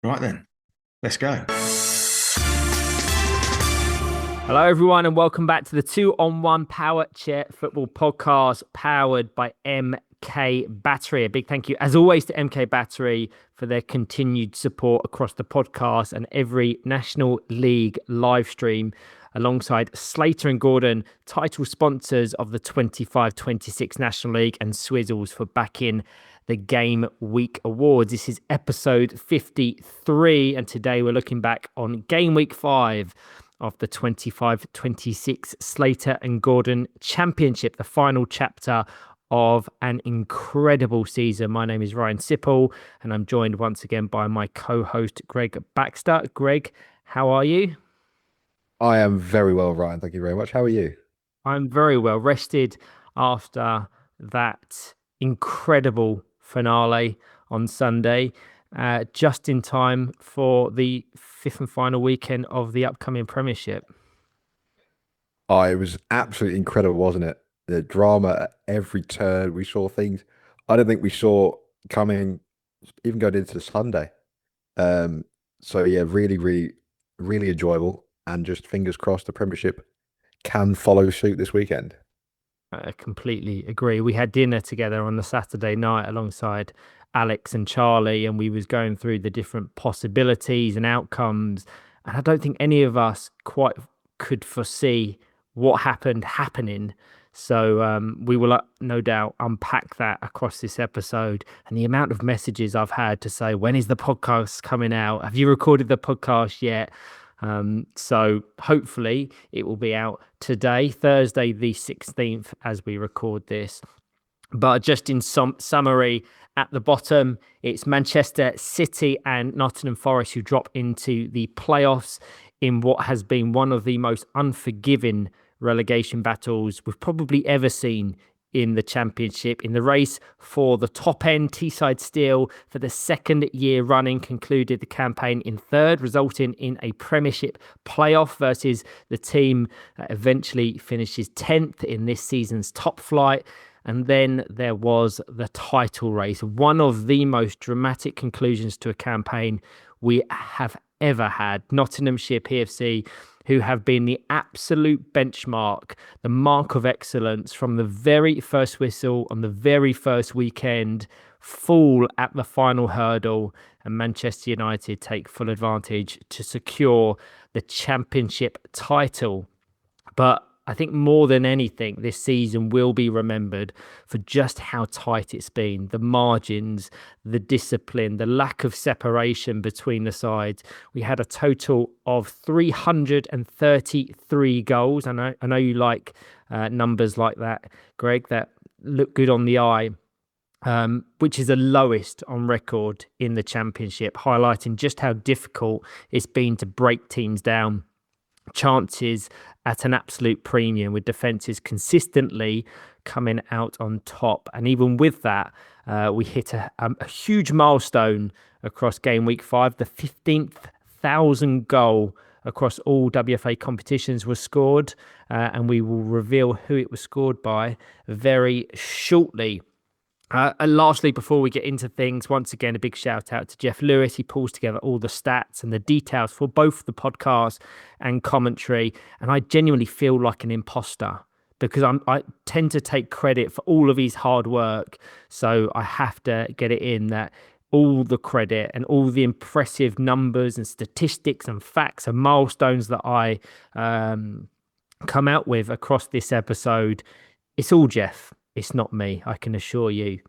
Right then, let's go. Hello, everyone, and welcome back to the 2-on-1 Powerchair Football Podcast powered by MK Battery. A big thank you, as always, to MK Battery for their continued support across the podcast and every National League live stream, alongside Slater and Gordon, title sponsors of the 25-26 National League, and Swizzles for backing the Gameweek Awards. This is episode 53, and today we're looking back on Gameweek 5 of the 25-26 Slater and Gordon Championship, the final chapter of an incredible season. My name is Ryan Sipple, and I'm joined once again by my co-host, Gregg Baxter. Gregg, how are you? I am very well, Ryan. Thank you very much. How are you? I'm very well rested after that incredible finale on Sunday, just in time for the fifth and final weekend of the upcoming Premiership. Oh, it was absolutely incredible, wasn't it? The drama at every turn. We saw things I don't think we saw coming, even going into Sunday. So yeah, really enjoyable, and just fingers crossed the Premiership can follow suit this weekend. I completely agree. We had dinner together on the Saturday night alongside Alex and Charlie, and we was going through the different possibilities and outcomes. And I don't think any of us quite could foresee what happening. So we will no doubt unpack that across this episode. And the amount of messages I've had to say, when is the podcast coming out? Have you recorded the podcast yet? So hopefully it will be out today, Thursday the 16th, as we record this. But just in some summary, at the bottom, it's Manchester City and Nottingham Forest who drop into the playoffs in what has been one of the most unforgiving relegation battles we've probably ever seen in the Championship. In the race for the top end, Teesside Steel, for the second year running, concluded the campaign in third, resulting in a Premiership playoff versus the team that eventually finishes 10th in this season's top flight. And then there was the title race, one of the most dramatic conclusions to a campaign we have ever had. Nottinghamshire PFC, who have been the absolute benchmark, the mark of excellence from the very first whistle on the very first weekend, fall at the final hurdle, and Manchester United take full advantage to secure the Championship title. But I think more than anything, this season will be remembered for just how tight it's been. The margins, the discipline, the lack of separation between the sides. We had a total of 333 goals. I know you like numbers like that, Gregg, that look good on the eye. Which is the lowest on record in the Championship, highlighting just how difficult it's been to break teams down. Chances at an absolute premium, with defences consistently coming out on top. And even with that, we hit a huge milestone across Gameweek 5. The 15,000 goal across all WFA competitions was scored, and we will reveal who it was scored by very shortly. And lastly, before we get into things, once again, a big shout out to Jeff Lewis. He pulls together all the stats and the details for both the podcast and commentary. And I genuinely feel like an imposter because I tend to take credit for all of his hard work. So I have to get it in that all the credit and all the impressive numbers and statistics and facts and milestones that I come out with across this episode, it's all Jeff. It's not me, I can assure you.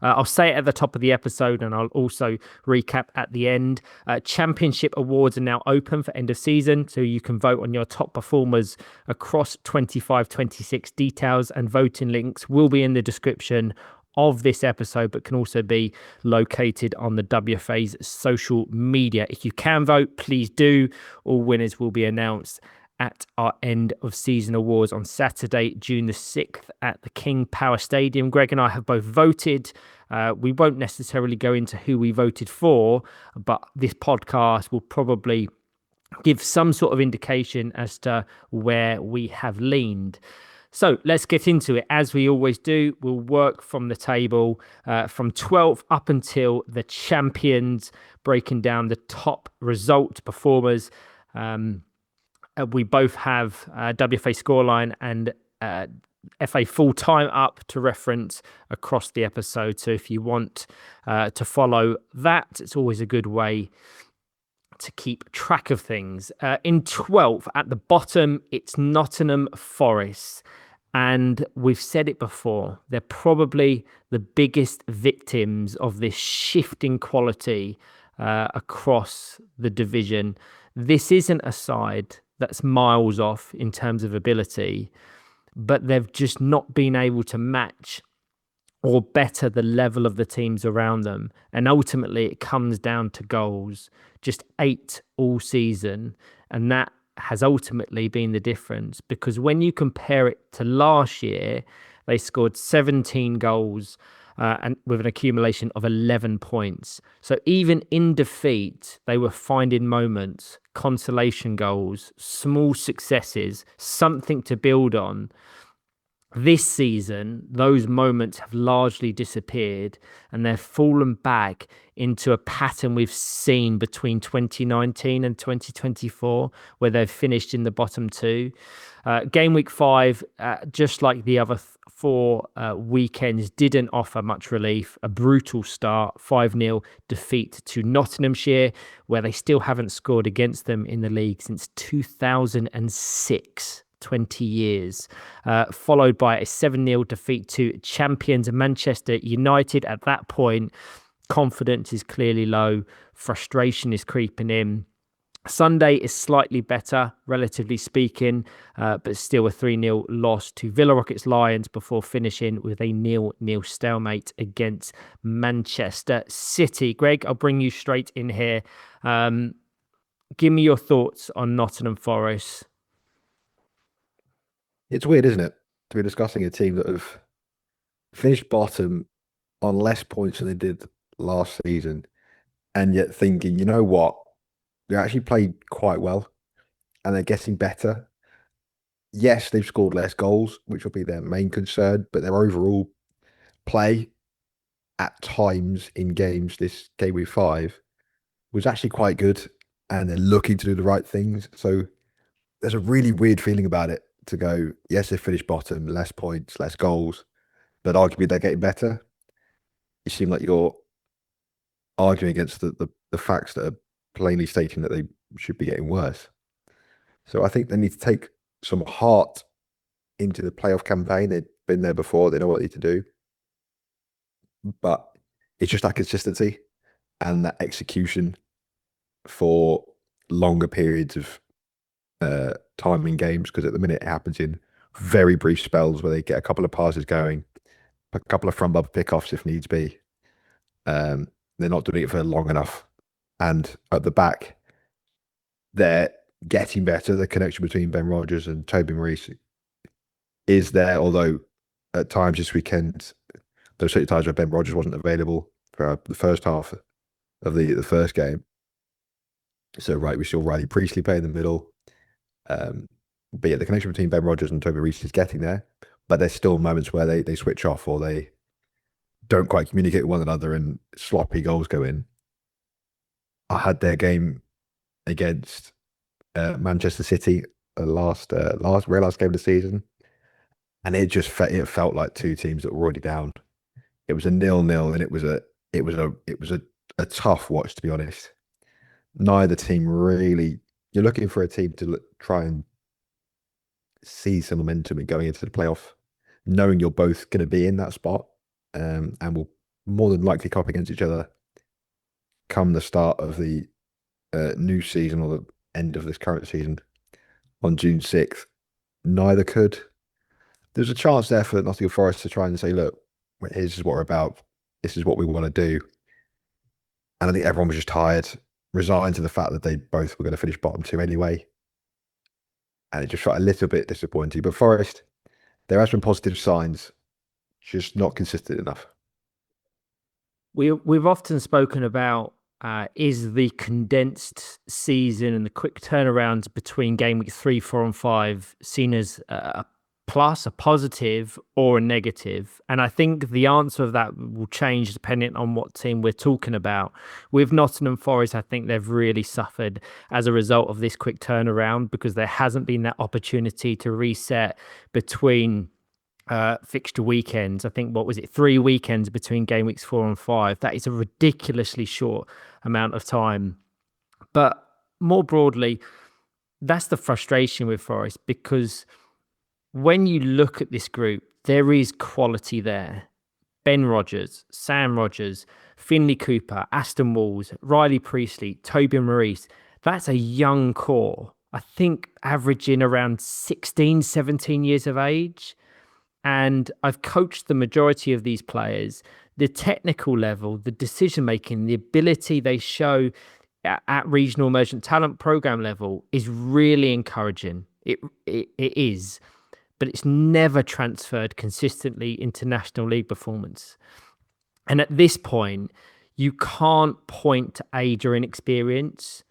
I'll say it at the top of the episode, and I'll also recap at the end. Championship awards are now open for end of season, so you can vote on your top performers across 25-26. Details and voting links will be in the description of this episode, but can also be located on the WFA's social media. If you can vote, please do. All winners will be announced at our end of season awards on Saturday, June the 6th at the King Power Stadium. Gregg and I have both voted. We won't necessarily go into who we voted for, but this podcast will probably give some sort of indication as to where we have leaned. So let's get into it. As we always do, we'll work from the table from 12 up until the champions, breaking down the top result performers. We both have WFA scoreline and FA full time up to reference across the episode. So if you want to follow that, it's always a good way to keep track of things. In 12th at the bottom, it's Nottingham Forest. And we've said it before, they're probably the biggest victims of this shifting quality across the division. This isn't a side that's miles off in terms of ability, but they've just not been able to match or better the level of the teams around them. And ultimately, it comes down to goals, just 8 all season. And that has ultimately been the difference, because when you compare it to last year, they scored 17 goals and with an accumulation of 11 points. So even in defeat, they were finding moments, consolation goals, small successes, something to build on. This season, those moments have largely disappeared, and they've fallen back into a pattern we've seen between 2019 and 2024, where they've finished in the bottom 2. Gameweek 5, just like the other 4 weekends, didn't offer much relief. A brutal start, 5-0 defeat to Nottinghamshire, where they still haven't scored against them in the league since 2006. 20 years, followed by a 7-0 defeat to champions Manchester United. At that point, confidence is clearly low, frustration is creeping in. Sunday is slightly better, relatively speaking, but still a 3-0 loss to Villa Rockets Lions before finishing with a 0-0 stalemate against Manchester City. Greg, I'll bring you straight in here. Give me your thoughts on Nottingham Forest. It's weird, isn't it, to be discussing a team that have finished bottom on less points than they did last season, and yet thinking, you know what, they actually played quite well, and they're getting better. Yes, they've scored less goals, which will be their main concern, but their overall play at times in games this Gameweek 5 was actually quite good, and they're looking to do the right things. So there's a really weird feeling about it, to go, yes, they finished bottom, less points, less goals, but arguably they're getting better. You seem like you're arguing against the facts that are plainly stating that they should be getting worse. So I think they need to take some heart into the playoff campaign. They've been there before, they know what they need to do. But it's just that consistency and that execution for longer periods of time in games, because at the minute it happens in very brief spells where they get a couple of passes going, a couple of front bumper pickoffs if needs be. They're not doing it for long enough. And at the back, they're getting better. The connection between Ben Rodgers and Toby Maurice is there, although at times this weekend, there were certain times where Ben Rodgers wasn't available for the first half of the first game. So, we saw Riley Priestley play in the middle. But yeah, the connection between Ben Rodgers and Toby Reece is getting there, but there's still moments where they switch off or they don't quite communicate with one another and sloppy goals go in. I had their game against Manchester City, last game of the season, and it just felt like two teams that were already down. It was a 0-0, and it was a tough watch, to be honest. Neither team really. You're looking for a team to try and see some momentum in going into the playoff, knowing you're both going to be in that spot, and will more than likely come up against each other come the start of the new season or the end of this current season on June 6th. Neither could. There's a chance there for Nottingham Forest to try and say, look, this is what we're about. This is what we want to do. And I think everyone was just tired, resigned to the fact that they both were going to finish bottom 2 anyway. And it just felt a little bit disappointing. But Forest, there has been positive signs, just not consistent enough. We've often spoken about is the condensed season and the quick turnarounds between game week 3, 4, and 5 seen as a plus, a positive, or a negative? And I think the answer of that will change depending on what team we're talking about. With Nottingham Forest, I think they've really suffered as a result of this quick turnaround because there hasn't been that opportunity to reset between fixture weekends. I think, what was it, 3 weekends between game weeks 4 and 5. That is a ridiculously short amount of time. But more broadly, that's the frustration with Forest, because when you look at this group, there is quality there. Ben Rodgers, Sam Rodgers, Finley Cooper, Aston Walls, Riley Priestley, Toby Maurice. That's a young core. I think averaging around 16, 17 years of age. And I've coached the majority of these players. The technical level, the decision making, the ability they show at regional emergent talent program level is really encouraging. It is, but it's never transferred consistently into National League performance. And at this point, you can't point to age or inexperience.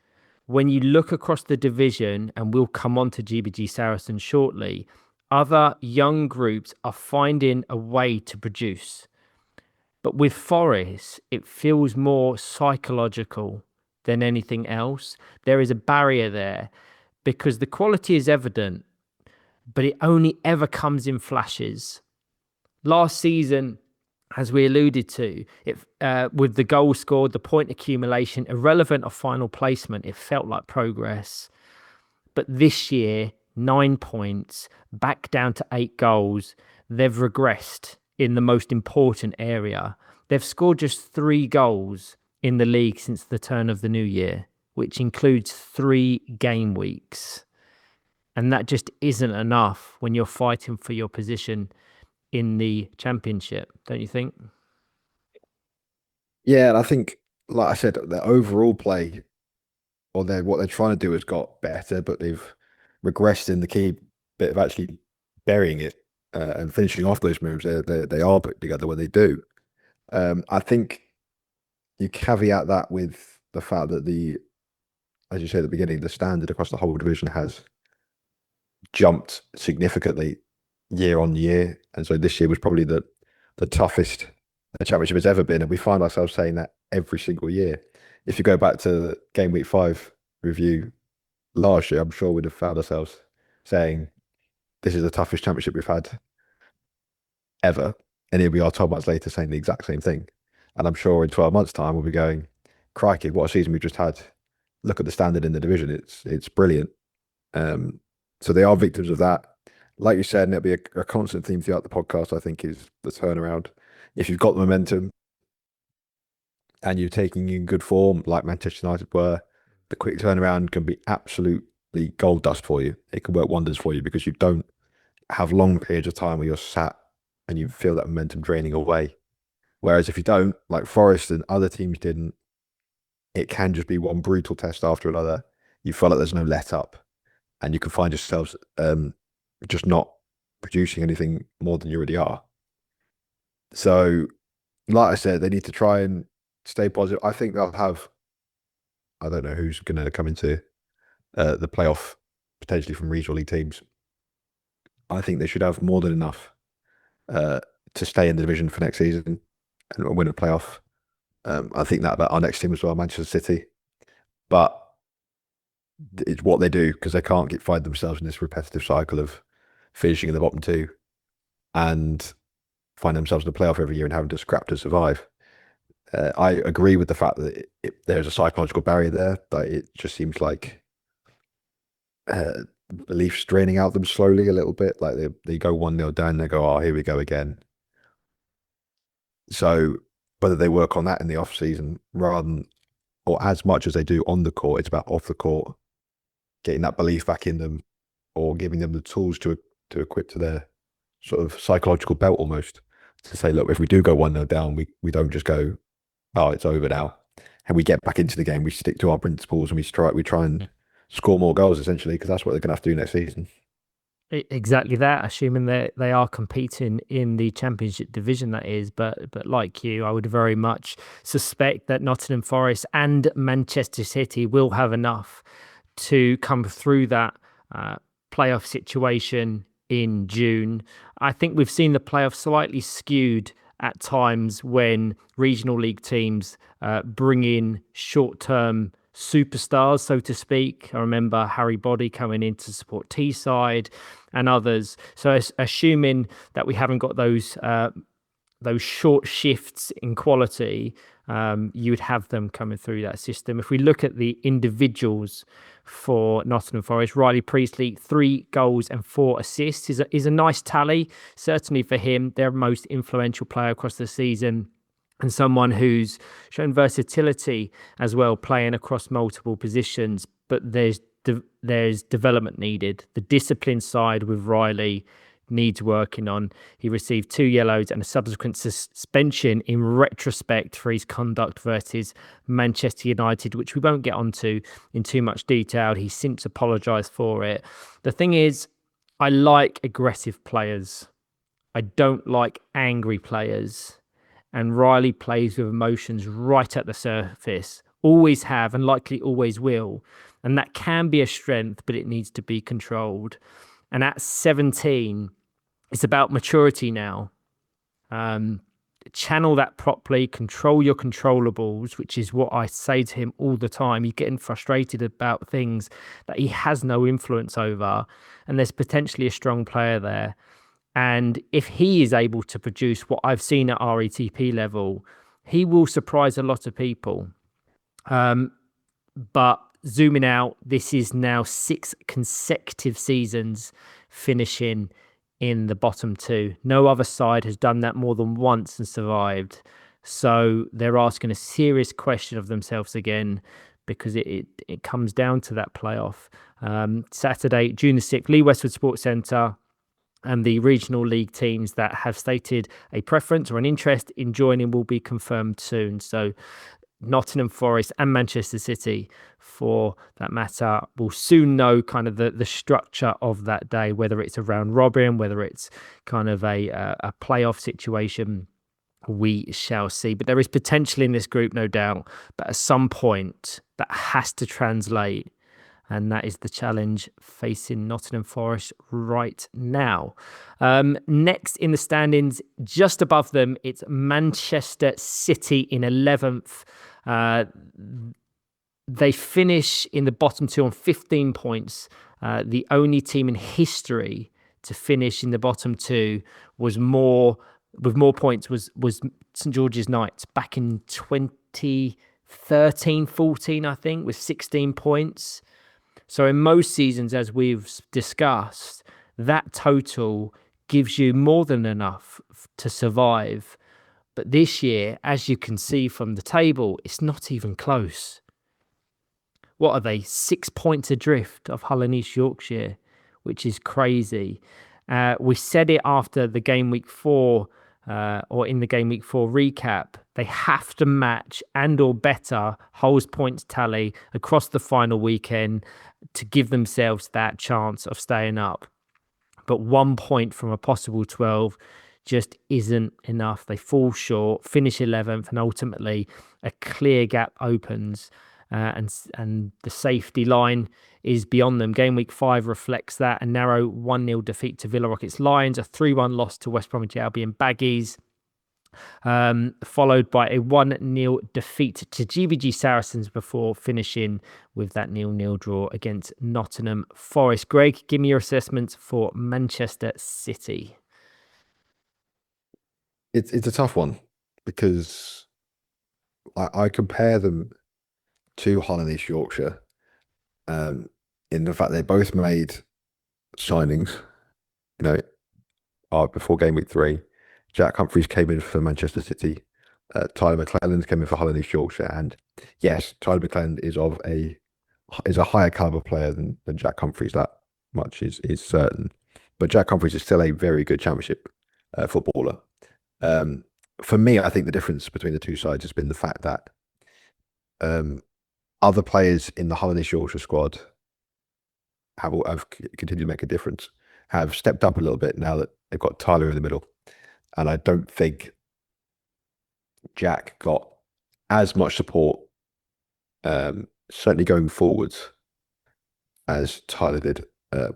When you look across the division, and we'll come on to GBG Saracen shortly, other young groups are finding a way to produce. But with Forest, it feels more psychological than anything else. There is a barrier there because the quality is evident, but it only ever comes in flashes. Last season, as we alluded to, with the goal scored, the point accumulation, irrelevant of final placement, it felt like progress. But this year, 9 points, back down to 8 goals. They've regressed in the most important area. They've scored just 3 goals in the league since the turn of the new year, which includes 3 game weeks. And that just isn't enough when you're fighting for your position in the championship, don't you think? Yeah, and I think, like I said, the overall play, or what they're trying to do has got better, but they've regressed in the key bit of actually burying it and finishing off those moves. They are put together when they do. I think you caveat that with the fact that as you said at the beginning, the standard across the whole division has jumped significantly year on year, and so this year was probably the toughest the championship has ever been, and we find ourselves saying that every single year. If you go back to the Gameweek 5 review last year, I'm sure we'd have found ourselves saying this is the toughest championship we've had ever, and here we are 12 months later saying the exact same thing. And I'm sure in 12 months' time we'll be going, crikey, what a season we just had. Look at the standard in the division. It's brilliant. So they are victims of that. Like you said, and it'll be a constant theme throughout the podcast, I think, is the turnaround. If you've got the momentum and you're taking in good form, like Manchester United were, the quick turnaround can be absolutely gold dust for you. It can work wonders for you because you don't have long periods of time where you're sat and you feel that momentum draining away. Whereas if you don't, like Forest and other teams didn't, it can just be one brutal test after another. You feel like there's no let up, and you can find yourselves just not producing anything more than you already are. So, like I said, they need to try and stay positive. I think they'll have, I don't know who's going to come into the playoff potentially from regional league teams. I think they should have more than enough to stay in the division for next season and win a playoff. I think that about our next team as well, Manchester City. But it's what they do because they can't find themselves in this repetitive cycle of finishing in the bottom 2 and find themselves in the playoff every year and having to scrap to survive. I agree with the fact that there's a psychological barrier there, but it just seems like beliefs draining out them slowly a little bit. Like they go 1-0 down, they go, oh, here we go again. So whether they work on that in the off season rather than, or as much as they do on the court, it's about off the court, getting that belief back in them or giving them the tools to equip to their sort of psychological belt almost to say, look, if we do go 1-0 down, we don't just go, oh, it's over now. And we get back into the game, we stick to our principles and we try and score more goals essentially, because that's what they're going to have to do next season. Exactly that, assuming that they are competing in the championship division, that is. But like you, I would very much suspect that Nottingham Forest and Manchester City will have enough to come through that playoff situation in June. I think we've seen the playoffs slightly skewed at times when regional league teams bring in short-term superstars, so to speak. I remember Harry Body coming in to support Teesside and others. So assuming that we haven't got those short shifts in quality, you would have them coming through that system. If we look at the individuals for Nottingham Forest, Riley Priestley, 3 goals and 4 assists is a nice tally, certainly for him, their most influential player across the season, and someone who's shown versatility as well, playing across multiple positions. But there's development needed. The discipline side with Riley needs working on. He received 2 yellows and a subsequent suspension in retrospect for his conduct versus Manchester United, which we won't get onto in too much detail. He's since apologised for it. The thing is, I like aggressive players. I don't like angry players. And Riley plays with emotions right at the surface. Always have and likely always will. And that can be a strength, but it needs to be controlled. And at 17, it's about maturity now. Channel that properly, control your controllables, which is what I say to him all the time. He's getting frustrated about things that he has no influence over, and there's potentially a strong player there. And if he is able to produce what I've seen at RETP level, he will surprise a lot of people. But zooming out, this is now 6 consecutive seasons finishing in the bottom 2. No other side has done that more than once and survived. So they're asking a serious question of themselves again, because it comes down to that playoff. Saturday, June the 6th, Lee Westwood Sports Centre, and the regional league teams that have stated a preference or an interest in joining will be confirmed soon. So Nottingham Forest and Manchester City, for that matter, will soon know kind of the structure of that day, whether it's a round robin, whether it's kind of a playoff situation. We shall see. But there is potential in this group, no doubt. But at some point, that has to translate. And that is the challenge facing Nottingham Forest right now. Next in the standings, just above them, it's Manchester City in 11th. They finish in the bottom 2 on 15 points. The only team in history to finish in the bottom 2 with more points was St George's Knights back in 2013-14, I think, with 16 points. So in most seasons, as we've discussed, that total gives you more than enough to survive. But this year, as you can see from the table, it's not even close. What are they? 6 points adrift of Hull and East Yorkshire, which is crazy. We said it after the Gameweek 4, or in the Gameweek 4 recap. They have to match and or better Hull's points tally across the final weekend to give themselves that chance of staying up. But 1 point from a possible 12 just isn't enough. They fall short, finish 11th, and ultimately a clear gap opens, and the safety line is beyond them. Game week 5 reflects that. A narrow 1-0 defeat to Villa Rockets Lions, a 3-1 loss to West Bromwich Albion Baggies, followed by a 1-0 defeat to GBG Saracens before finishing with that 0-0 draw against Nottingham Forest. Greg, give me your assessments for Manchester City. It's a tough one, because I compare them to Hull and East Yorkshire in the fact they both made signings, before Game Week 3. Jack Humphreys came in for Manchester City. Tyler McClelland came in for Hull and East Yorkshire. And yes, Tyler McClelland is a higher caliber player than Jack Humphreys. That much is certain. But Jack Humphreys is still a very good Championship footballer. For me, I think the difference between the two sides has been the fact that other players in the Hull and East Yorkshire squad have continued to make a difference, have stepped up a little bit now that they've got Tyler in the middle. And I don't think Jack got as much support, certainly going forwards, as Tyler did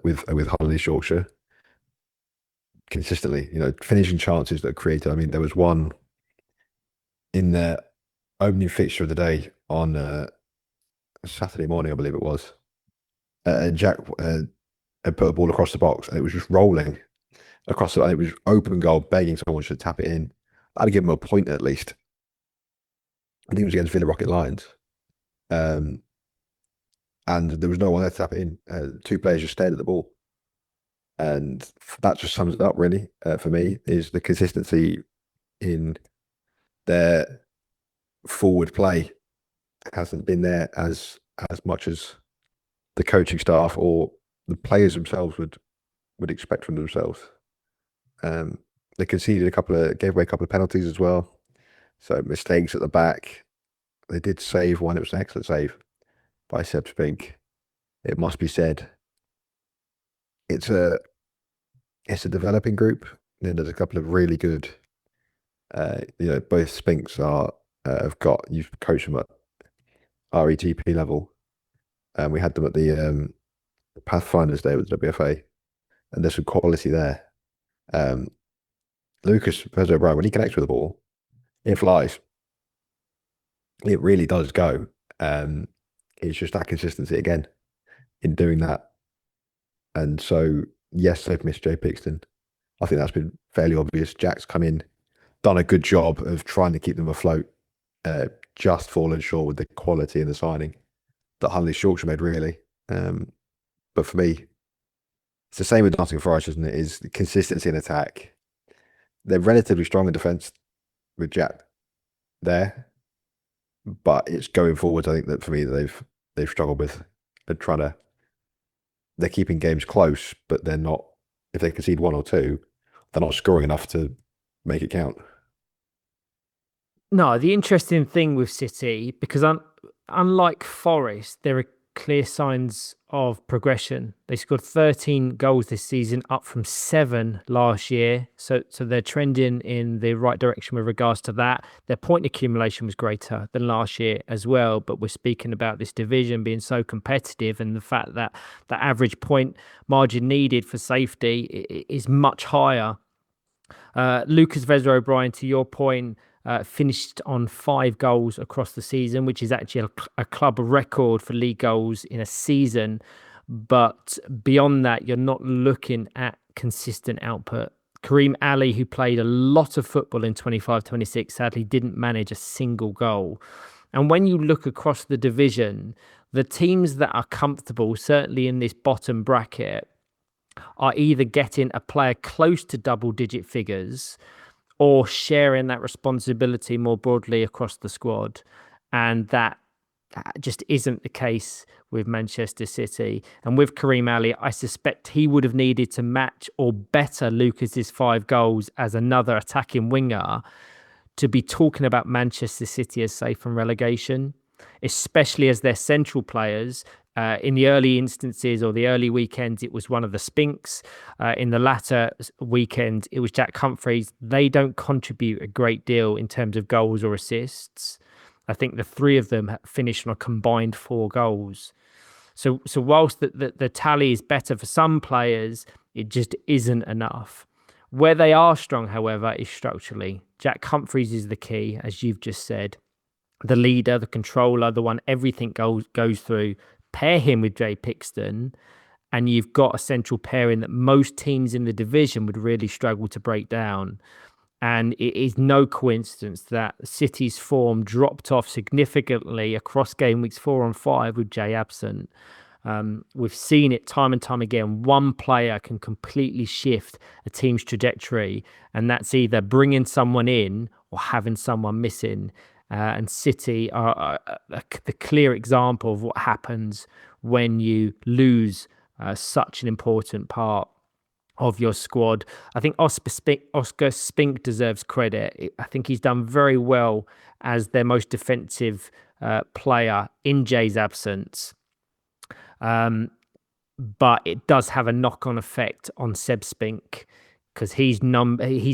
with Hull and East Yorkshire. consistently. Finishing chances that are created. I mean, there was one in the opening fixture of the day on Saturday morning, I believe it was. Jack had put a ball across the box, and it was just rolling across and it was open goal, begging someone should tap it in. I'd give him a point at least. I think it was against Villa Rocket Lions. And there was no one there to tap it in. Two players just stared at the ball. And that just sums it up, really, for me, is the consistency in their forward play hasn't been there as much as the coaching staff or the players themselves would expect from themselves. They conceded gave away a couple of penalties as well. So mistakes at the back. They did save one. It was an excellent save by Seb Spink. It must be said. It's a developing group. There's a couple of really good. Both Spinks you've coached them at REGP level, and we had them at the Pathfinders Day with the WFA, and there's some quality there. Lucas O'Brien, when he connects with the ball, it flies. It really does go. It's just that consistency again in doing that. And so, yes, they've missed Jay Pixton. I think that's been fairly obvious. Jack's come in, done a good job of trying to keep them afloat, just fallen short with the quality in the signing that Hunley Shropshire made, really. But for me, it's the same with Nottingham Forest, isn't it? Is the consistency in attack. They're relatively strong in defence with Jack there, but it's going forward. I think that for me, they've struggled with. They're keeping games close, but they're not. If they concede one or two, they're not scoring enough to make it count. No, the interesting thing with City, because unlike Forest, there are clear signs of progression. They scored 13 goals this season, up from 7 last year. So they're trending in the right direction with regards to that. Their point accumulation was greater than last year as well. But we're speaking about this division being so competitive, and the fact that the average point margin needed for safety is much higher. Lucas O'Brien, to your point, finished on 5 goals across the season, which is actually a club record for league goals in a season. But beyond that, you're not looking at consistent output. Kareem Ali, who played a lot of football in 25-26, sadly didn't manage a single goal. And when you look across the division, the teams that are comfortable, certainly in this bottom bracket, are either getting a player close to double-digit figures or sharing that responsibility more broadly across the squad. And that just isn't the case with Manchester City. And with Kareem Ali, I suspect he would have needed to match or better Lucas's 5 goals as another attacking winger to be talking about Manchester City as safe from relegation, especially as their central players. In the early instances or the early weekends, it was one of the Spinks. In the latter weekend, it was Jack Humphreys. They don't contribute a great deal in terms of goals or assists. I think the 3 of them finished on a combined 4 goals. So whilst the tally is better for some players, it just isn't enough. Where they are strong, however, is structurally. Jack Humphreys is the key, as you've just said. The leader, the controller, the one everything goes through. Pair him with Jay Pixton, and you've got a central pairing that most teams in the division would really struggle to break down. And it is no coincidence that City's form dropped off significantly across game weeks 4 and 5 with Jay absent. We've seen it time and time again. One player can completely shift a team's trajectory, and that's either bringing someone in or having someone missing. And City are the clear example of what happens when you lose such an important part of your squad. I think Oscar Spink deserves credit. I think he's done very well as their most defensive player in Jay's absence. But it does have a knock-on effect on Seb Spink because his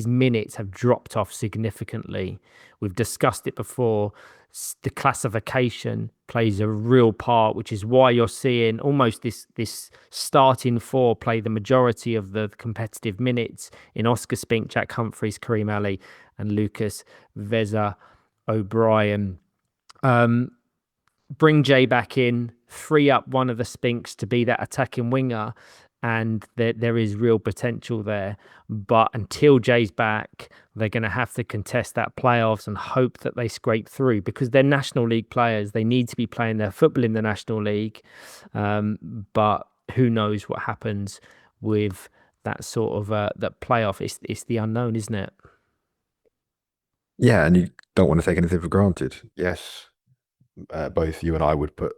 minutes have dropped off significantly. We've discussed it before. The classification plays a real part, which is why you're seeing almost this starting four play the majority of the competitive minutes in Oscar Spink, Jack Humphreys, Kareem Ali, and Lucas Veza O'Brien. Bring Jay back in, free up one of the Spinks to be that attacking winger, and there is real potential there. But until Jay's back, they're going to have to contest that playoffs and hope that they scrape through, because they're National League players. They need to be playing their football in the National League. But who knows what happens with that sort of that playoff. It's the unknown, isn't it? Yeah, and you don't want to take anything for granted. Yes, both you and I would put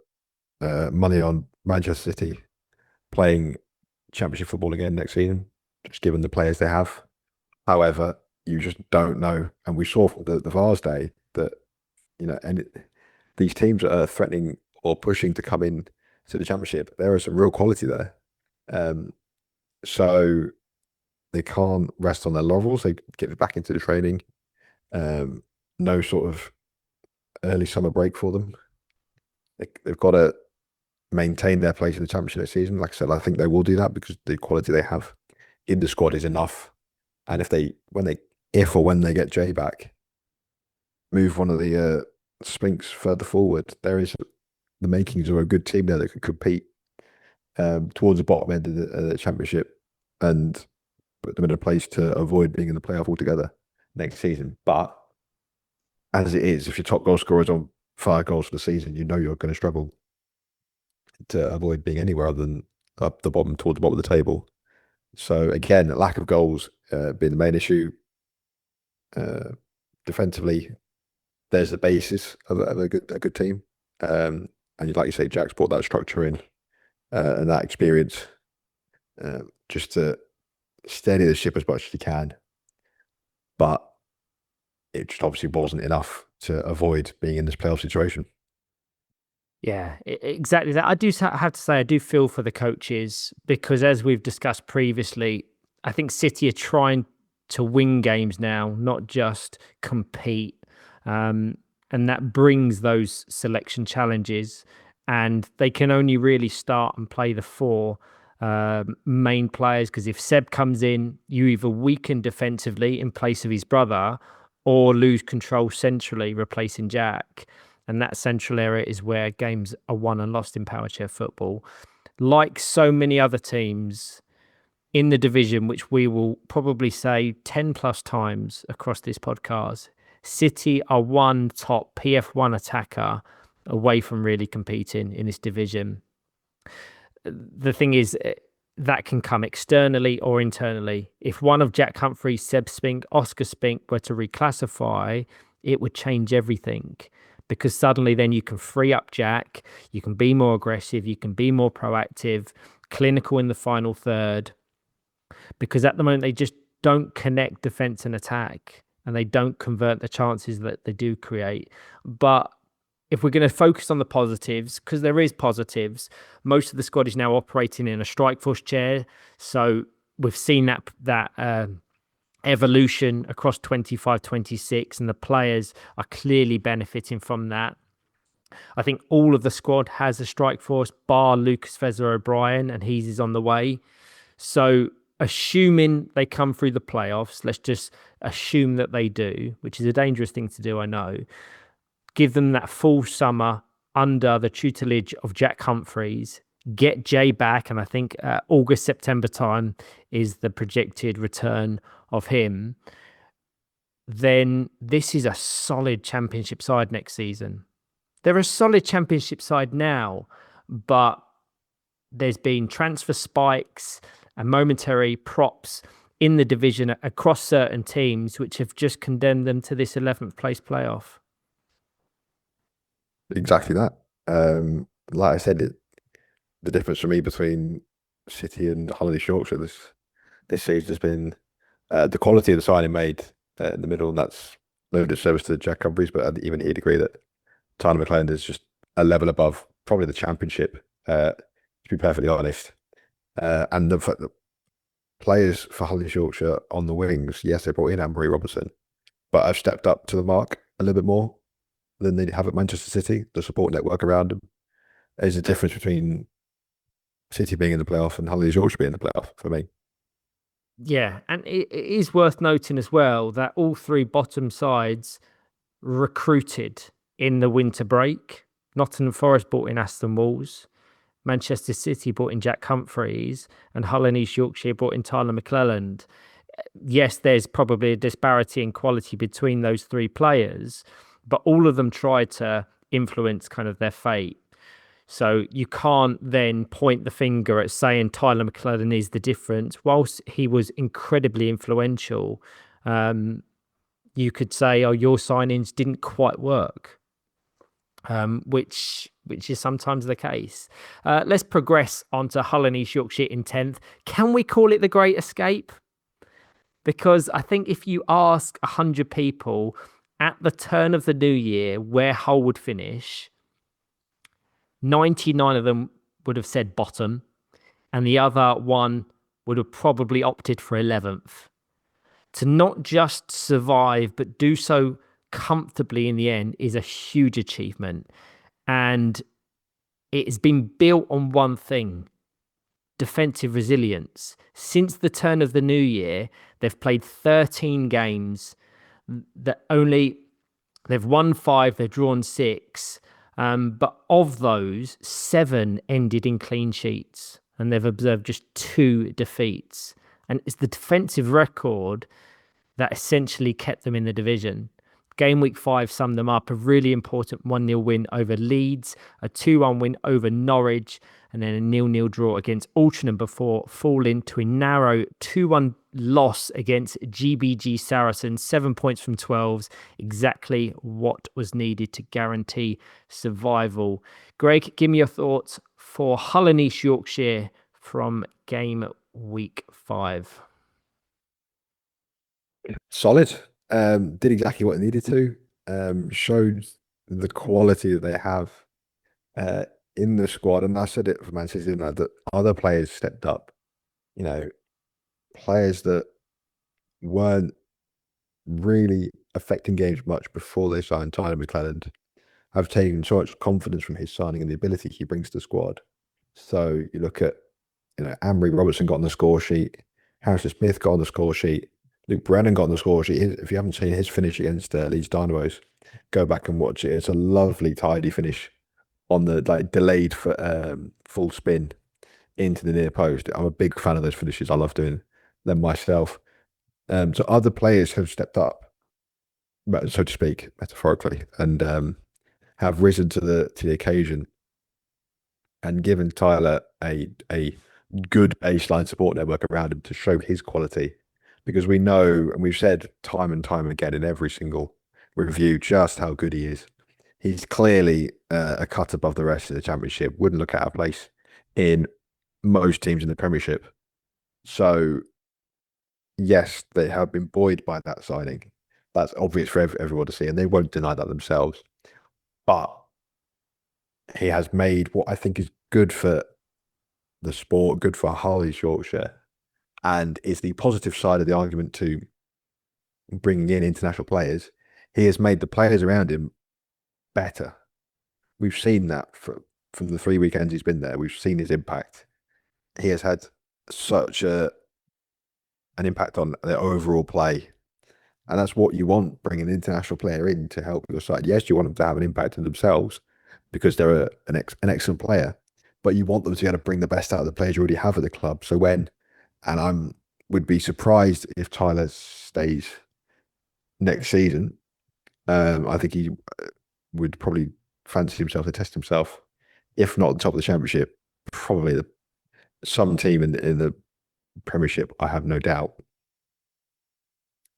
money on Manchester City playing Championship football again next season, just given the players they have. However, you just don't know, and we saw from the Vars day that these teams that are threatening or pushing to come in to the Championship, there is some real quality there. So they can't rest on their laurels. They get back into the training. No sort of early summer break for them. They've got to maintain their place in the Championship next season. Like I said, I think they will do that because the quality they have in the squad is enough. And if or when they get Jay back, move one of the Spinks further forward, there is the makings of a good team there that could compete towards the bottom end of the Championship and put them in a place to avoid being in the playoff altogether next season. But as it is, if your top goal scorer is on 5 goals for the season, you know you're going to struggle to avoid being anywhere other than up the bottom, towards the bottom of the table. So again, lack of goals being the main issue. Defensively, there's the basis of a good team. And like you say, Jack's brought that structure in and that experience just to steady the ship as much as he can. But it just obviously wasn't enough to avoid being in this playoff situation. Yeah, exactly that. I do have to say, I do feel for the coaches because, as we've discussed previously, I think City are trying to win games now, not just compete. And that brings those selection challenges. And they can only really start and play the 4 main players, because if Seb comes in, you either weaken defensively in place of his brother or lose control centrally, replacing Jack. And that central area is where games are won and lost in Powerchair football. Like so many other teams in the division, which we will probably say 10 plus times across this podcast, City are one top PF1 attacker away from really competing in this division. The thing is, that can come externally or internally. If one of Jack Humphreys, Seb Spink, Oscar Spink were to reclassify, it would change everything. Because suddenly then you can free up Jack, you can be more aggressive, you can be more proactive, clinical in the final third. Because at the moment they just don't connect defence and attack, and they don't convert the chances that they do create. But if we're going to focus on the positives, because there is positives, most of the squad is now operating in a strike force chair. So we've seen that evolution across 25-26, and the players are clearly benefiting from that. I think all of the squad has a strike force, bar Lucas Veza O'Brien, and he's on the way. So assuming they come through the playoffs, let's just assume that they do, which is a dangerous thing to do, I know. Give them that full summer under the tutelage of Jack Humphreys, get Jay back, and I think August, September time is the projected return of him. Then this is a solid Championship side next season. They're a solid Championship side now, but there's been transfer spikes and momentary props in the division across certain teams, which have just condemned them to this 11th place playoff. Exactly that. Like I said, the difference for me between City and Hull and Yorkshire this season has been the quality of the signing made in the middle, and that's no disservice to Jack Humphreys, but even he'd agree that Tyler McLean is just a level above probably the Championship, to be perfectly honest. And the fact that players for Hull and Yorkshire on the wings, yes, they brought in Anne-Marie Robertson, but I've stepped up to the mark a little bit more than they have at Manchester City. The support network around them. There's a difference between City being in the playoff and Hull and Yorkshire being in the playoff for me. Yeah, and it is worth noting as well that all three bottom sides recruited in the winter break. Nottingham Forest brought in Aston Walls, Manchester City brought in Jack Humphreys, and Hull and East Yorkshire brought in Tyler McClelland. Yes, there's probably a disparity in quality between those three players, but all of them tried to influence kind of their fate. So you can't then point the finger at saying Tyler McClelland is the difference. Whilst he was incredibly influential, you could say, oh, your signings didn't quite work, which is sometimes the case. Let's progress on to Hull and East Yorkshire in 10th. Can we call it the Great Escape? Because I think if you ask 100 people at the turn of the new year where Hull would finish, 99 of them would have said bottom, and the other one would have probably opted for 11th. To not just survive, but do so comfortably in the end is a huge achievement. And it has been built on one thing: defensive resilience. Since the turn of the new year, they've played 13 games. They've won 5, they've drawn 6. But of those, 7 ended in clean sheets, and they've observed just 2 defeats. And it's the defensive record that essentially kept them in the division. Gameweek 5 summed them up: a really important 1-0 win over Leeds, a 2-1 win over Norwich, and then a 0-0 draw against Altrincham before falling to a narrow 2-1 loss against GBG Saracens. 7 points from 12s, exactly what was needed to guarantee survival. Greg, give me your thoughts for Hull and East Yorkshire from game week 5. Solid. Did exactly what it needed to. Showed the quality that they have in the squad. And I said it for Manchester United that other players stepped up. You know, players that weren't really affecting games much before they signed Tyler McClelland have taken so much confidence from his signing and the ability he brings to the squad. So you look at, Anne-Marie Robertson got on the score sheet, Harrison Smith got on the score sheet, Luke Brennan got on the score sheet. If you haven't seen his finish against Leeds Dynamos, go back and watch it. It's a lovely, tidy finish on the delayed full spin into the near post. I'm a big fan of those finishes. I love doing them myself. So other players have stepped up, so to speak, metaphorically, and have risen to the occasion and given Tyler a good baseline support network around him to show his quality. Because we know, and we've said time and time again in every single review, just how good he is. He's clearly a cut above the rest of the Championship. Wouldn't look at our place in most teams in the Premiership. So, yes, they have been buoyed by that signing. That's obvious for everyone to see, and they won't deny that themselves. But he has made what I think is good for the sport, good for Hull East Yorkshire, and is the positive side of the argument to bringing in international players. He has made the players around him better. We've seen that from the 3 weekends he's been there. We've seen his impact. He has had such an impact on the overall play. And that's what you want, bringing an international player in to help your side. Yes, you want them to have an impact on themselves because they're an excellent player, but you want them to be able to bring the best out of the players you already have at the club. So would be surprised if Tyler stays next season. I think he would probably fancy himself to test himself, if not at the top of the Championship, probably some team in the Premiership, I have no doubt.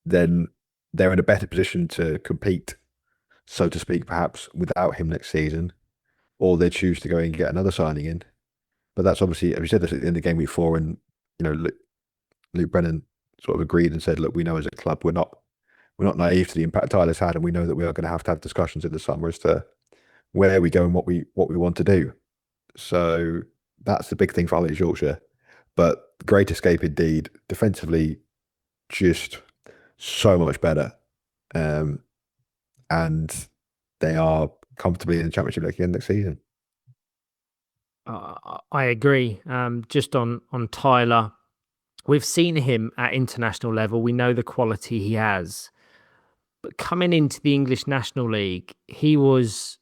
Then they're in a better position to compete, so to speak, perhaps without him next season, or they choose to go and get another signing in. But that's obviously, as we said this at the end of Gameweek 4, and Luke Brennan sort of agreed and said, look, we know as a club we're not naive to the impact Tyler's had, and we know that we are going to have discussions in the summer as to where we go and what we want to do. So that's the big thing for Hull East Yorkshire. But great escape indeed. Defensively, just so much better. And they are comfortably in the Championship again next season. I agree. Just on Tyler, we've seen him at international level. We know the quality he has. But coming into the English National League, he was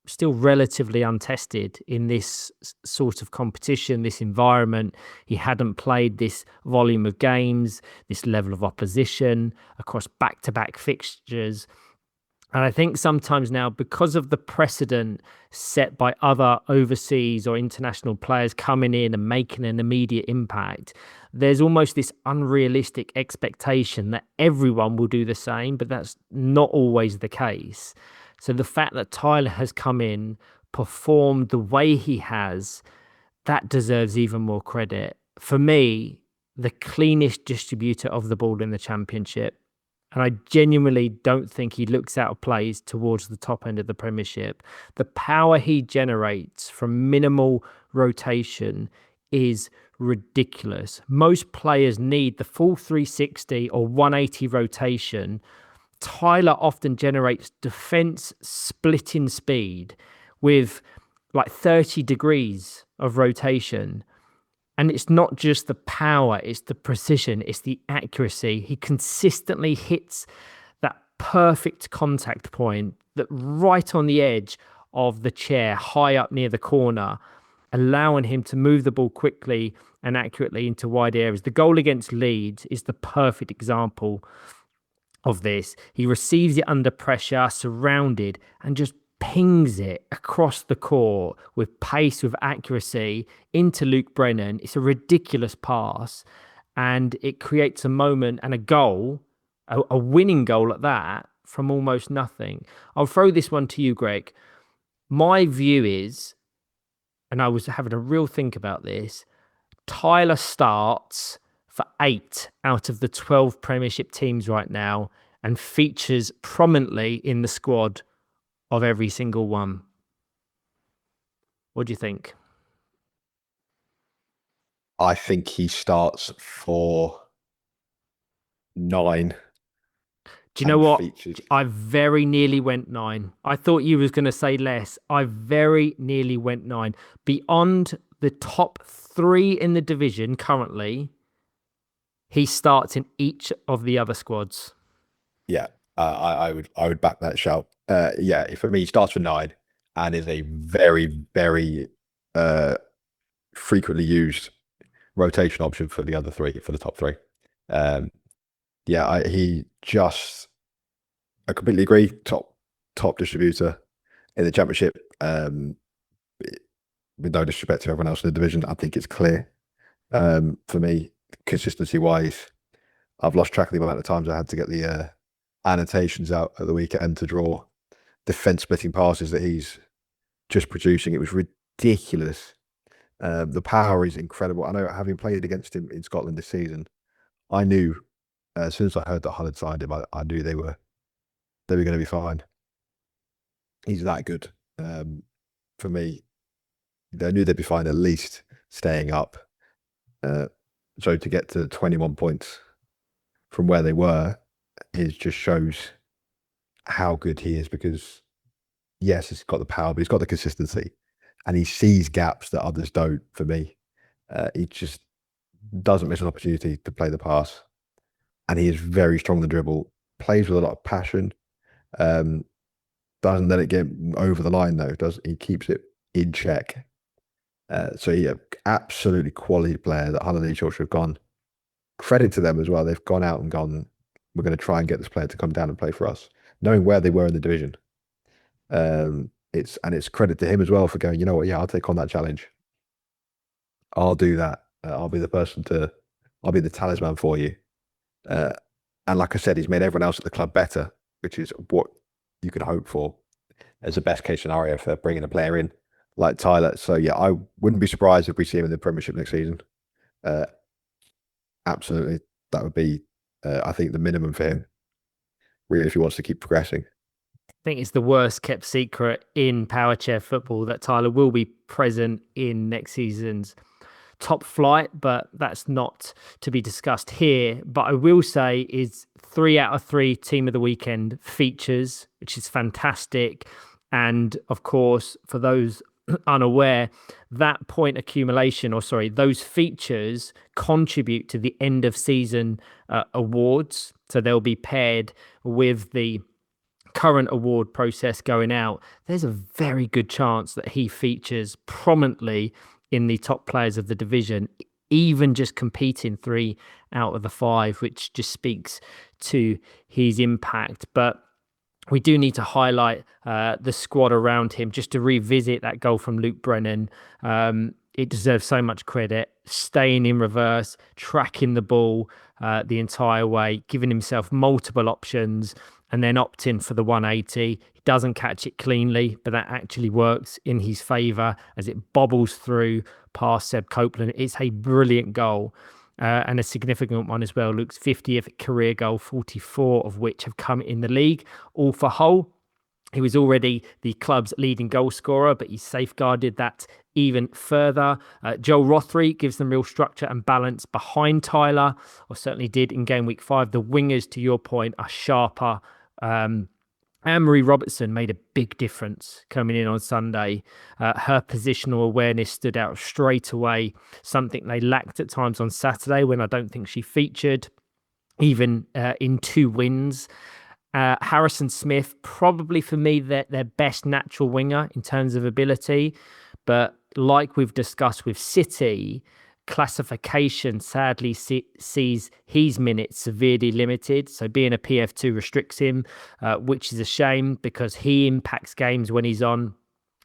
still relatively untested in this sort of competition, this environment. He hadn't played this volume of games, this level of opposition across back-to-back fixtures. And I think sometimes now, because of the precedent set by other overseas or international players coming in and making an immediate impact, there's almost this unrealistic expectation that everyone will do the same, but that's not always the case. So the fact that Tyler has come in, performed the way he has, that deserves even more credit. For me, the cleanest distributor of the ball in the Championship. And I genuinely don't think he looks out of place towards the top end of the Premiership. The power he generates from minimal rotation is ridiculous. Most players need the full 360 or 180 rotation. Tyler often generates defense splitting speed with like 30 degrees of rotation. And it's not just the power, it's the precision, it's the accuracy. He consistently hits that perfect contact point, that right on the edge of the chair, high up near the corner, allowing him to move the ball quickly and accurately into wide areas. The goal against Leeds is the perfect example of this. He receives it under pressure, surrounded, and just pings it across the court with pace, with accuracy into Luke Brennan. It's a ridiculous pass, and it creates a moment and a goal, a winning goal at that, from almost nothing. I'll throw this one to you, Gregg. My view is, and I was having a real think about this, Tyler starts for 8 out of the 12 Premiership teams right now and features prominently in the squad of every single one. What do you think? I think he starts for 9. Do you know what? Features. I very nearly went 9. I thought you was going to say less. I very nearly went 9. Beyond the top 3 in the division currently, he starts in each of the other squads. Yeah, I would back that shout. Yeah, for me, he starts for 9 and is a very, very frequently used rotation option for the other 3, for the top 3. Yeah, he just, I completely agree. Top distributor in the Championship. With no disrespect to everyone else in the division, I think it's clear. For me, consistency wise, I've lost track of the amount of times I had to get the annotations out at the weekend to draw defense splitting passes that he's just producing. It was ridiculous. The power is incredible. I know, having played against him in Scotland this season, I knew as soon as I heard that Hull had signed him, I knew they were going to be fine. He's that good. For me, I knew they'd be fine, at least staying up. So to get to 21 points from where they were, it just shows how good he is, because yes, he's got the power, but he's got the consistency, and he sees gaps that others don't. For me, he just doesn't miss an opportunity to play the pass, and he is very strong in the dribble, plays with a lot of passion, doesn't let it get over the line though, he keeps it in check. So yeah, absolutely quality player that Hull and Leeds should have gone. Credit to them as well. They've gone out and gone, we're going to try and get this player to come down and play for us, knowing where they were in the division. It's credit to him as well for going, you know what, yeah, I'll take on that challenge. I'll do that. I'll be the talisman for you. And like I said, he's made everyone else at the club better, which is what you could hope for as a best case scenario for bringing a player in like Tyler. So yeah, I wouldn't be surprised if we see him in the Premiership next season. Absolutely, that would be, I think, the minimum for him, really, if he wants to keep progressing. I think it's the worst kept secret in Powerchair football that Tyler will be present in next season's top flight, but that's not to be discussed here. But I will say is 3 out of 3 team of the weekend features, which is fantastic. And of course, for those unaware, that point accumulation, or sorry, those features contribute to the end of season awards. So they'll be paired with the current award process going out. There's a very good chance that he features prominently in the top players of the division, even just competing 3 out of the 5, which just speaks to his impact. But we do need to highlight the squad around him, just to revisit that goal from Luke Brennan. It deserves so much credit. Staying in reverse, tracking the ball the entire way, giving himself multiple options, and then opting for the 180. He doesn't catch it cleanly, but that actually works in his favour as it bobbles through past Seb Copeland. It's a brilliant goal. And a significant one as well. Luke's 50th career goal, 44 of which have come in the league, all for Hull. He was already the club's leading goal scorer, but he safeguarded that even further. Joel Rothery gives them real structure and balance behind Tyler, or certainly did in game week 5. The wingers, to your point, are sharper. Anne-Marie Robertson made a big difference coming in on Sunday. Her positional awareness stood out straight away, something they lacked at times on Saturday when I don't think she featured, even in 2 wins. Harrison Smith, probably for me, their best natural winger in terms of ability. But like we've discussed with City, classification sadly sees his minutes severely limited. So being a PF2 restricts him, which is a shame because he impacts games when he's on,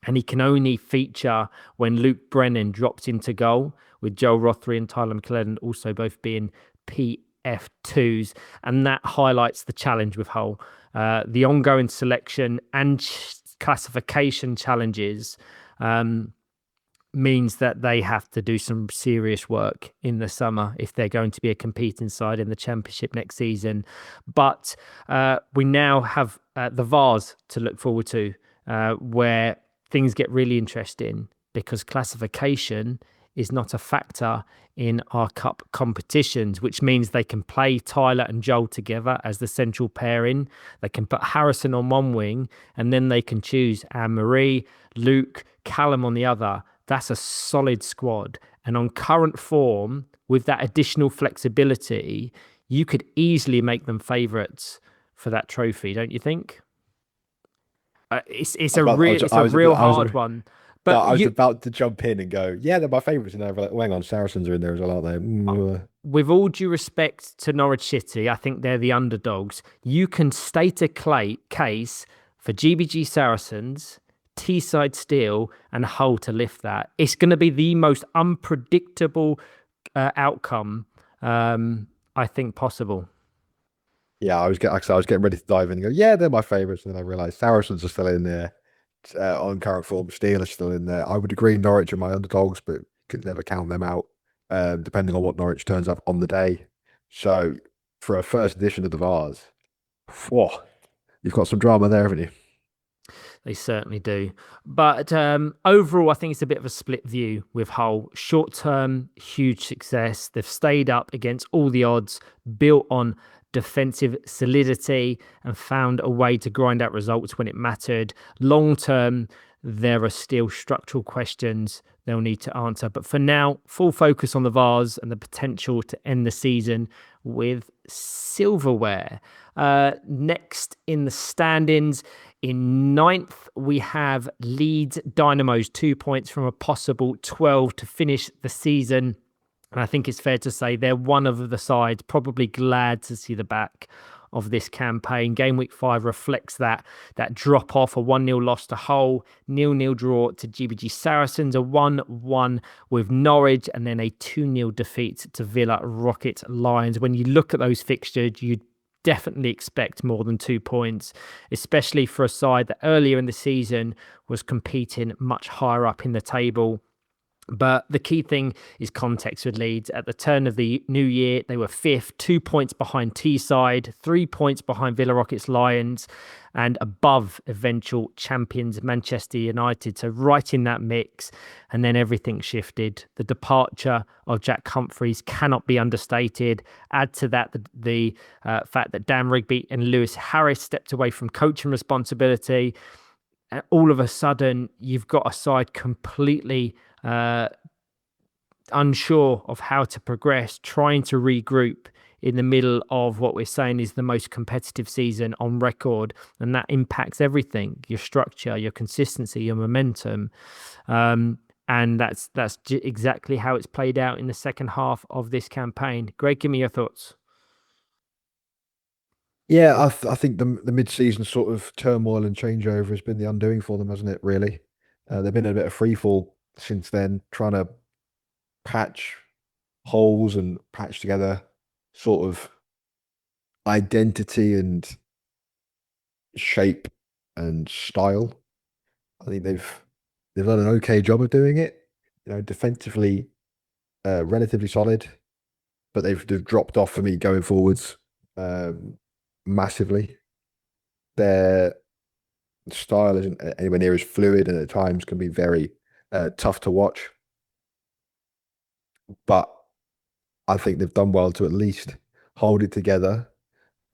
and he can only feature when Luke Brennan drops into goal, with Joel Rothery and Tyler McLennan also both being PF2s. And that highlights the challenge with Hull. The ongoing selection and classification challenges means that they have to do some serious work in the summer if they're going to be a competing side in the Championship next season. But we now have the Vars to look forward to, where things get really interesting because classification is not a factor in our cup competitions, which means they can play Tyler and Joel together as the central pairing. They can put Harrison on one wing, and then they can choose Anne-Marie, Luke, Callum on the other. That's a solid squad. And on current form, with that additional flexibility, you could easily make them favourites for that trophy, don't you think? It's a real hard one. But I was about to jump in and go, yeah, they're my favourites. And they're like, hang on, Saracens are in there as well, aren't they? With all due respect to Norwich City, I think they're the underdogs. You can state a case for GBG Saracens, Teesside Steel and Hull to lift that. It's going to be the most unpredictable outcome, I think, possible. Yeah, I was getting ready to dive in and go, yeah, they're my favourites. And then I realised Saracens are still in there on current form. Steel are still in there. I would agree Norwich are my underdogs, but could never count them out, depending on what Norwich turns up on the day. So for a first edition of the Vars, whoa, you've got some drama there, haven't you? They certainly do. But overall, I think it's a bit of a split view with Hull. Short-term, huge success. They've stayed up against all the odds, built on defensive solidity and found a way to grind out results when it mattered. Long-term, there are still structural questions they'll need to answer. But for now, full focus on the Vars and the potential to end the season with silverware. Next in the standings, in 9th, we have Leeds Dynamos, 2 points from a possible 12 to finish the season. And I think it's fair to say they're one of the sides probably glad to see the back of this campaign. Game week 5 reflects that drop off, a 1-0 loss to Hull, 0-0 draw to GBG Saracens, a 1-1 with Norwich, and then a 2-0 defeat to Villa Rocket Lions. When you look at those fixtures, you'd definitely expect more than 2 points, especially for a side that earlier in the season was competing much higher up in the table. But the key thing is context with Leeds. At the turn of the new year, they were fifth, 2 points behind Teesside, 3 points behind Villa Rockets Lions, and above eventual champions Manchester United. So right in that mix, and then everything shifted. The departure of Jack Humphreys cannot be understated. Add to that the fact that Dan Rigby and Lewis Harris stepped away from coaching responsibility. And all of a sudden, you've got a side completely unsure of how to progress, trying to regroup in the middle of what we're saying is the most competitive season on record, and that impacts everything: your structure, your consistency, your momentum, and that's exactly how it's played out in the second half of this campaign. Greg, give me your thoughts. Yeah, I think the mid-season sort of turmoil and changeover has been the undoing for them, hasn't it, really? They've been in a bit of free fall since then, trying to patch holes and patch together sort of identity and shape and style. I think they've done an okay job of doing it. Defensively, relatively solid, but they've dropped off for me going forwards massively. Their style isn't anywhere near as fluid, and at times can be very tough to watch. But I think they've done well to at least hold it together.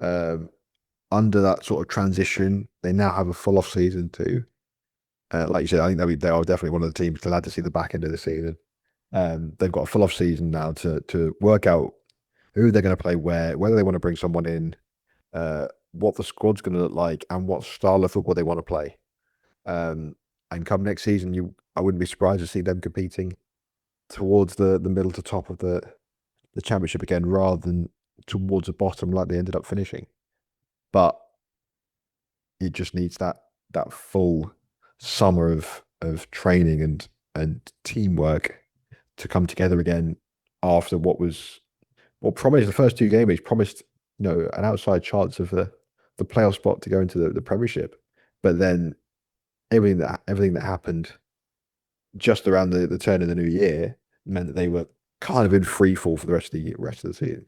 Under that sort of transition, they now have a full off season too. Like you said, I think they are definitely one of the teams glad to see the back end of the season. They've got a full off season now to work out who they're going to play whether they want to bring someone in, what the squad's going to look like, and what style of football they want to play. And come next season, I wouldn't be surprised to see them competing towards the middle to top of the championship again, rather than towards the bottom like they ended up finishing. But it just needs that full summer of training and teamwork to come together again after what promised the first two games promised an outside chance of the playoff spot to go into the Premiership, but then everything that happened just around the turn of the new year meant that they were kind of in free fall for the rest of the season.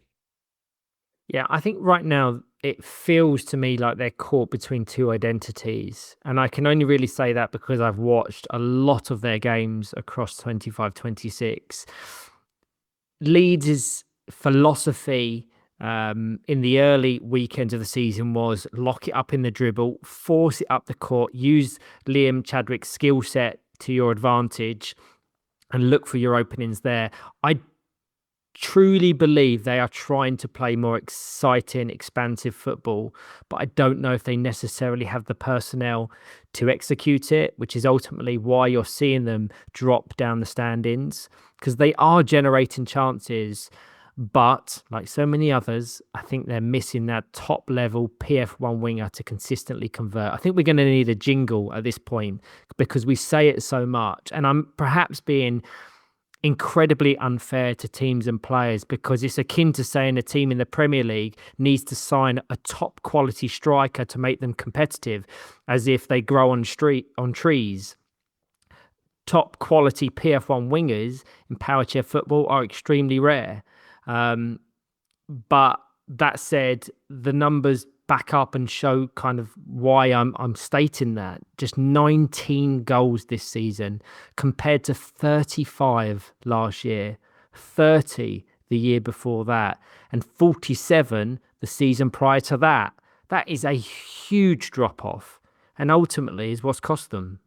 Yeah, I think right now it feels to me like they're caught between two identities. And I can only really say that because I've watched a lot of their games across 25-26. Leeds' philosophy in the early weekends of the season was lock it up in the dribble, force it up the court, use Liam Chadwick's skill set to your advantage, and look for your openings there. I truly believe they are trying to play more exciting, expansive football, but I don't know if they necessarily have the personnel to execute it, which is ultimately why you're seeing them drop down the standings, because they are generating chances. But like so many others, I think they're missing that top level PF1 winger to consistently convert. I think we're going to need a jingle at this point because we say it so much. And I'm perhaps being incredibly unfair to teams and players, because it's akin to saying a team in the Premier League needs to sign a top quality striker to make them competitive, as if they grow on trees. Top quality PF1 wingers in Powerchair football are extremely rare. But that said, the numbers back up and show kind of why I'm stating that. Just 19 goals this season compared to 35 last year, 30 the year before that, and 47 the season prior to that. That is a huge drop off, and ultimately is what's cost them.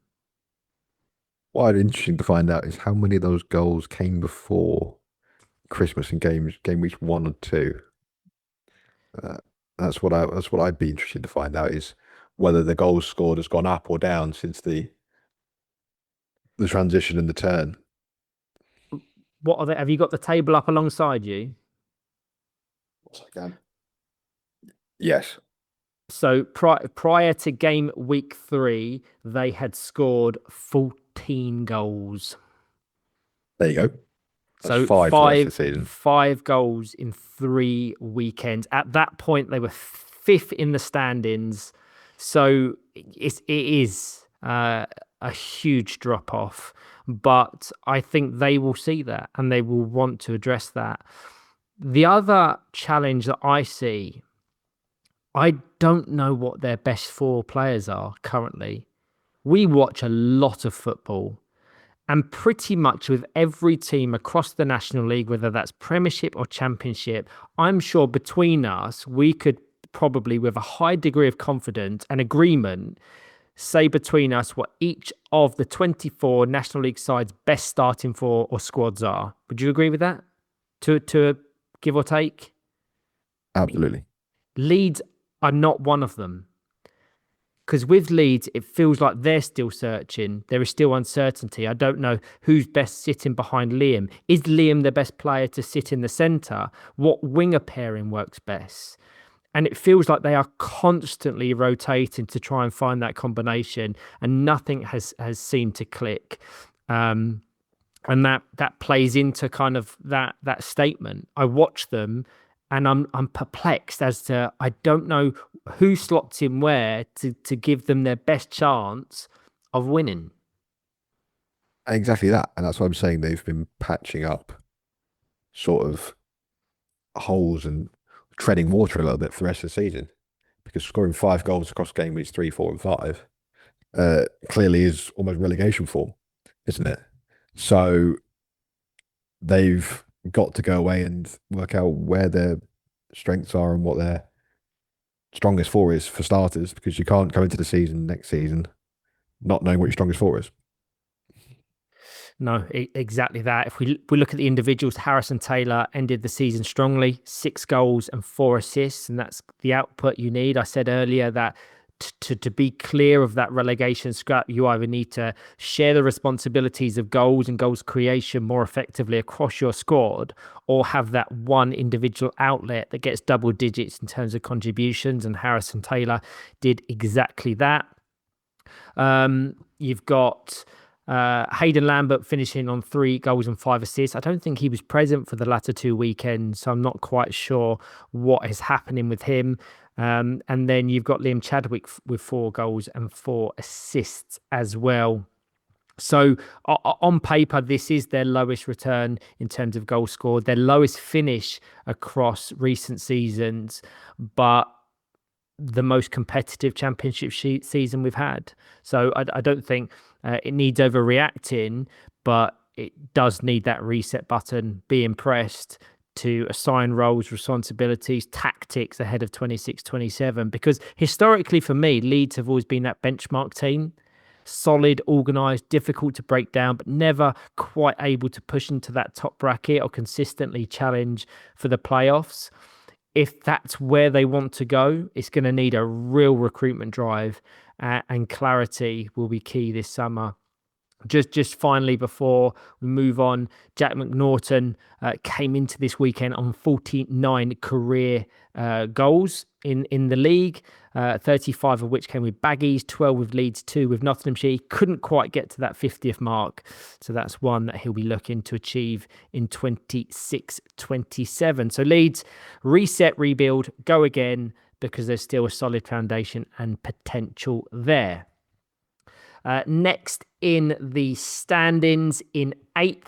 What interesting to find out is how many of those goals came before Christmas in game weeks 1 and 2. That's what I'd be interested to find out, is whether the goals scored has gone up or down since the transition and the turn. What are they? Have you got the table up alongside you? Yes, I can. Yes. So prior to game week 3, they had scored 14 goals. There you go. That's So five for the rest of the season. 5 goals in 3 weekends. At that point, they were 5th in the standings. So it is a huge drop off, but I think they will see that and they will want to address that. The other challenge that I see, I don't know what their best four players are currently. We watch a lot of football, and pretty much with every team across the National League, whether that's Premiership or Championship, I'm sure between us, we could probably, with a high degree of confidence and agreement, say between us what each of the 24 National League sides' best starting four or squads are. Would you agree with that? To give or take? Absolutely. Leeds are not one of them. Because with Leeds, it feels like they're still searching. There is still uncertainty. I don't know who's best sitting behind Liam. Is Liam the best player to sit in the centre? What winger pairing works best? And it feels like they are constantly rotating to try and find that combination, and nothing has seemed to click. And that plays into kind of that statement. I watch them and I'm perplexed as to, I don't know who slots in where to give them their best chance of winning. Exactly that. And that's why I'm saying they've been patching up sort of holes and treading water a little bit for the rest of the season, because scoring 5 goals across game weeks 3, 4, and 5 clearly is almost relegation form, isn't it? So they've got to go away and work out where their strengths are and what their strongest four is, for starters, because you can't come into the season next season not knowing what your strongest four is. No, exactly that. If we look at the individuals, Harrison Taylor ended the season strongly, 6 goals and 4 assists, and that's the output you need. I said earlier that to be clear of that relegation scrap, you either need to share the responsibilities of goals and goals creation more effectively across your squad, or have that one individual outlet that gets double digits in terms of contributions, and Harrison Taylor did exactly that. You've got Hayden Lambert finishing on 3 goals and 5 assists. I don't think he was present for the latter 2 weekends, so I'm not quite sure what is happening with him. And then you've got Liam Chadwick with 4 goals and 4 assists as well. So on paper, this is their lowest return in terms of goals scored, their lowest finish across recent seasons, but the most competitive championship season we've had. So I don't think it needs overreacting, but it does need that reset button, being pressed to assign roles, responsibilities, tactics ahead of 26-27. Because historically for me, Leeds have always been that benchmark team. Solid, organised, difficult to break down, but never quite able to push into that top bracket or consistently challenge for the playoffs. If that's where they want to go, it's going to need a real recruitment drive, and clarity will be key this summer. Just finally, before we move on, Jack McNaughton came into this weekend on 49 career goals in the league, 35 of which came with Baggies, 12 with Leeds, 2 with Nottinghamshire. He couldn't quite get to that 50th mark, so that's one that he'll be looking to achieve in 26-27. So Leeds, reset, rebuild, go again, because there's still a solid foundation and potential there. Next in the standings, in 8th,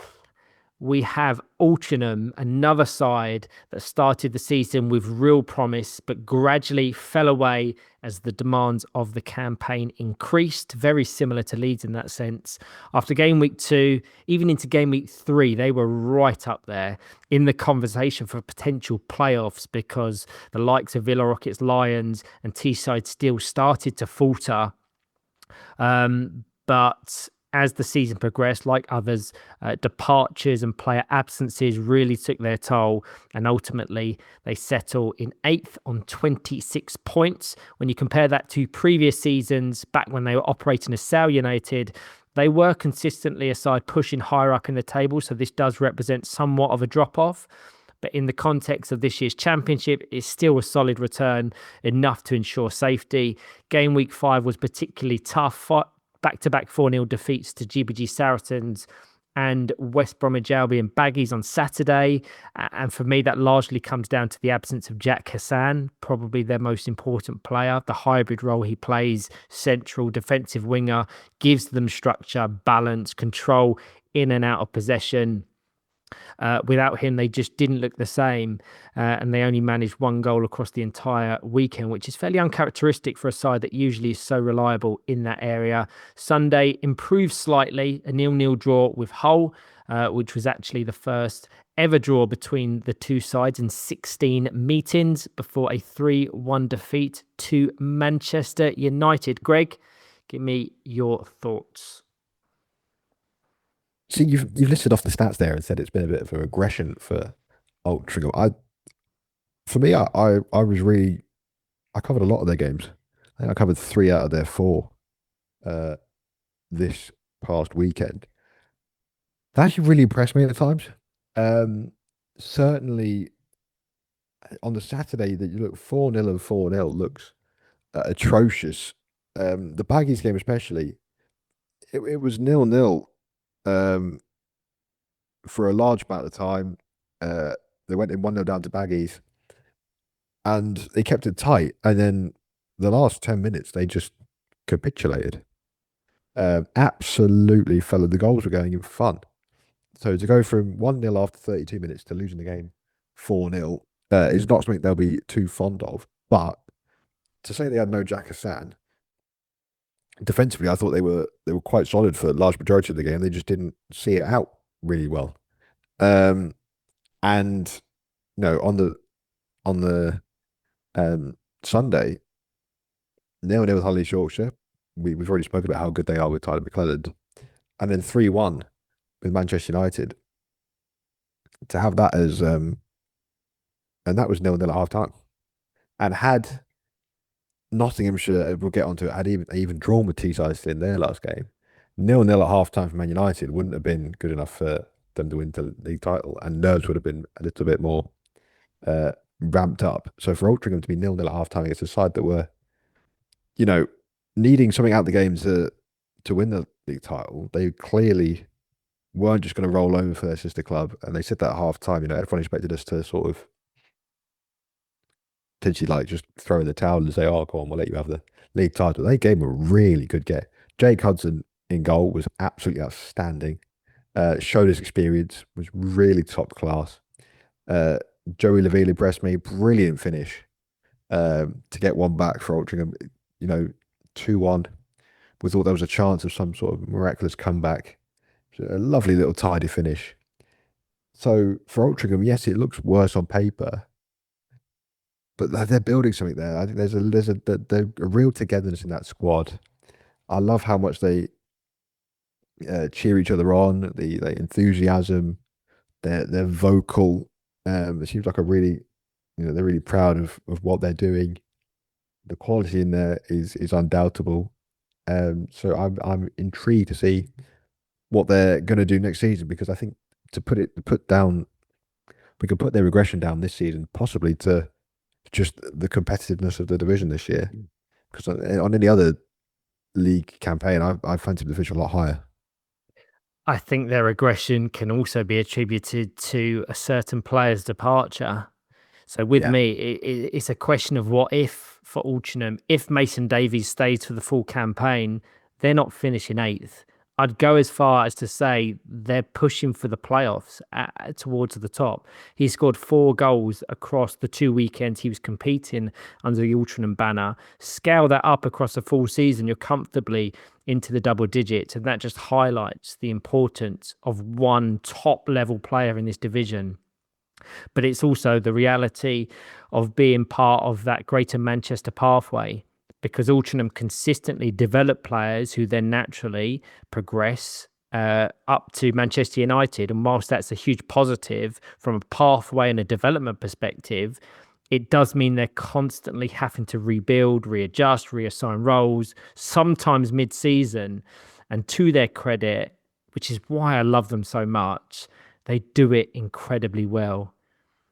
we have Altrincham, another side that started the season with real promise, but gradually fell away as the demands of the campaign increased. Very similar to Leeds in that sense. After game week 2, even into game week 3, they were right up there in the conversation for potential playoffs, because the likes of Villa, Rockets, Lions and Teesside Steel started to falter. But as the season progressed, like others, departures and player absences really took their toll, and ultimately they settle in 8th on 26 points. When you compare that to previous seasons, back when they were operating as Sale United, they were consistently a side pushing higher up in the table, so this does represent somewhat of a drop-off. But in the context of this year's championship, it's still a solid return, enough to ensure safety. Game week 5 was particularly tough. Back-to-back 4-0 defeats to GBG Saracens and West Bromwich Albion baggies on Saturday. And for me, that largely comes down to the absence of Jack Hassan, probably their most important player. The hybrid role he plays, central defensive winger, gives them structure, balance, control in and out of possession. Without him, they just didn't look the same, and they only managed one goal across the entire weekend, which is fairly uncharacteristic for a side that usually is so reliable in that area. Sunday improved slightly, a 0-0 draw with Hull, which was actually the first ever draw between the two sides in 16 meetings before a 3-1 defeat to Manchester United. Greg, give me your thoughts. See, you've listed off the stats there and said it's been a bit of a regression for Altrincham. For me, I was really, I covered a lot of their games. I think I covered 3 out of their 4 this past weekend. That actually really impressed me at times. Certainly on the Saturday that you look 4-0 and 4-0 looks atrocious. The Baggies game especially, it was 0-0 for a large amount of time. They went in 1-0 down to Baggies and they kept it tight. And then the last 10 minutes, they just capitulated. Absolutely followed. The goals were going in fun. So to go from 1-0 after 32 minutes to losing the game 4-0 is not something they'll be too fond of. But to say they had no Jack Hassan, defensively, I thought they were quite solid for a large majority of the game. They just didn't see it out really well. And no, on the Sunday, 0-0 with Hull East Yorkshire. We've already spoken about how good they are with Tyler McClelland, and then 3-1 with Manchester United. To have that as and that was 0-0 at half time, and had Nottinghamshire, we'll get onto it, had even drawn with Teesside Steel in their last game, 0-0 at half time for Man United wouldn't have been good enough for them to win the league title, and nerves would have been a little bit more ramped up. So for Altrincham to be 0-0 at half time against a side that were, needing something out of the game to win the league title, they clearly weren't just going to roll over for their sister club. And they said that at half time, everyone expected us to sort of potentially just throw in the towel and say, oh, go on, we'll let you have the league title. They gave him a really good get. Jake Hudson in goal was absolutely outstanding. Showed his experience, was really top class. Joey Levine impressed me, brilliant finish to get one back for Altrincham. 2-1. We thought there was a chance of some sort of miraculous comeback. A lovely little tidy finish. So for Altrincham, yes, it looks worse on paper, but they're building something there. I think there's a real togetherness in that squad. I love how much they cheer each other on. The enthusiasm, they're vocal. It seems like they're really proud of what they're doing. The quality in there is undoubtable. So I'm intrigued to see what they're going to do next season, because I think we can put their regression down this season, possibly to just the competitiveness of the division this year. Because on any other league campaign, I fancy the division a lot higher. I think their regression can also be attributed to a certain player's departure. So with me, it's a question of what if for Altrincham. If Mason Davies stays for the full campaign, they're not finishing 8th. I'd go as far as to say they're pushing for the playoffs towards the top. He scored 4 goals across the 2 weekends he was competing under the Altrincham banner. Scale that up across a full season, you're comfortably into the double digits, and that just highlights the importance of one top-level player in this division. But it's also the reality of being part of that greater Manchester pathway, because Altrincham consistently develop players who then naturally progress up to Manchester United. And whilst that's a huge positive from a pathway and a development perspective, it does mean they're constantly having to rebuild, readjust, reassign roles, sometimes mid-season. And to their credit, which is why I love them so much, they do it incredibly well.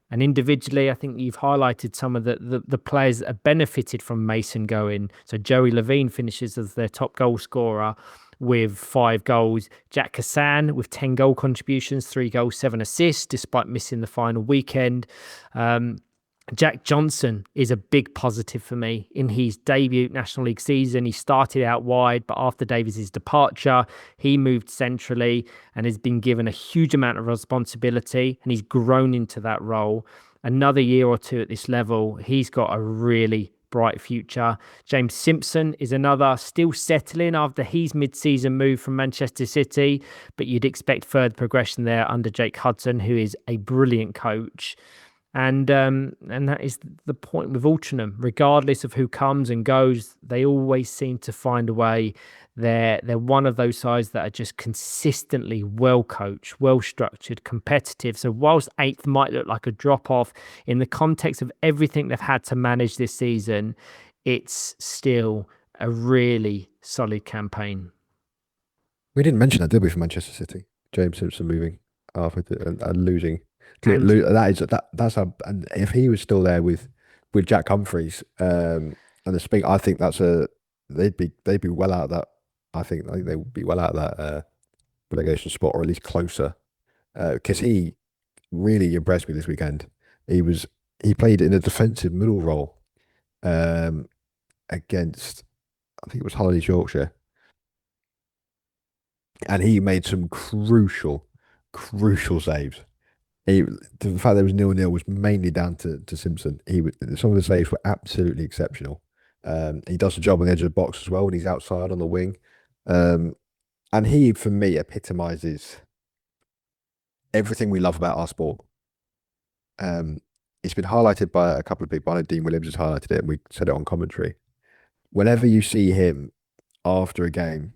And individually, I think you've highlighted some of the players that have benefited from Mason going. So Joey Levine finishes as their top goal scorer, with 5 goals. Jack Hassan with 10 goal contributions, 3 goals, 7 assists, despite missing the final weekend. Jack Johnson is a big positive for me. In his debut National League season, he started out wide, but after Davies' departure, he moved centrally and has been given a huge amount of responsibility, and he's grown into that role. Another year or two at this level, he's got a really bright future. James Simpson is another, still settling after his mid-season move from Manchester City, but you'd expect further progression there under Jake Hudson, who is a brilliant coach. And that is the point with Altrincham. Regardless of who comes and goes, they always seem to find a way. They're one of those sides that are just consistently well coached, well structured, competitive. So whilst 8th might look like a drop off in the context of everything they've had to manage this season, it's still a really solid campaign. We didn't mention that, did we, for Manchester City? James Simpson moving after and losing. That's how. And if he was still there with Jack Humphreys and the Spink, I think they'd be well out of that. I think they would be well out of that relegation spot, or at least closer. Because he really impressed me this weekend. He played in a defensive middle role against, I think it was Hull East Yorkshire, and he made some crucial saves. The fact there was 0-0 was mainly down to Simpson. Some of the saves were absolutely exceptional. He does the job on the edge of the box as well when he's outside on the wing. And he, for me, epitomises everything we love about our sport. It's been highlighted by a couple of people. I know Dean Williams has highlighted it, and we said it on commentary. Whenever you see him after a game,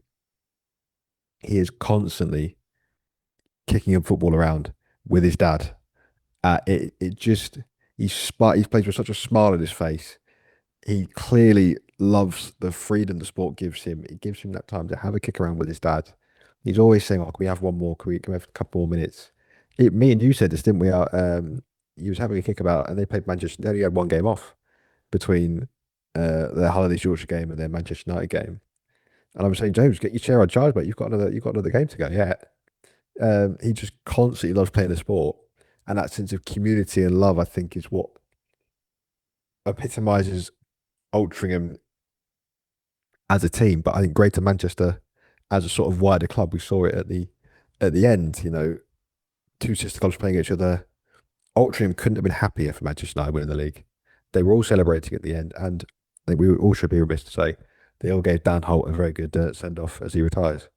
he is constantly kicking a football around with his dad. He plays with such a smile on his face. He clearly loves the freedom the sport gives him. It gives him that time to have a kick around with his dad. He's always saying, "Oh, can we have one more? Can we have a couple more minutes?" Me and you said this, didn't we? He was having a kick about, and they played Manchester. They only had one game off between their Hull East Yorkshire game and their Manchester United game. And I was saying, James, get your chair on charge, mate. You've got another game to go. Yeah. He just constantly loves playing the sport, and that sense of community and love, I think, is what epitomises Altrincham as a team. But I think Greater Manchester as a sort of wider club, we saw it at the end. You know, two sister clubs playing each other. Altrincham couldn't have been happier for Manchester United winning the league. They were all celebrating at the end, and I think we all should be remiss to say they all gave Dan Holt a very good send off as he retires.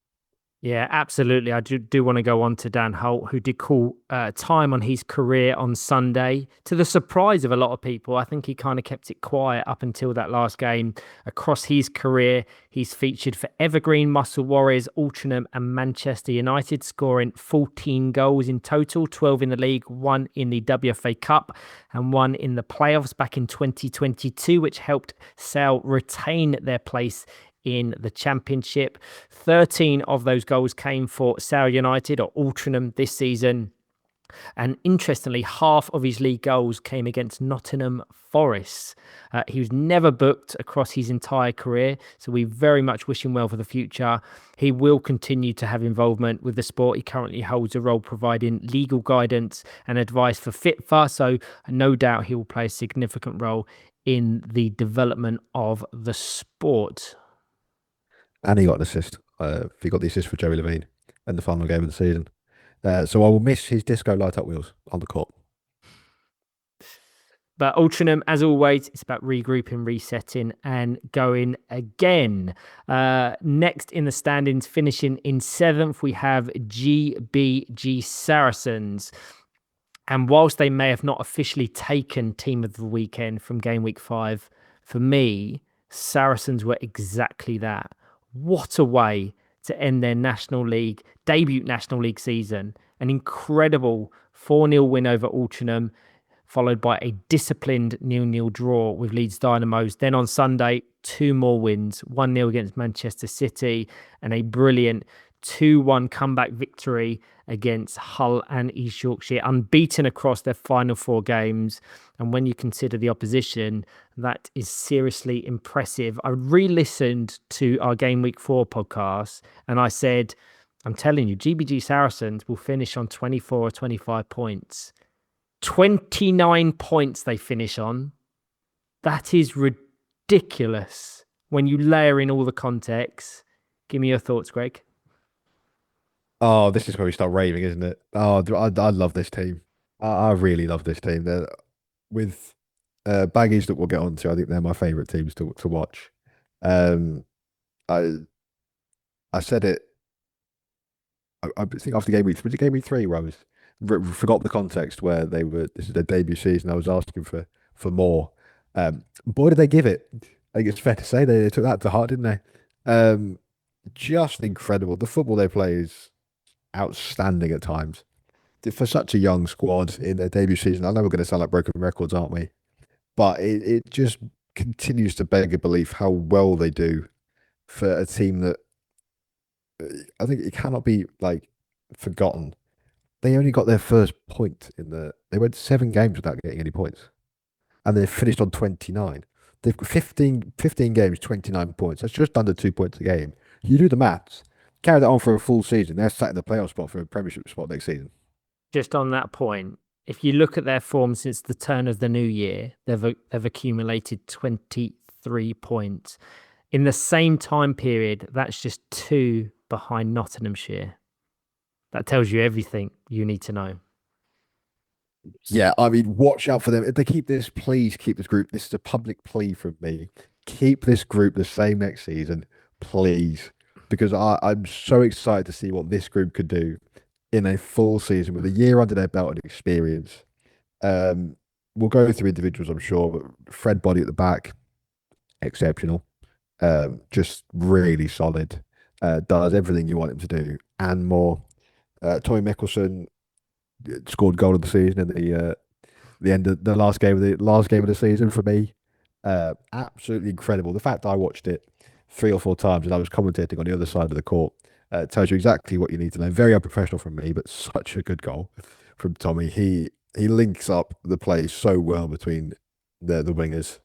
Yeah, absolutely. I do want to go on to Dan Holt, who did call time on his career on Sunday. To the surprise of a lot of people, I think he kind of kept it quiet up until that last game. Across his career, he's featured for Evergreen, Muscle Warriors, Altrincham and Manchester United, scoring 14 goals in total, 12 in the league, 1 in the WFA Cup and 1 in the playoffs back in 2022, which helped Sale retain their place in the Championship. 13 of those goals came for Sale United or Altrincham this season. And interestingly, half of his league goals came against Nottingham Forest. He was never booked across his entire career, so we very much wish him well for the future. He will continue to have involvement with the sport. He currently holds a role providing legal guidance and advice for FITFA, so no doubt he will play a significant role in the development of the sport. And he got an assist. He got the assist for Joey Levine in the final game of the season. So I will miss his disco light up wheels on the court. But Altrincham, as always, it's about regrouping, resetting and going again. Next in the standings, finishing in 7th, we have GBG Saracens. And whilst they may have not officially taken Team of the Weekend from Gameweek 5, for me, Saracens were exactly that. What a way to end their debut National League season. An incredible 4-0 win over Altrincham, followed by a disciplined 0-0 draw with Leeds Dynamos. Then on Sunday, 2 more wins, 1-0 against Manchester City and a brilliant 2-1 comeback victory against Hull and East Yorkshire, unbeaten across their final 4 games. And when you consider the opposition, that is seriously impressive. I re-listened to our Game Week 4 podcast and I said, I'm telling you, GBG Saracens will finish on 24 or 25 points. 29 points they finish on. That is ridiculous when you layer in all the context. Give me your thoughts, Gregg. Oh, this is where we start raving, isn't it? Oh, I love this team. I really love this team. They're, with baggage that we'll get onto, I think they're my favourite teams to watch. Um, I I said it. I think after game week, was it game week 3 where I was forgot the context where they were. This is their debut season. I was asking for more. Boy, did they give it! I think it's fair to say they took that to heart, didn't they? Just incredible. The football they play is outstanding at times for such a young squad in their debut season. I know we're going to sound like broken records, aren't we? But it just continues to beg a belief how well they do for a team that I think it cannot be like forgotten. They only got their first point they went 7 games without getting any points. And they finished on 29. They've got 15 games, 29 points. That's just under 2 points a game. You do the maths, carry that on for a full season, they're sat in the playoff spot for a Premiership spot next season. Just on that point, if you look at their form since the turn of the new year, they've accumulated 23 points. In the same time period, that's just 2 behind Nottinghamshire. That tells you everything you need to know. Yeah, I mean, watch out for them. If they keep this, please keep this group. This is a public plea from me. Keep this group the same next season, please. Because I'm so excited to see what this group could do in a full season with a year under their belt and experience. We'll go through individuals, I'm sure, but Fred Body at the back, exceptional. Just really solid. Does everything you want him to do and more. Tommy Mickelson scored goal of the season in the end of the last game of the season for me. Absolutely incredible. The fact I watched it 3 or 4 times and I was commentating on the other side of the court tells you exactly what you need to know. Very unprofessional from me, but such a good goal from Tommy. He links up the play so well between the wingers.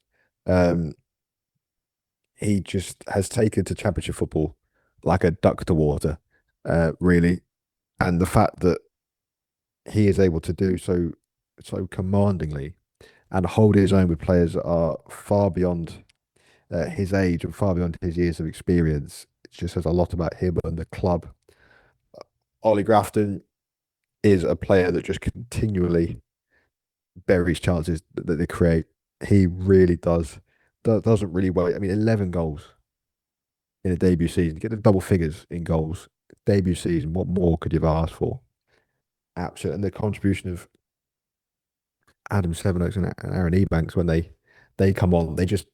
He just has taken to Championship football like a duck to water, really. And the fact that he is able to do so commandingly and hold his own with players that are far beyond his age and far beyond his years of experience, it just says a lot about him and the club. Ollie Grafton is a player that just continually buries chances that they create. He really doesn't really wait. I mean, 11 goals in a debut season. Get the double figures in goals. Debut season. What more could you have asked for? Absolutely. And the contribution of Adam Sevenoaks and Aaron Ebanks when they come on, they just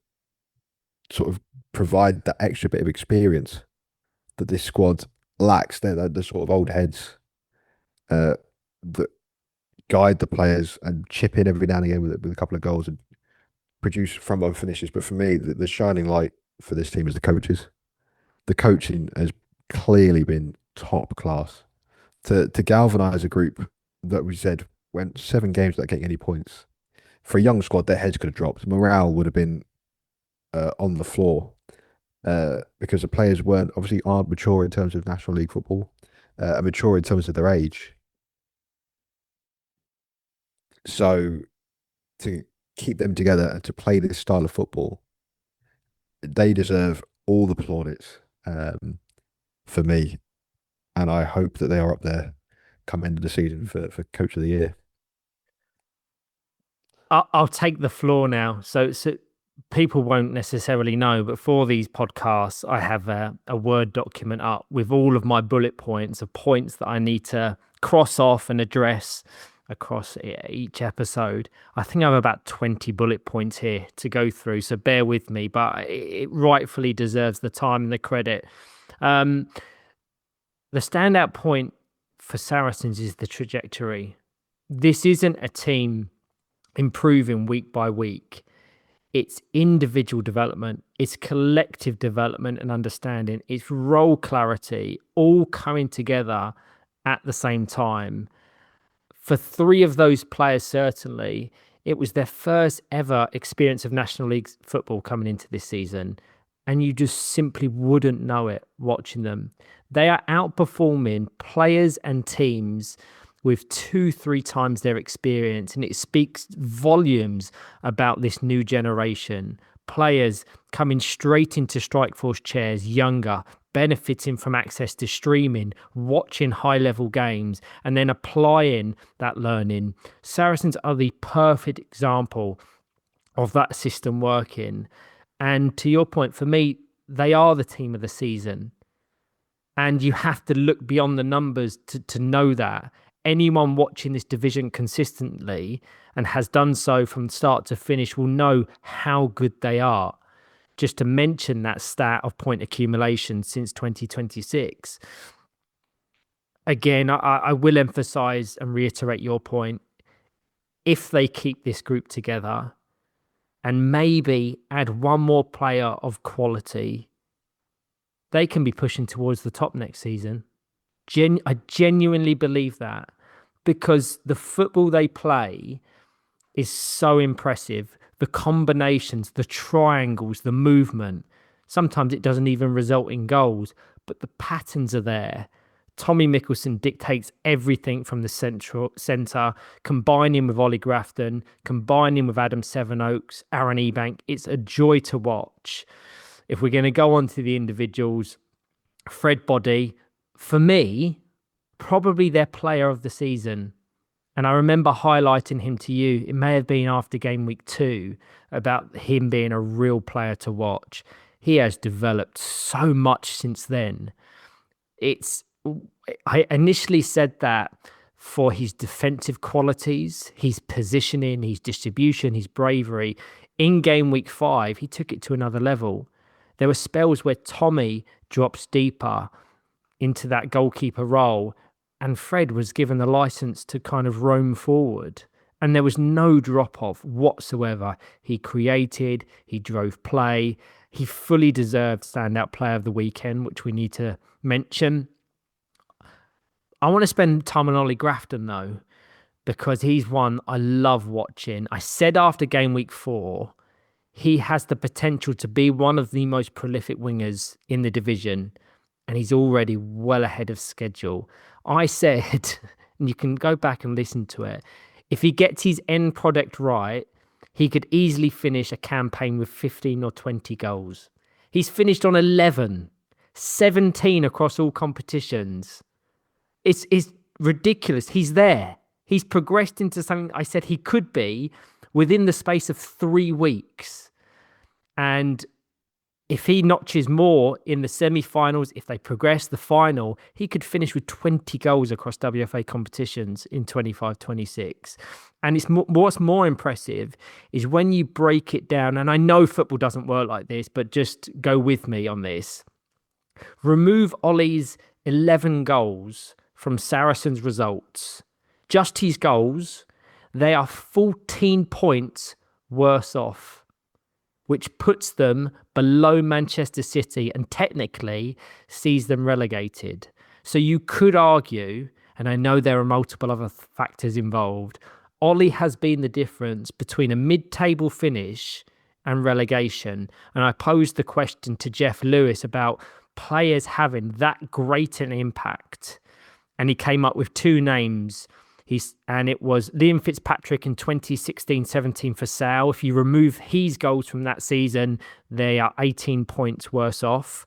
sort of provide that extra bit of experience that this squad lacks. They're the sort of old heads that guide the players and chip in every now and again with a couple of goals and produce front run finishes. But for me, the shining light for this team is the coaches. The coaching has clearly been top class. To galvanise a group that we said went 7 games without getting any points. For a young squad, their heads could have dropped. Morale would have been on the floor because the players aren't mature in terms of National League football, are mature in terms of their age. So to keep them together and to play this style of football, they deserve all the plaudits for me. And I hope that they are up there come end of the season for Coach of the Year. I'll take the floor now. So people won't necessarily know, but for these podcasts, I have a Word document up with all of my bullet points of points that I need to cross off and address across each episode. I think I have about 20 bullet points here to go through, so bear with me, but it rightfully deserves the time and the credit. The standout point for Saracens is the trajectory. This isn't a team improving week by week. It's individual development, it's collective development and understanding, it's role clarity, all coming together at the same time. For 3 of those players, certainly, it was their first ever experience of National League football coming into this season. And you just simply wouldn't know it watching them. They are outperforming players and teams with 2-3 times their experience. And it speaks volumes about this new generation. Players coming straight into Strikeforce chairs, younger, benefiting from access to streaming, watching high-level games, and then applying that learning. Saracens are the perfect example of that system working. And to your point, for me, they are the team of the season. And you have to look beyond the numbers to know that. Anyone watching this division consistently and has done so from start to finish will know how good they are. Just to mention that stat of point accumulation since 2026. Again, I will emphasize and reiterate your point. If they keep this group together and maybe add one more player of quality, they can be pushing towards the top next season. I genuinely believe that, because the football they play is so impressive. The combinations, the triangles, the movement. Sometimes it doesn't even result in goals, but the patterns are there. Tommy Mickelson dictates everything from the centre, combining with Ollie Grafton, combining with Adam Sevenoaks, Aaron Ebank. It's a joy to watch. If we're going to go on to the individuals, Fred Body, for me, probably their player of the season. And I remember highlighting him to you. It may have been after game week 2 about him being a real player to watch. He has developed so much since then. I initially said that for his defensive qualities, his positioning, his distribution, his bravery. In game week 5, he took it to another level. There were spells where Tommy drops deeper into that goalkeeper role, and Fred was given the license to kind of roam forward. And there was no drop-off whatsoever. He created, he drove play. He fully deserved standout player of the weekend, which we need to mention. I want to spend time on Ollie Grafton, though, because he's one I love watching. I said after game week 4, he has the potential to be one of the most prolific wingers in the division, and he's already well ahead of schedule. I said, and you can go back and listen to it, if he gets his end product right, he could easily finish a campaign with 15 or 20 goals. He's finished on 11, 17 across all competitions. It's ridiculous. He's there. He's progressed into something I said he could be within the space of 3 weeks. And if he notches more in the semi-finals, if they progress the final, he could finish with 20 goals across WFA competitions in 25-26. And what's more impressive is when you break it down, and I know football doesn't work like this, but just go with me on this. Remove Ollie's 11 goals from Saracens' results. Just his goals, they are 14 points worse off, which puts them below Manchester City and technically sees them relegated. So you could argue, and I know there are multiple other factors involved, Ollie has been the difference between a mid-table finish and relegation. And I posed the question to Jeff Lewis about players having that great an impact. And he came up with 2 names. And it was Liam Fitzpatrick in 2016-17 for Sale. If you remove his goals from that season, they are 18 points worse off.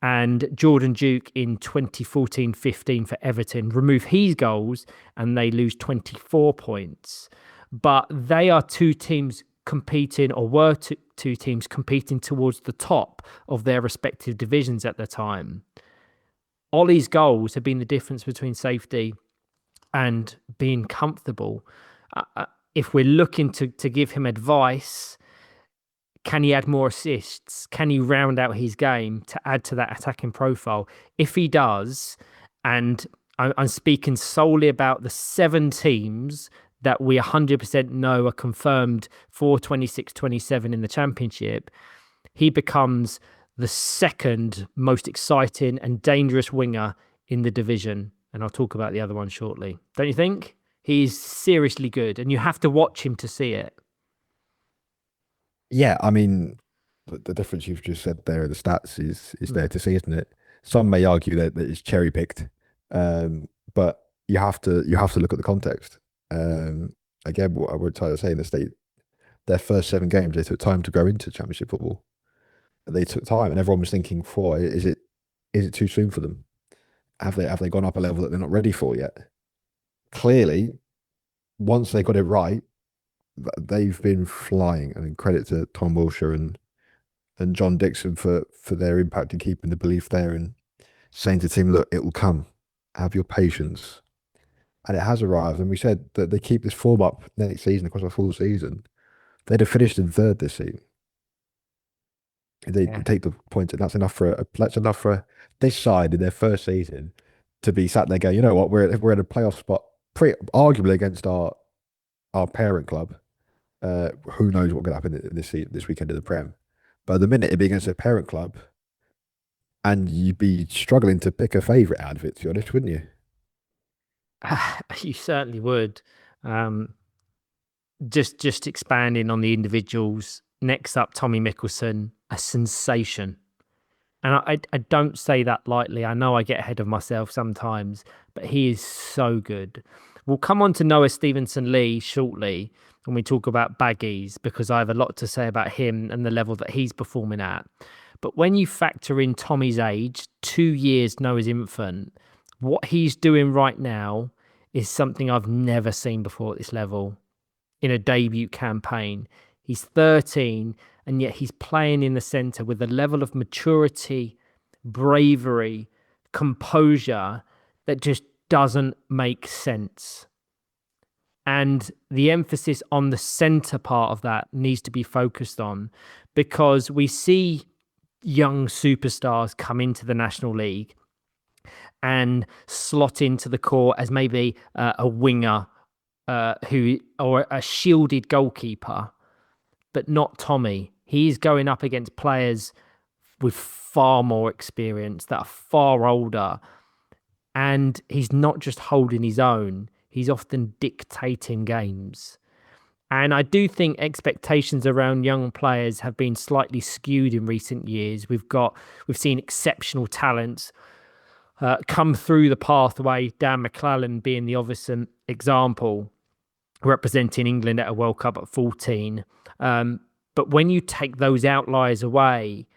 And Jordan Duke in 2014-15 for Everton. Remove his goals and they lose 24 points. But they are 2 teams competing, or were 2 teams competing towards the top of their respective divisions at the time. Ollie's goals have been the difference between safety and being comfortable. If we're looking to give him advice, can he add more assists? Can he round out his game to add to that attacking profile? If he does, and I'm speaking solely about the 7 teams that we 100% know are confirmed for 26-27 in the Championship, he becomes the second most exciting and dangerous winger in the division. And I'll talk about the other one shortly. Don't you think? He's seriously good, and you have to watch him to see it. Yeah, I mean, the difference you've just said there in the stats is there to see, isn't it? Some may argue that it's cherry picked, but you have to look at the context. Again, what I would try to say in the state, their first 7 games, they took time to grow into Championship football. They took time, and everyone was thinking, "For is it too soon for them? Have they gone up a level that they're not ready for yet?" Clearly, once they got it right, they've been flying. I mean, credit to Tom Wilshere and John Dixon for their impact in keeping the belief there and saying to the team, "Look, it will come. Have your patience." And it has arrived. And we said that they keep this form up next season across a full season, they'd have finished in third this season. They take the points, and that's enough for this side in their first season to be sat there going, you know what, we're in a playoff spot, arguably against our parent club. Who knows what could happen this weekend in the Prem? But at the minute, it'd be against a parent club, and you'd be struggling to pick a favourite out of it, to be honest, wouldn't you? You certainly would. Just expanding on the individuals. Next up, Tommy Mickelson, a sensation. And I don't say that lightly. I know I get ahead of myself sometimes, but he is so good. We'll come on to Noah Stevenson-Lee shortly when we talk about Baggies, because I have a lot to say about him and the level that he's performing at. But when you factor in Tommy's age, 2 years Noah's infant, what he's doing right now is something I've never seen before at this level in a debut campaign. He's 13, and yet he's playing in the centre with a level of maturity, bravery, composure that just doesn't make sense. And the emphasis on the centre part of that needs to be focused on, because we see young superstars come into the National League and slot into the core as maybe a winger or a shielded goalkeeper, but not Tommy. He's going up against players with far more experience that are far older, and he's not just holding his own, he's often dictating games. And I do think expectations around young players have been slightly skewed in recent years. We've seen exceptional talents come through the pathway, Dan McClellan being the obvious example, representing England at a World Cup at 14. But when you take those outliers away,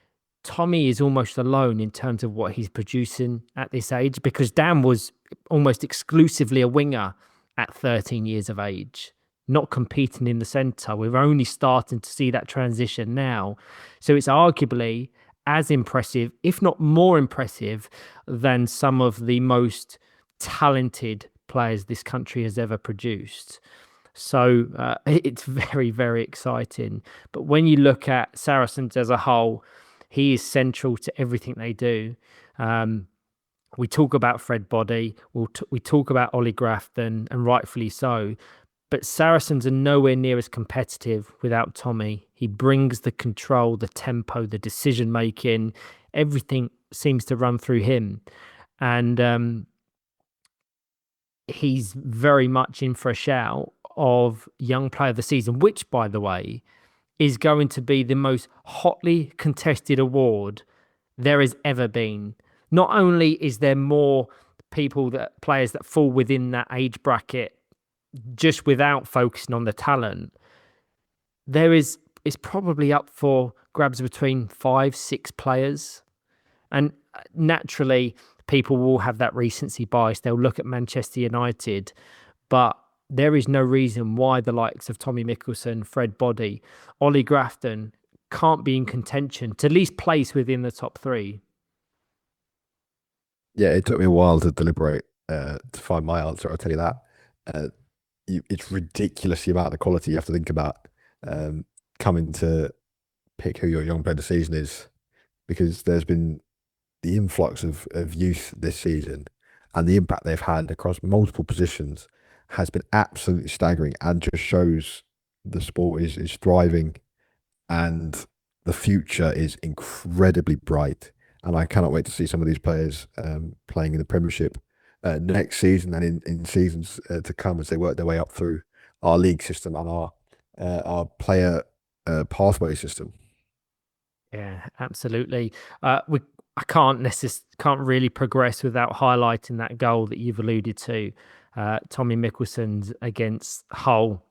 Tommy is almost alone in terms of what he's producing at this age, because Dan was almost exclusively a winger at 13 years of age, not competing in the centre. We're only starting to see that transition now. So it's arguably as impressive, if not more impressive, than some of the most talented players this country has ever produced. So it's very, very exciting. But when you look at Saracens as a whole, he is central to everything they do. We talk about Fred Body, we talk about Ollie Grafton, and rightfully so. But Saracens are nowhere near as competitive without Tommy. He brings the control, the tempo, the decision-making. Everything seems to run through him. And he's very much in for a shout of Young Player of the Season, which, by the way, is going to be the most hotly contested award there has ever been. Not only is there more players that fall within that age bracket, just without focusing on the talent, it's probably up for grabs between 5-6 players. And naturally, people will have that recency bias. They'll look at Manchester United, but there is no reason why the likes of Tommy Mickelson, Fred Body, Ollie Grafton can't be in contention to at least place within the top 3. Yeah, it took me a while to deliberate to find my answer, I'll tell you that. It's ridiculous the amount of quality you have to think about coming to pick who your young player of the season is, because there's been the influx of youth this season and the impact they've had across multiple positions has been absolutely staggering and just shows the sport is thriving and the future is incredibly bright. And I cannot wait to see some of these players playing in the Premiership next season and in seasons to come as they work their way up through our league system and our player pathway system. Yeah, absolutely. I can't really progress without highlighting that goal that you've alluded to, Tommy Mickelson's against Hull,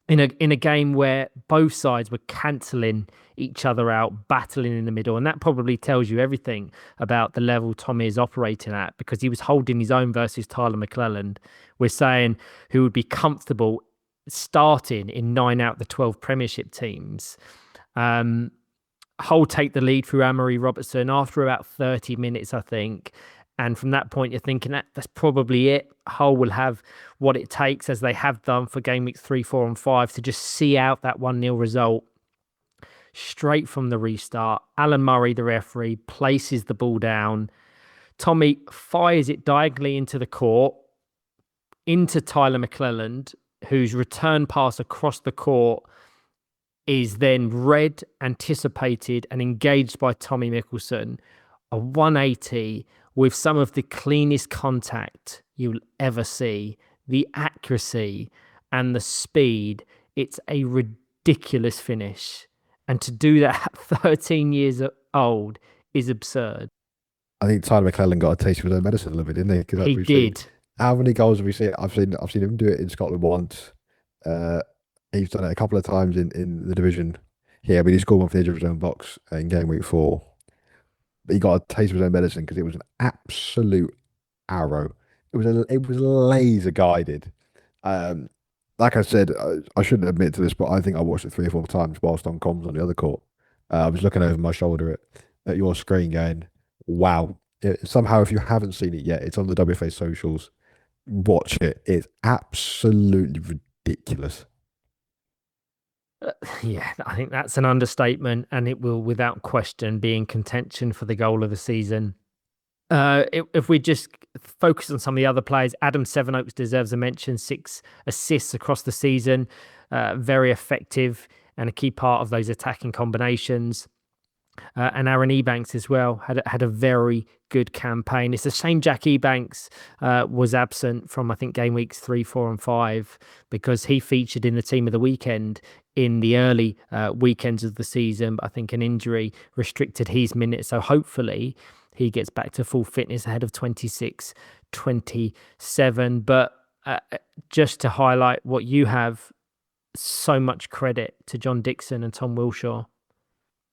in a game where both sides were cancelling each other out, battling in the middle, and that probably tells you everything about the level Tommy is operating at, because he was holding his own versus Tyler McClelland. We're saying who would be comfortable starting in 9 out of the 12 Premiership teams. Hull take the lead through Amory Robertson after about 30 minutes, I think. And from that point, you're thinking that's probably it. Hull will have what it takes, as they have done for game weeks 3, 4, and 5, to just see out that 1-0 result. Straight from the restart, Alan Murray, the referee, places the ball down. Tommy fires it diagonally into the court, into Tyler McClelland, whose return pass across the court is then read, anticipated, and engaged by Tommy Mickelson. A 180 with some of the cleanest contact you'll ever see. The accuracy and the speed. It's a ridiculous finish. And to do that at 13 years old is absurd. I think Tyler McClelland got a taste of his own medicine a little bit, didn't he? 'Cause He did. How many goals have we seen? I've seen him do it in Scotland once. He's done it a couple of times in the division here, but he scored one for the edge of his own box in game week 4. But he got a taste of his own medicine because it was an absolute arrow. It was laser guided. Like I said, I shouldn't admit to this, but I think I watched it 3 or 4 times whilst on comms on the other court. I was looking over my shoulder at your screen going, wow. Somehow, if you haven't seen it yet, it's on the WFA socials. Watch it. It's absolutely ridiculous. Yeah, I think that's an understatement, and it will, without question, be in contention for the goal of the season. If we just focus on some of the other players, Adam Sevenoaks deserves a mention. 6 assists across the season, very effective and a key part of those attacking combinations. And Aaron Ebanks as well had a very good campaign. It's a shame Jack Ebanks was absent from, I think, game weeks 3, 4, and 5, because he featured in the team of the weekend in the early weekends of the season. But I think an injury restricted his minutes. So hopefully he gets back to full fitness ahead of 26-27. But just to highlight what you have, so much credit to John Dixon and Tom Wilshaw.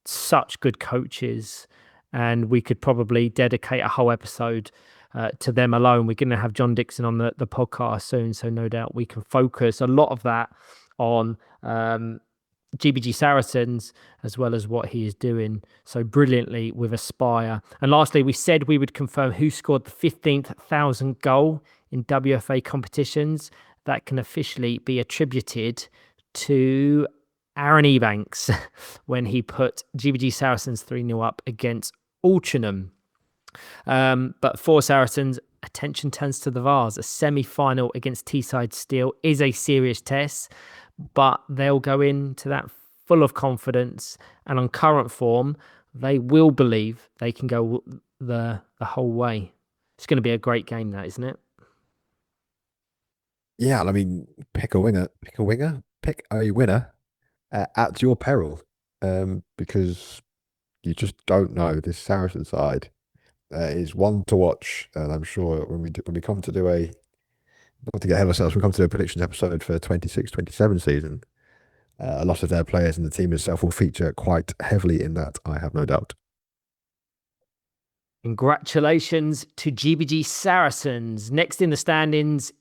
Such good coaches, and we could probably dedicate a whole episode to them alone. We're going to have John Dixon on the podcast soon, so no doubt we can focus a lot of that on GBG Saracens, as well as what he is doing so brilliantly with Aspire. And lastly, we said we would confirm who scored the 15,000 goal in WFA competitions. That can officially be attributed to Aaron Ebanks when he put GBG Saracens 3-0 up against Altrincham. But for Saracens, attention turns to the Vars. A semi-final against Teesside Steel is a serious test, but they'll go into that full of confidence, and on current form, they will believe they can go the whole way. It's going to be a great game, that, isn't it? Yeah, I mean, pick a winner at your peril, because you just don't know. This Saracen side is one to watch, and I'm sure when we come to do not to get ahead of ourselves, we come to do a predictions episode for 26-27 season. A lot of their players and the team itself will feature quite heavily in that, I have no doubt. Congratulations to GBG Saracens. Next in the standings,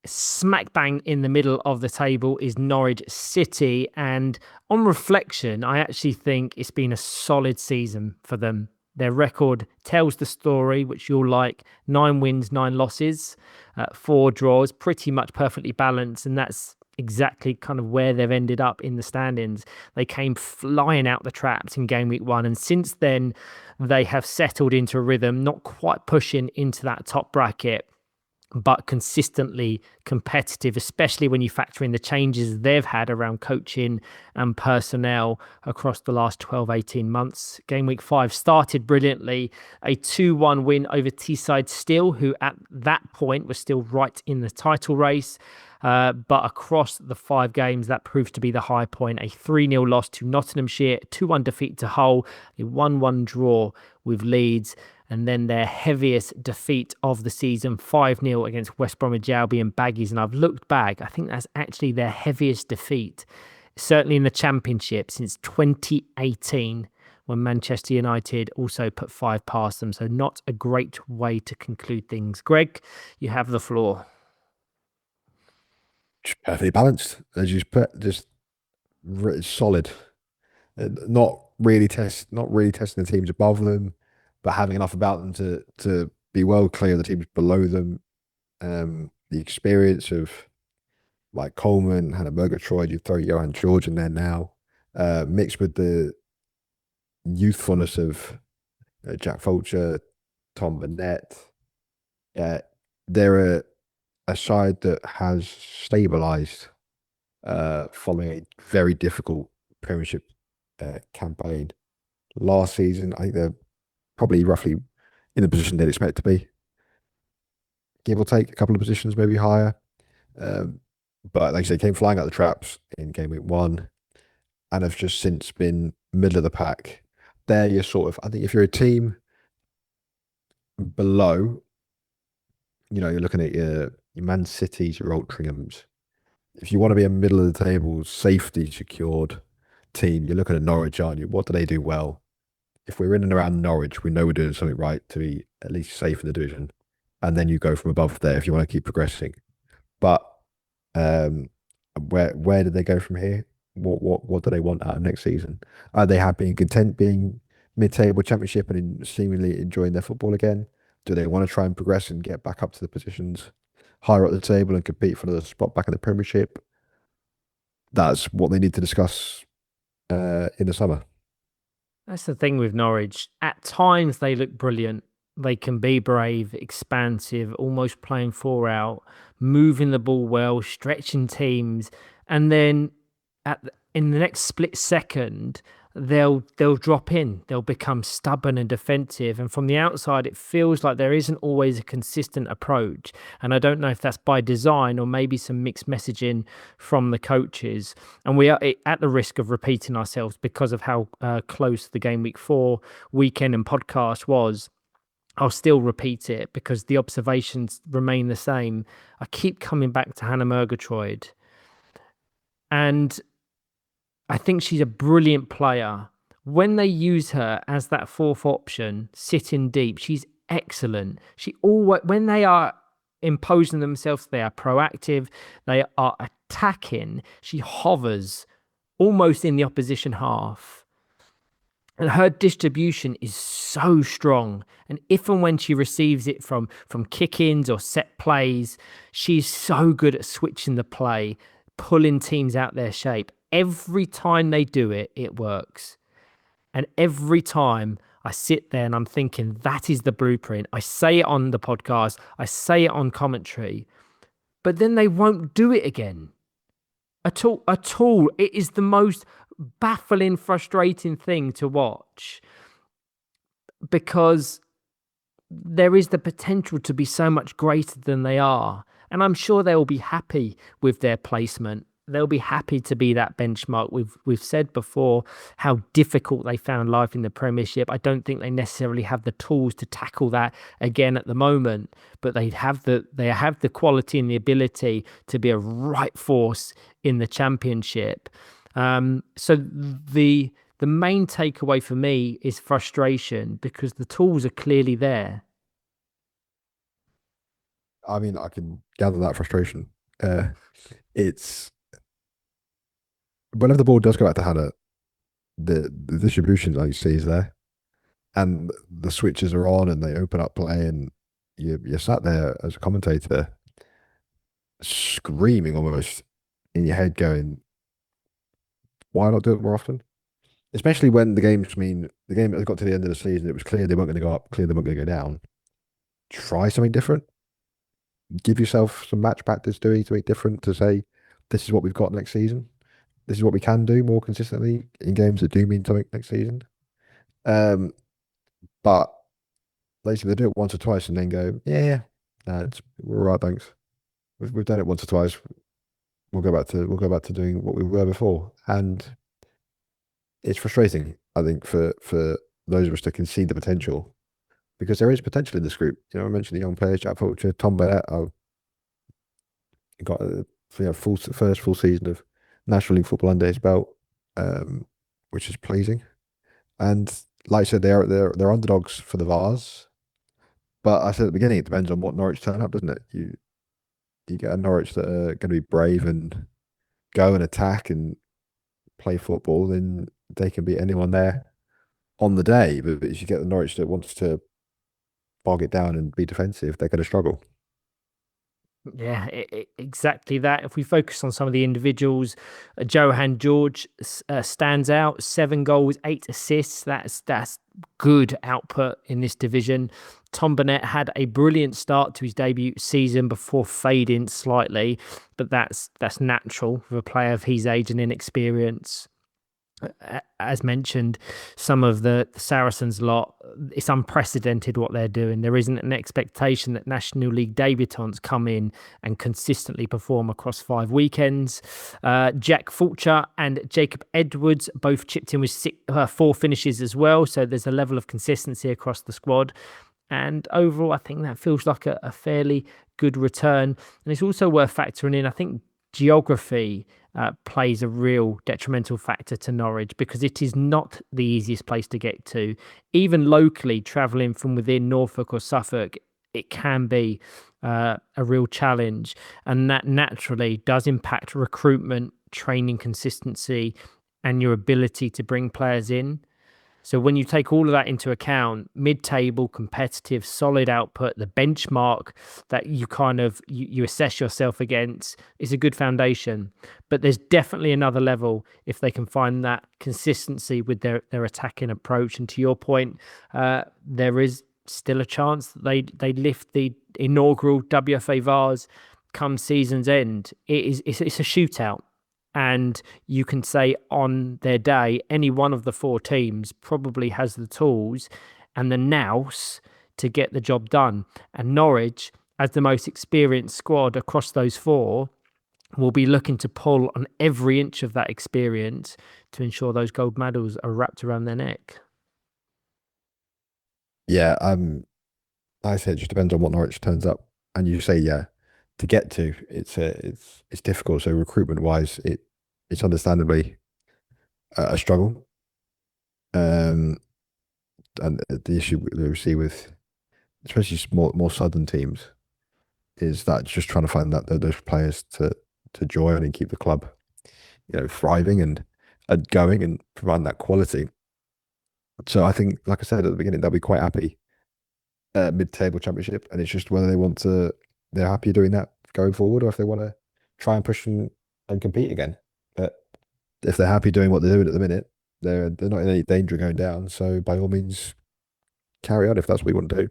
smack bang in the middle of the table, is Norwich City. And on reflection, I actually think it's been a solid season for them. Their record tells the story, which you'll like. 9 wins, 9 losses, 4 draws, pretty much perfectly balanced. And that's exactly kind of where they've ended up in the standings. They came flying out the traps in game week 1. And since then, they have settled into a rhythm, not quite pushing into that top bracket. but consistently competitive, especially when you factor in the changes they've had around coaching and personnel across the last 12, 18 months. Gameweek 5 started brilliantly, a 2-1 win over Teesside Steel, who at that point was still right in the title race. But across the 5 games, that proved to be the high point. A 3-0 loss to Nottinghamshire, 2-1 defeat to Hull, a 1-1 draw with Leeds, and then their heaviest defeat of the season, 5-0 against West Bromwich Albion Baggies. And I've looked back, I think that's actually their heaviest defeat, certainly in the Championship, since 2018, when Manchester United also put 5 past them. So not a great way to conclude things. Greg, you have the floor. Just perfectly balanced. As you put, just solid. Not really testing the teams above them, but having enough about them to be well clear of the teams below them. The experience of like Coleman, Hannah Murgatroyd, you throw Johan George in there now, mixed with the youthfulness of Jack Fulcher, Tom Burnett. They're a side that has stabilised following a very difficult Premiership campaign last season. I think they're probably roughly in the position they'd expect to be, give or take a couple of positions, maybe higher. But like I say, came flying out the traps in game week 1 and have just since been middle of the pack. There you're sort of, I think if you're a team below, you're looking at your Man Cities, your Altrinchams. If you want to be a middle of the table, safety secured team, you're looking at Norwich, aren't you? What do they do well? If we're in and around Norwich, we know we're doing something right to be at least safe in the division. And then you go from above there if you want to keep progressing. But where do they go from here? What do they want out of next season? Are they happy and content being mid-table Championship and seemingly enjoying their football again? Do they want to try and progress and get back up to the positions higher up the table and compete for the spot back in the Premiership? That's what they need to discuss in the summer. That's the thing with Norwich. At times they look brilliant. They can be brave, expansive, almost playing 4 out, moving the ball well, stretching teams, and then in the next split second, they'll drop in. They'll become stubborn and defensive. And from the outside, it feels like there isn't always a consistent approach. And I don't know if that's by design or maybe some mixed messaging from the coaches. And we are at the risk of repeating ourselves because of how close the Game Week 4 weekend and podcast was. I'll still repeat it because the observations remain the same. I keep coming back to Hannah Murgatroyd. And I think she's a brilliant player. When they use her as that 4th option, sitting deep, she's excellent. When they are imposing themselves, they are proactive, they are attacking. She hovers almost in the opposition half. And her distribution is so strong. And if and when she receives it from kick-ins or set plays, she's so good at switching the play, pulling teams out their shape. Every time they do it, it works. And every time I sit there and I'm thinking, that is the blueprint. I say it on the podcast. I say it on commentary. But then they won't do it again. At all. It is the most baffling, frustrating thing to watch. Because there is the potential to be so much greater than they are. And I'm sure they'll be happy with their placement. They'll be happy to be that benchmark. We've said before how difficult they found life in the Premiership. I don't think they necessarily have the tools to tackle that again at the moment, but they have the quality and the ability to be a right force in the Championship. So the main takeaway for me is frustration because the tools are clearly there. I mean, I can gather that frustration. It's whenever the ball does go back to Hannah, the distribution that you see is there, and the switches are on, and they open up play, and you're sat there as a commentator, screaming almost in your head, going, "Why not do it more often?" Especially when the game has got to the end of the season, it was clear they weren't going to go up, clear they weren't going to go down. Try something different. give yourself some match practice doing something different to say, this is what we've got next season. This is what we can do more consistently in games that do mean something next season. But basically, they do it once or twice and then go, yeah, no, we're all right, thanks. We've done it once or twice. We'll go back to doing what we were before, and it's frustrating. I think for those of us to concede the potential, because there is potential in this group. I mentioned the young players, Jack Powerchair, Tom Bennett. I've got a first full season of National League football under his belt, which is pleasing. And like I said, they're underdogs for the Vars. But I said at the beginning, it depends on what Norwich turn up, doesn't it? You get a Norwich that are going to be brave and go and attack and play football, then they can beat anyone there on the day. But if you get the Norwich that wants to bog it down and be defensive, they're going to struggle. Yeah, exactly that. If we focus on some of the individuals, Johan George stands out. 7 goals, 8 assists. That's good output in this division. Tom Burnett had a brilliant start to his debut season before fading slightly, but that's natural for a player of his age and inexperience. As mentioned, some of the Saracens lot, it's unprecedented what they're doing. There isn't an expectation that National League debutants come in and consistently perform across 5 weekends. Jack Fulcher and Jacob Edwards both chipped in with 4 finishes as well. So there's a level of consistency across the squad. And overall, I think that feels like a fairly good return. And it's also worth factoring in, I think, geography plays a real detrimental factor to Norwich because it is not the easiest place to get to. Even locally, travelling from within Norfolk or Suffolk, it can be a real challenge. And that naturally does impact recruitment, training consistency, and your ability to bring players in. So when you take all of that into account, mid-table, competitive, solid output, the benchmark that you you assess yourself against is a good foundation. But there's definitely another level if they can find that consistency with their attacking approach. And to your point, there is still a chance that they lift the inaugural WFA Vars come season's end. It's a shootout. And you can say on their day, any one of the 4 teams probably has the tools and the nous to get the job done. And Norwich, as the most experienced squad across those 4, will be looking to pull on every inch of that experience to ensure those gold medals are wrapped around their neck. Yeah, I say it just depends on what Norwich turns up. And you say, yeah, to get to, it's difficult. So recruitment wise, it's understandably a struggle. And the issue we see with, especially more southern teams, is that just trying to find those players to join and keep the club, thriving and going and providing that quality. So I think, like I said at the beginning, they'll be quite happy mid-table championship, and it's just whether they're happy doing that going forward, or if they want to try and push and compete again. But if they're happy doing what they're doing at the minute, they're not in any danger of going down. So by all means, carry on if that's what you want to do.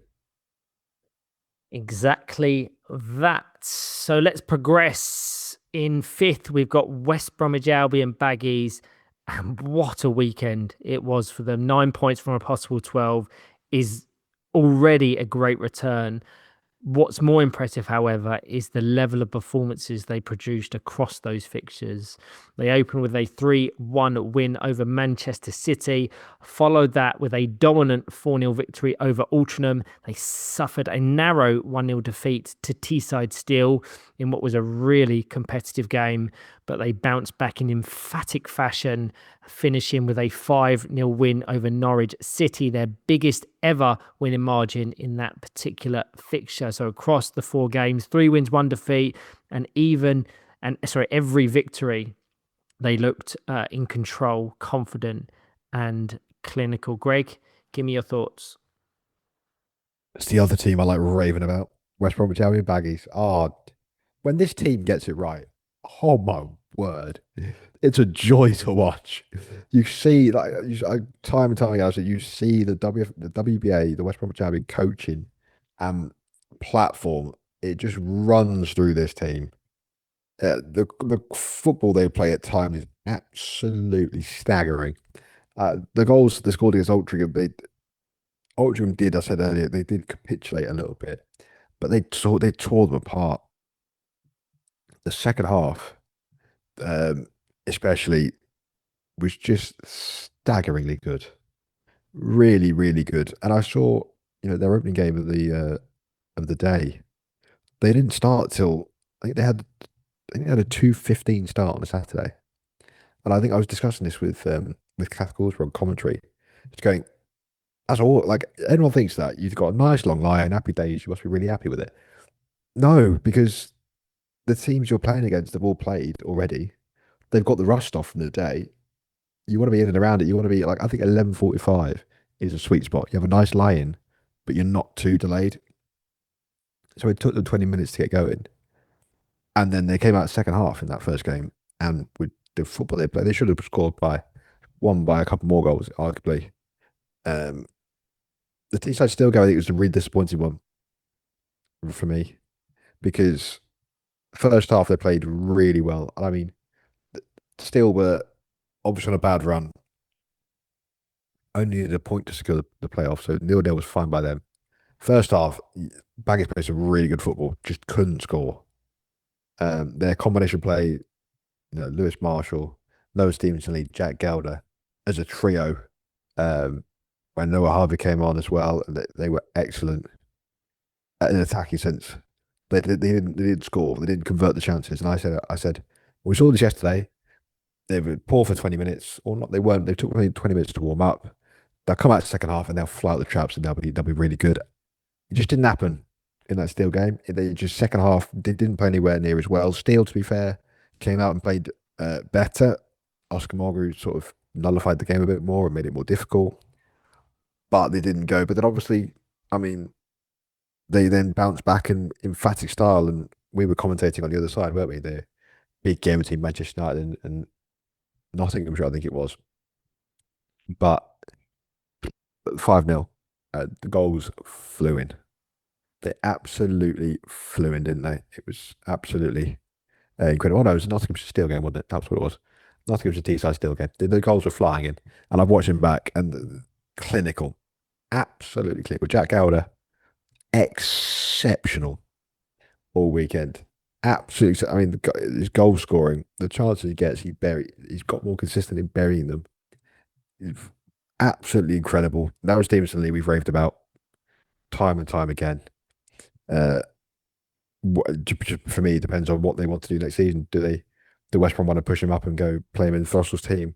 Exactly that. So let's progress. In 5th, we've got West Bromwich Albion Baggies. And what a weekend it was for them. 9 points from a possible 12 is already a great return. What's more impressive, however, is the level of performances they produced across those fixtures. They opened with a 3-1 win over Manchester City, followed that with a dominant 4-0 victory over Altrincham. They suffered a narrow 1-0 defeat to Teesside Steel in what was a really competitive game, but they bounced back in emphatic fashion, finishing with a 5-0 win over Norwich City, their biggest ever winning margin in that particular fixture. So across the 4 games, 3 wins, 1 defeat, and every victory, they looked in control, confident, and clinical. Greg, give me your thoughts. It's the other team I like raving about, West Bromwich Albion Baggies. Oh, when this team gets it right, oh my word, it's a joy to watch. You see, time and time again, you see the WBA, the West Bromwich Albion coaching platform it just runs through this team. The football they play at times is absolutely staggering. The goals they scored against Altrincham did, I said earlier, they did capitulate a little bit, but they tore them apart. The second half, especially, was just staggeringly good, really, really good. And I saw, their opening game of the day. They didn't start till I think they had a 2:15 start on a Saturday, and I think I was discussing this with Kath Gallsborough on commentary. It's going, that's all. Like everyone thinks that you've got a nice long line, happy days. You must be really happy with it. No, because the teams you're playing against have all played already. They've got the rust off from the day. You want to be in and around it. You want to be like, I think 11:45 is a sweet spot. You have a nice lie-in, but you're not too delayed. So it took them 20 minutes to get going. And then they came out second half in that first game. And with the football they played, they should have won by a couple more goals, arguably. The Teesside Steel game, I think, was a really disappointing one for me because first half they played really well. And I mean, Steel were obviously on a bad run. Only needed a point to secure the playoff, so 0-0 was fine by them. First half, Baggage played some really good football, just couldn't score. Their combination play, Lewis Marshall, Noah Stevenson Lee, Jack Gelder, as a trio. When Noah Harvey came on as well, they were excellent in an attacking sense. They didn't score, they didn't convert the chances. And I said, we saw this yesterday. They were poor for 20 minutes, or not. They weren't. They took only 20 minutes to warm up. They'll come out the second half and they'll fly out the traps and they'll be really good. It just didn't happen in that Steel game. They just second half didn't play anywhere near as well. Steel, to be fair, came out and played better. Oscar Morgan sort of nullified the game a bit more and made it more difficult, but they didn't go. But then obviously, I mean, they then bounced back in emphatic style, and we were commentating on the other side, weren't we? The big game between Manchester United and Nottinghamshire, I think it was. But 5-0, the goals flew in. They absolutely flew in, didn't they? It was absolutely incredible. Oh, no, it was a Nottinghamshire Steel game, wasn't it? That's what it was. Nottinghamshire Teesside Steel game. The goals were flying in, and I've watched him back, and clinical, absolutely clinical. Jack Gelder, exceptional all weekend. Absolutely. I mean, his goal scoring, the chances he gets, he's got more consistent in burying them. It's absolutely incredible. That was Stevenson Lee we've raved about time and time again. For me, it depends on what they want to do next season. Do West Brom want to push him up and go play him in Frostle's team?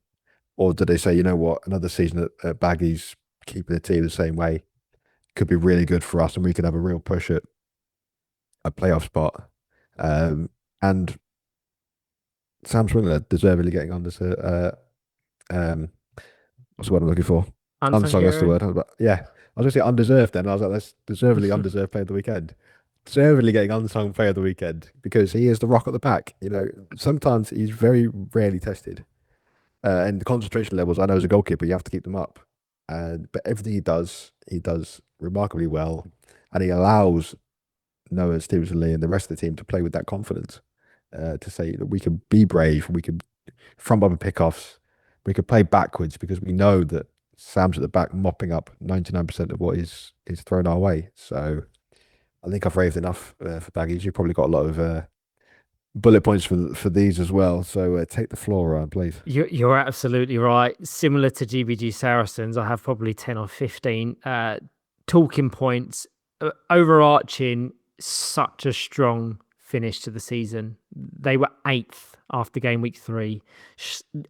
Or do they say, you know what, another season at Baggies, keeping the team the same way, could be really good for us and we could have a real push at a playoff spot? And Sam Swindler deservedly getting under what's the word I'm looking for? Unsung, that's the word. Yeah. I was going to say undeserved then. I was like, that's deservedly undeserved player of the weekend. Deservedly getting unsung player of the weekend because he is the rock at the back. Sometimes he's very rarely tested. And the concentration levels, I know as a goalkeeper, you have to keep them up. But everything he does remarkably well. And he allows Noah Stevenson Lee and the rest of the team to play with that confidence. To say that we can be brave, we can front bumper pickoffs, we can play backwards because we know that Sam's at the back mopping up 99% of what is thrown our way. So I think I've raved enough for Baggies. You've probably got a lot of bullet points for these as well. So take the floor, Ryan, please. You're absolutely right. Similar to GBG Saracens, I have probably 10 or 15 talking points. Overarching, such a strong finish to the season. They were 8th after game week 3,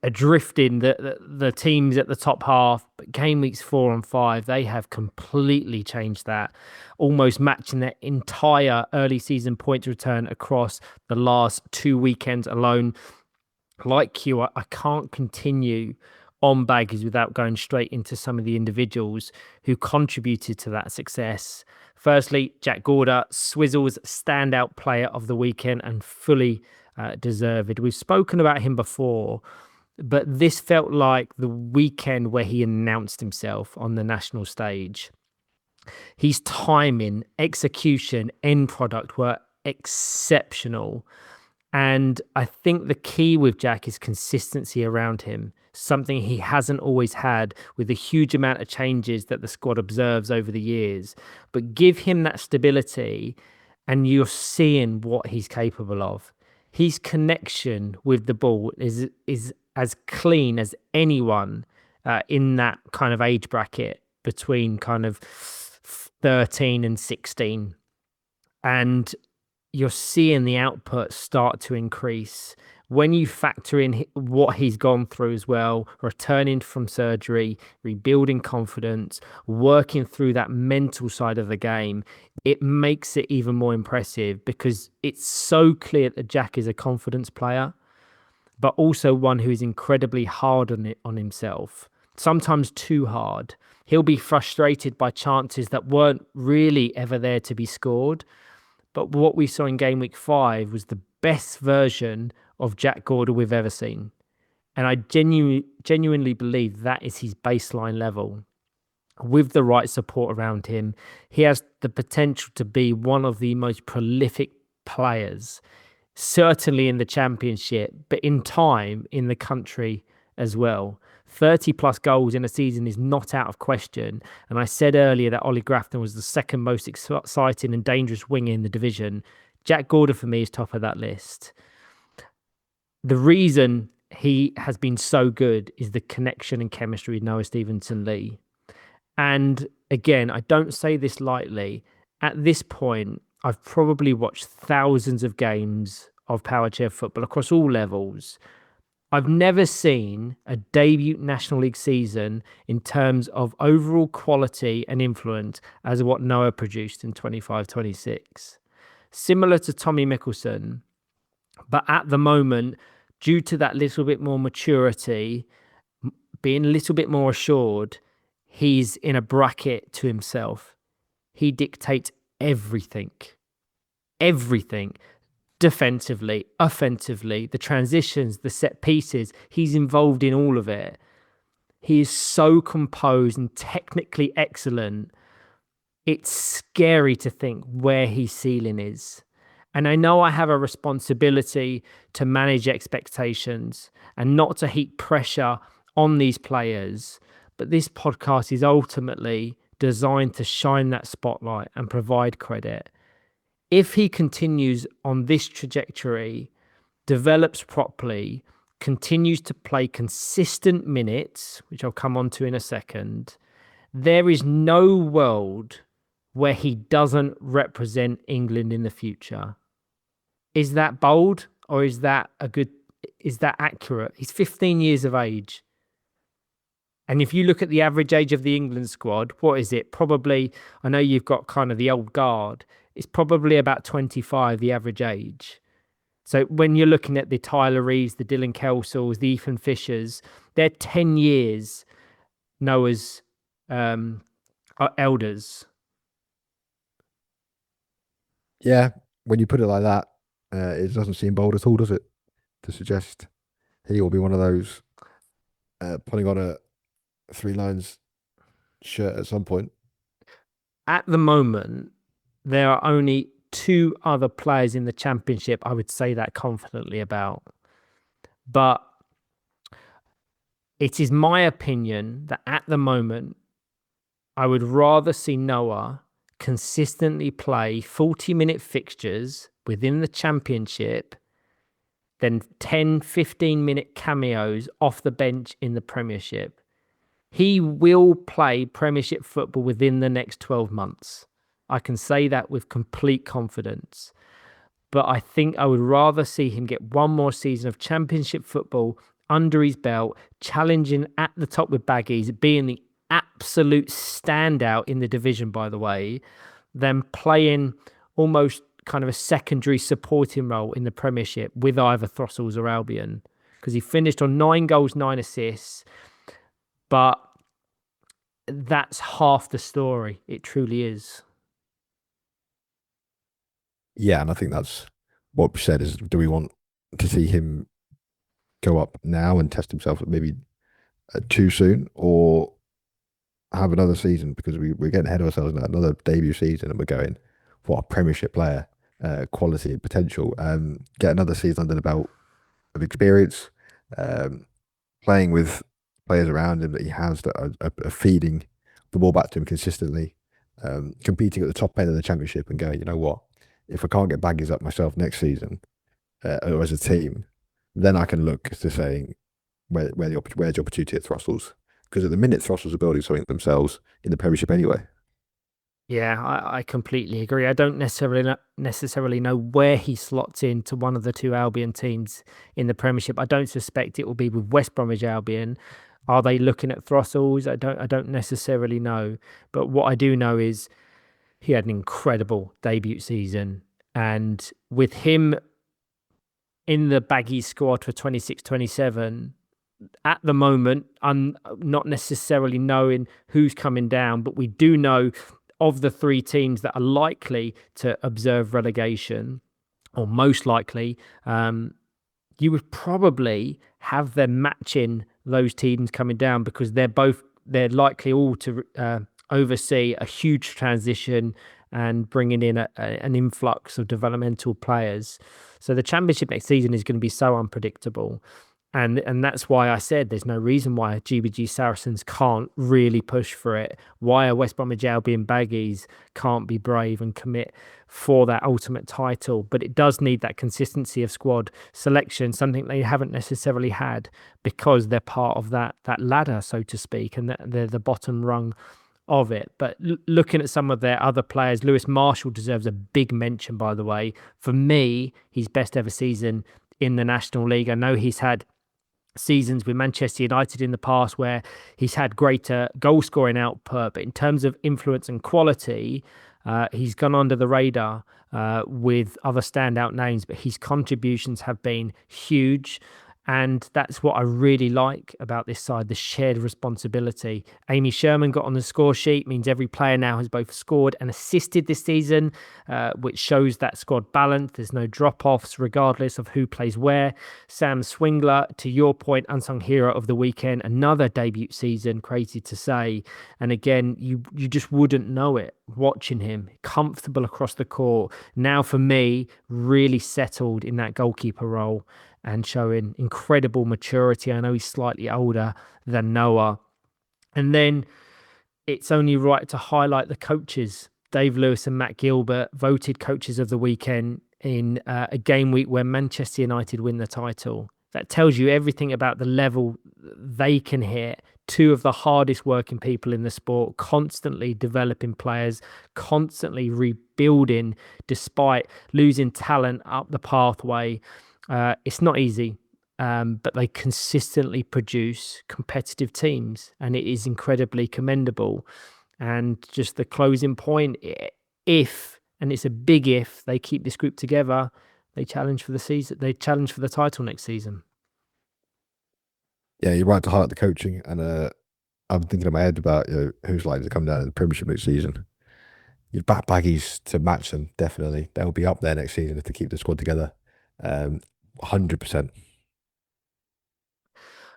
adrifting the teams at the top half. But game weeks 4 and 5, they have completely changed that, almost matching their entire early season points return across the last 2 weekends alone. Like you, I can't continue on Baggies without going straight into some of the individuals who contributed to that success. Firstly, Jack Gelder, Swizzle's standout player of the weekend and fully deserved. We've spoken about him before, but this felt like the weekend where he announced himself on the national stage. His timing, execution, end product were exceptional. And I think the key with Jack is consistency around him, something he hasn't always had with the huge amount of changes that the squad observes over the years. But give him that stability, and you're seeing what he's capable of. His connection with the ball is as clean as anyone in that kind of age bracket between kind of 13 and 16. And you're seeing the output start to increase when you factor in what he's gone through as well, returning from surgery, rebuilding confidence, working through that mental side of the game. It makes it even more impressive because it's so clear that Jack is a confidence player, but also one who is incredibly hard on himself, sometimes too hard. He'll be frustrated by chances that weren't really ever there to be scored. But what we saw in Gameweek 5 was the best version of Jack Gorder we've ever seen. And I genuinely believe that is his baseline level. With the right support around him, he has the potential to be one of the most prolific players, certainly in the Championship, but in time in the country as well. 30 plus goals in a season is not out of question. And I said earlier that Ollie Grafton was the second most exciting and dangerous winger in the division. Jack Gorder for me is top of that list. The reason he has been so good is the connection and chemistry with Noah Stevenson-Lee. And again, I don't say this lightly. At this point, I've probably watched thousands of games of Powerchair football across all levels. I've never seen a debut National League season in terms of overall quality and influence as what Noah produced in 25-26. Similar to Tommy Mickelson, but at the moment, due to that little bit more maturity, being a little bit more assured, he's in a bracket to himself. He dictates everything. Everything. Defensively, offensively, the transitions, the set pieces, he's involved in all of it. He is so composed and technically excellent. It's scary to think where his ceiling is. And I know I have a responsibility to manage expectations and not to heap pressure on these players. But this podcast is ultimately designed to shine that spotlight and provide credit. If he continues on this trajectory, develops properly, continues to play consistent minutes, which I'll come on to in a second, there is no world where he doesn't represent England in the future. Is that bold or is that accurate? He's 15 years of age. And if you look at the average age of the England squad, what is it? Probably, I know you've got kind of the old guard. It's probably about 25, the average age. So when you're looking at the Tyler Reeves, the Dylan Kelsells, the Ethan Fishers, they're 10 years Noah's elders. Yeah, when you put it like that, it doesn't seem bold at all, does it? To suggest he will be one of those putting on a Three Lions shirt at some point. At the moment, there are only 2 other players in the Championship I would say that confidently about. But it is my opinion that at the moment, I would rather see Noah consistently play 40-minute fixtures within the Championship than 10, 15-minute cameos off the bench in the Premiership. He will play Premiership football within the next 12 months. I can say that with complete confidence. But I think I would rather see him get one more season of Championship football under his belt, challenging at the top with Baggies, being the absolute standout in the division, by the way, than playing almost kind of a secondary supporting role in the Premiership with either Throssels or Albion. Because he finished on 9 goals, 9 assists. But that's half the story. It truly is. Yeah, and I think that's what we said is, do we want to see him go up now and test himself maybe too soon, or have another season because we're getting ahead of ourselves now. Another debut season, and we're going, what a Premiership player, quality and potential. Get another season under the belt of experience, playing with players around him that he has that are feeding the ball back to him consistently, competing at the top end of the Championship and going, you know what, if I can't get baggies up myself next season, or as a team, then I can look to saying where's the opportunity at Thrussell's, because at the minute Thrussell's are building something themselves in the Premiership anyway. Yeah, I completely agree. I don't necessarily know where he slots into one of the two Albion teams in the Premiership. I don't suspect it will be with West Bromwich Albion. Are they looking at Thrussell's? I don't necessarily know. But what I do know is he had an incredible debut season, and with him in the Baggies squad for 26-27, at the moment, I'm not necessarily knowing who's coming down, but we do know of the three teams that are likely to observe relegation, or most likely, you would probably have them matching those teams coming down, because they're likely all to oversee a huge transition and bringing in an influx of developmental players. So the Championship next season is going to be so unpredictable. And that's why I said there's no reason why GBG Saracens can't really push for it. Why a West Bromwich Albion Baggies can't be brave and commit for that ultimate title. But it does need that consistency of squad selection, something they haven't necessarily had, because they're part of that ladder, so to speak, and they're the bottom rung of it. But looking at some of their other players, Lewis Marshall deserves a big mention, by the way. For me, his best ever season in the National League. I know he's had seasons with Manchester United in the past where he's had greater goal scoring output, but in terms of influence and quality, he's gone under the radar with other standout names, but his contributions have been huge. And that's what I really like about this side, the shared responsibility. Amy Sherman got on the score sheet, means every player now has both scored and assisted this season, which shows that squad balance. There's no drop-offs regardless of who plays where. Sam Swingler, to your point, unsung hero of the weekend, another debut season, crazy to say. And again, you just wouldn't know it watching him. Comfortable across the court. Now for me, really settled in that goalkeeper role and showing incredible maturity. I know he's slightly older than Noah. And then it's only right to highlight the coaches. Dave Lewis and Matt Gilbert voted coaches of the weekend in a game week where Manchester United win the title. That tells you everything about the level they can hit. Two of the hardest working people in the sport, constantly developing players, constantly rebuilding despite losing talent up the pathway. It's not easy, but they consistently produce competitive teams, and it is incredibly commendable. And just the closing point, if, and it's a big if, they keep this group together, they challenge for the season. They challenge for the title next season. Yeah, you're right to highlight the coaching, and I'm thinking in my head about who's likely to come down in the Premiership next season. You'd back Baggies to match them, definitely. They'll be up there next season if they keep the squad together. 100%.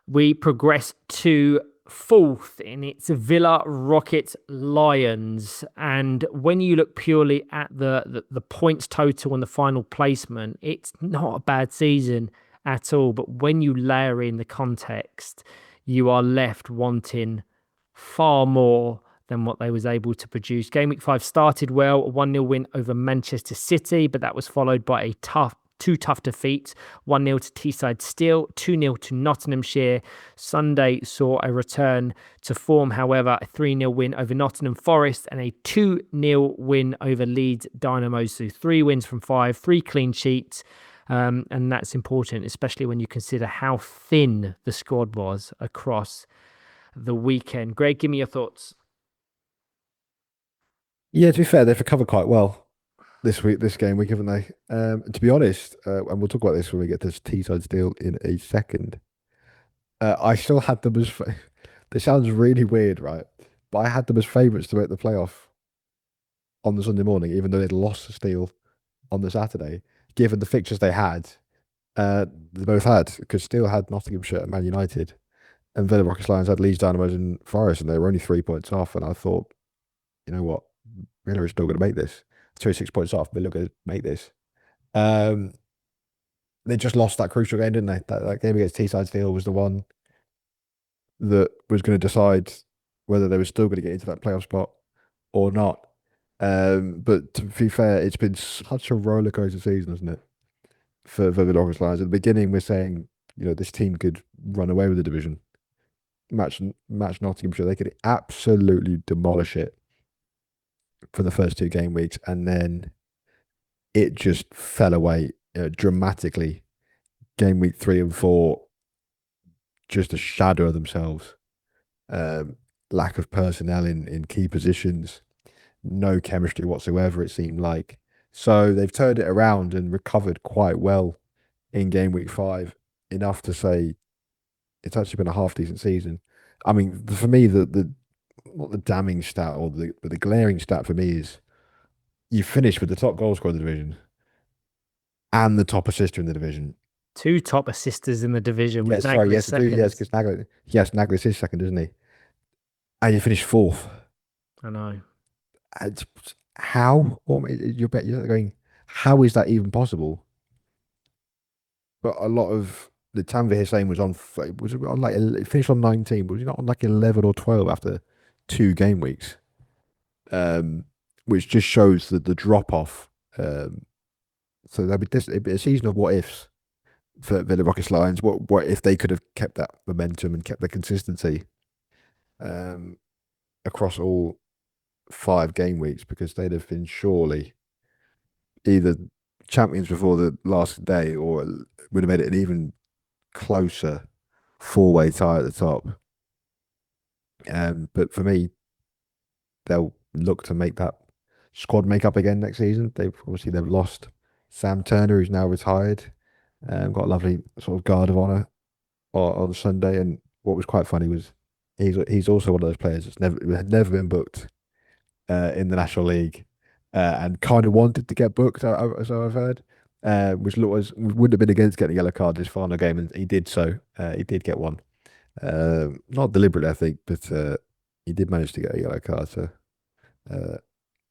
We progress to fourth, and it's Villa Rocket Lions. And when you look purely at the points total and the final placement, it's not a bad season at all. But when you layer in the context, you are left wanting far more than what they was able to produce. Gameweek 5 started well, a 1-0 win over Manchester City, but that was followed by two tough defeats, 1-0 to Teesside Steel, 2-0 to Nottinghamshire. Sunday saw a return to form, however, a 3-0 win over Nottingham Forest and a 2-0 win over Leeds Dynamo. So 3 wins from 5, 3 clean sheets. And that's important, especially when you consider how thin the squad was across the weekend. Greg, give me your thoughts. Yeah, to be fair, they've recovered quite well this game week, haven't they? To be honest, and we'll talk about this when we get to Teesside Steel in a second. I still had them as. This sounds really weird, right? But I had them as favourites to make the playoff on the Sunday morning, even though they'd lost to Steel on the Saturday. Given the fixtures they had, they both had, because Steel had Nottinghamshire and Man United, And Villa Rockets Lions had Leeds Dynamos and Forest, and they were only 3 points off. And I thought, you know what, Villa are still going to make this. 6 points off, Villa are going to make this. They just lost that crucial game, didn't they? That game against Teesside Steel was the one that was going to decide whether they were still going to get into that playoff spot or not. But to be fair, it's been such a roller coaster season, isn't it? For the Rockets Lions. At the beginning, we're saying, this team could run away with the division. Match Nottinghamshire, they could absolutely demolish it for the first 2 game weeks, and then it just fell away dramatically. Game week 3 and 4, just a shadow of themselves. Lack of personnel in key positions, no chemistry whatsoever, it seemed like. So they've turned it around and recovered quite well in game week 5, enough to say it's actually been a half decent season. I mean, for me, not the damning stat but the glaring stat for me is you finished with the top goal scorer in the division and the top assister in the division. 2 top assisters in the division. Yes, sorry, yes, because Naglis is second, isn't he? And you finished 4th. I know. How? You're going, how is that even possible? But a lot of the Tanvir Hussain was on like, it finished on 19, but was he not on like 11 or 12 after 2 game weeks? Which just shows that the drop off. So it'd be a season of what ifs for Villa Rockets Lions. What if they could have kept that momentum and kept the consistency across all 5 game weeks, because they'd have been surely either champions before the last day, or would have made it an even closer 4-way tie at the top. But for me, they'll look to make that squad make up again next season. They've lost Sam Turner, who's now retired. Got a lovely sort of guard of honour on Sunday, and what was quite funny was he's also one of those players that's had never been booked in the National League, and kind of wanted to get booked, so I've heard, which wouldn't have been against getting a yellow card this final game, and he did so. He did get one, not deliberately, I think, but he did manage to get a yellow card. So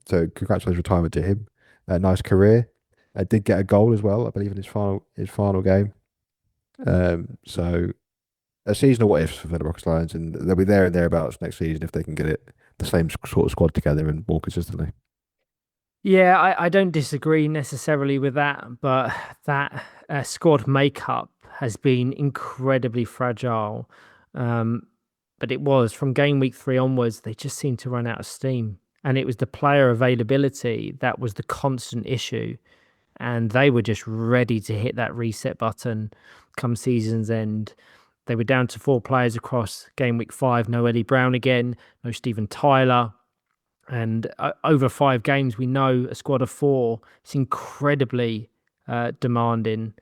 congratulations retirement to him. Nice career. Did get a goal as well, I believe, in his final game. So a season of what ifs for Villa Rockets Lions, and they'll be there and thereabouts next season if they can get the same sort of squad together and more consistently. Yeah, I don't disagree necessarily with that, but that squad makeup has been incredibly fragile. But it was from game week 3 onwards, they just seemed to run out of steam. And it was the player availability that was the constant issue. And they were just ready to hit that reset button come season's end. They were down to 4 players across game week 5. No Eddie Brown again, no Stephen Tyler. And over 5 games, we know a squad of 4. It's incredibly demanding.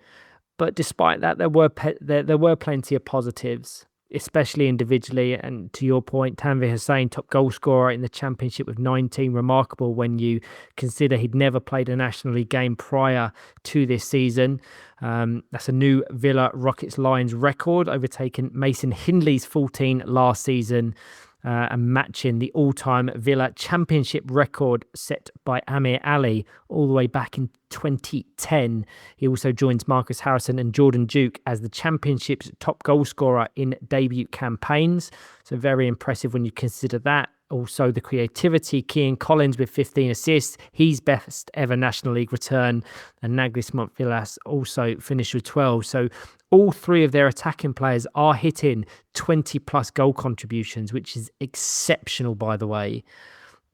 But despite that, there were plenty of positives, especially individually. And to your point, Tanvir Hussain, top goal scorer in the Championship with 19, remarkable when you consider he'd never played a National League game prior to this season. That's a new Villa Rockets Lions record, overtaking Mason Hindley's 14 last season. And matching the all-time Villa Championship record set by Amir Ali all the way back in 2010. He also joins Marcus Harrison and Jordan Duke as the Championship's top goal scorer in debut campaigns. So very impressive when you consider that. Also the creativity, Cian Collins with 15 assists, his best ever National League return, and Naglis Montvillas also finished with 12. So all 3 of their attacking players are hitting 20 plus goal contributions, which is exceptional, by the way.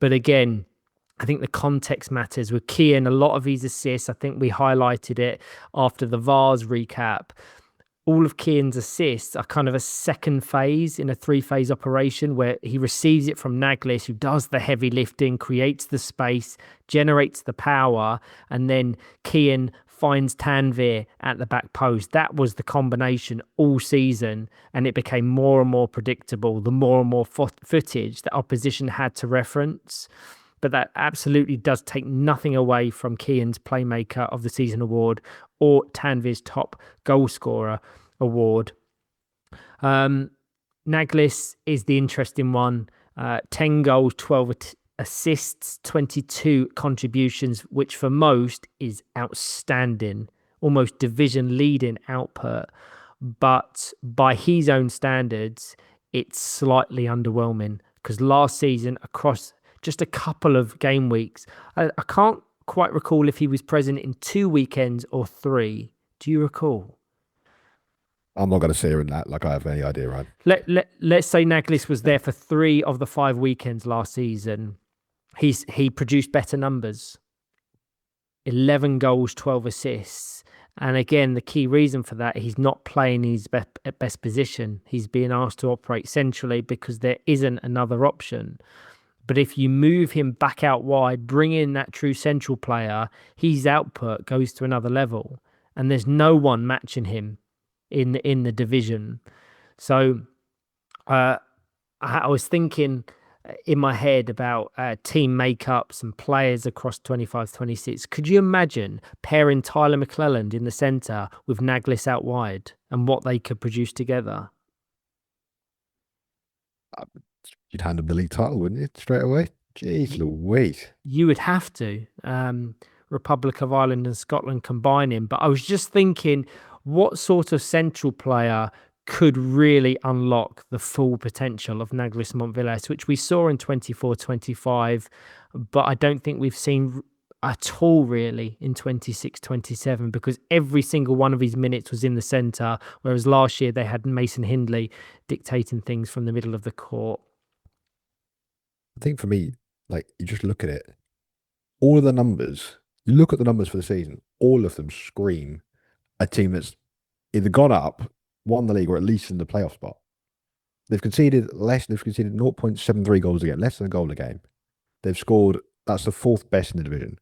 But again, I think the context matters. With Cian, a lot of his assists, I think we highlighted it after the VAR's recap. All of Cian's assists are kind of a second phase in a 3-phase operation where he receives it from Naglis, who does the heavy lifting, creates the space, generates the power, and then Cian finds Tanvir at the back post. That was the combination all season, and it became more and more predictable the more and more footage that opposition had to reference. But that absolutely does take nothing away from Cian's Playmaker of the Season award or Tanvir's top goal scorer award. Naglis is the interesting one. 10 goals, 12 assists, 22 contributions, which for most is outstanding, almost division leading output. But by his own standards, it's slightly underwhelming because last season, across just a couple of game weeks, I can't quite recall if he was present in 2 weekends or 3. Do you recall? I'm not going to sit here in that like I have any idea, Ryan. Let's say Naglis was there for 3 of the 5 weekends last season. He produced better numbers. 11 goals, 12 assists. And again, the key reason for that, he's not playing his best position. He's being asked to operate centrally because there isn't another option. But if you move him back out wide, bring in that true central player, his output goes to another level. And there's no one matching him in the division. So I was thinking in my head about team makeups and players across 25-26. Could you imagine pairing Tyler McClelland in the centre with Naglis out wide and what they could produce together? You'd hand him the league title, wouldn't you, straight away? Jeez Louise. You would have to. Republic of Ireland and Scotland combining. But I was just thinking, what sort of central player could really unlock the full potential of Naglis Montvillas, which we saw in 24-25, but I don't think we've seen at all really in 26-27, because every single one of his minutes was in the centre, whereas last year they had Mason Hindley dictating things from the middle of the court. I think for me, like, you just look at it, all of the numbers, you look at the numbers for the season, all of them scream a team that's either gone up, won the league, or at least in the playoff spot. They've conceded 0.73 goals a game, less than a goal a game. They've scored, that's the 4th best in the division.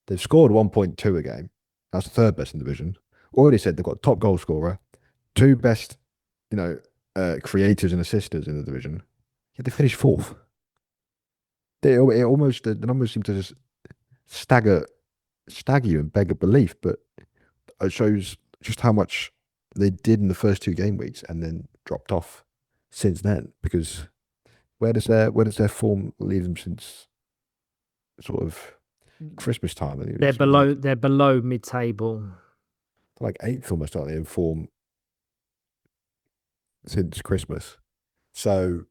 They've scored 1.2 a game. That's the 3rd best in the division. Already said they've got top goal scorer, 2 best, creators and assisters in the division. Yet they finished 4th. The numbers seem to just stagger you and beg a belief, but it shows just how much they did in the first 2 game weeks and then dropped off since then. Because where does their form leave them since sort of Christmas time? They're below mid-table. Like 8th almost, aren't they, in form since Christmas? So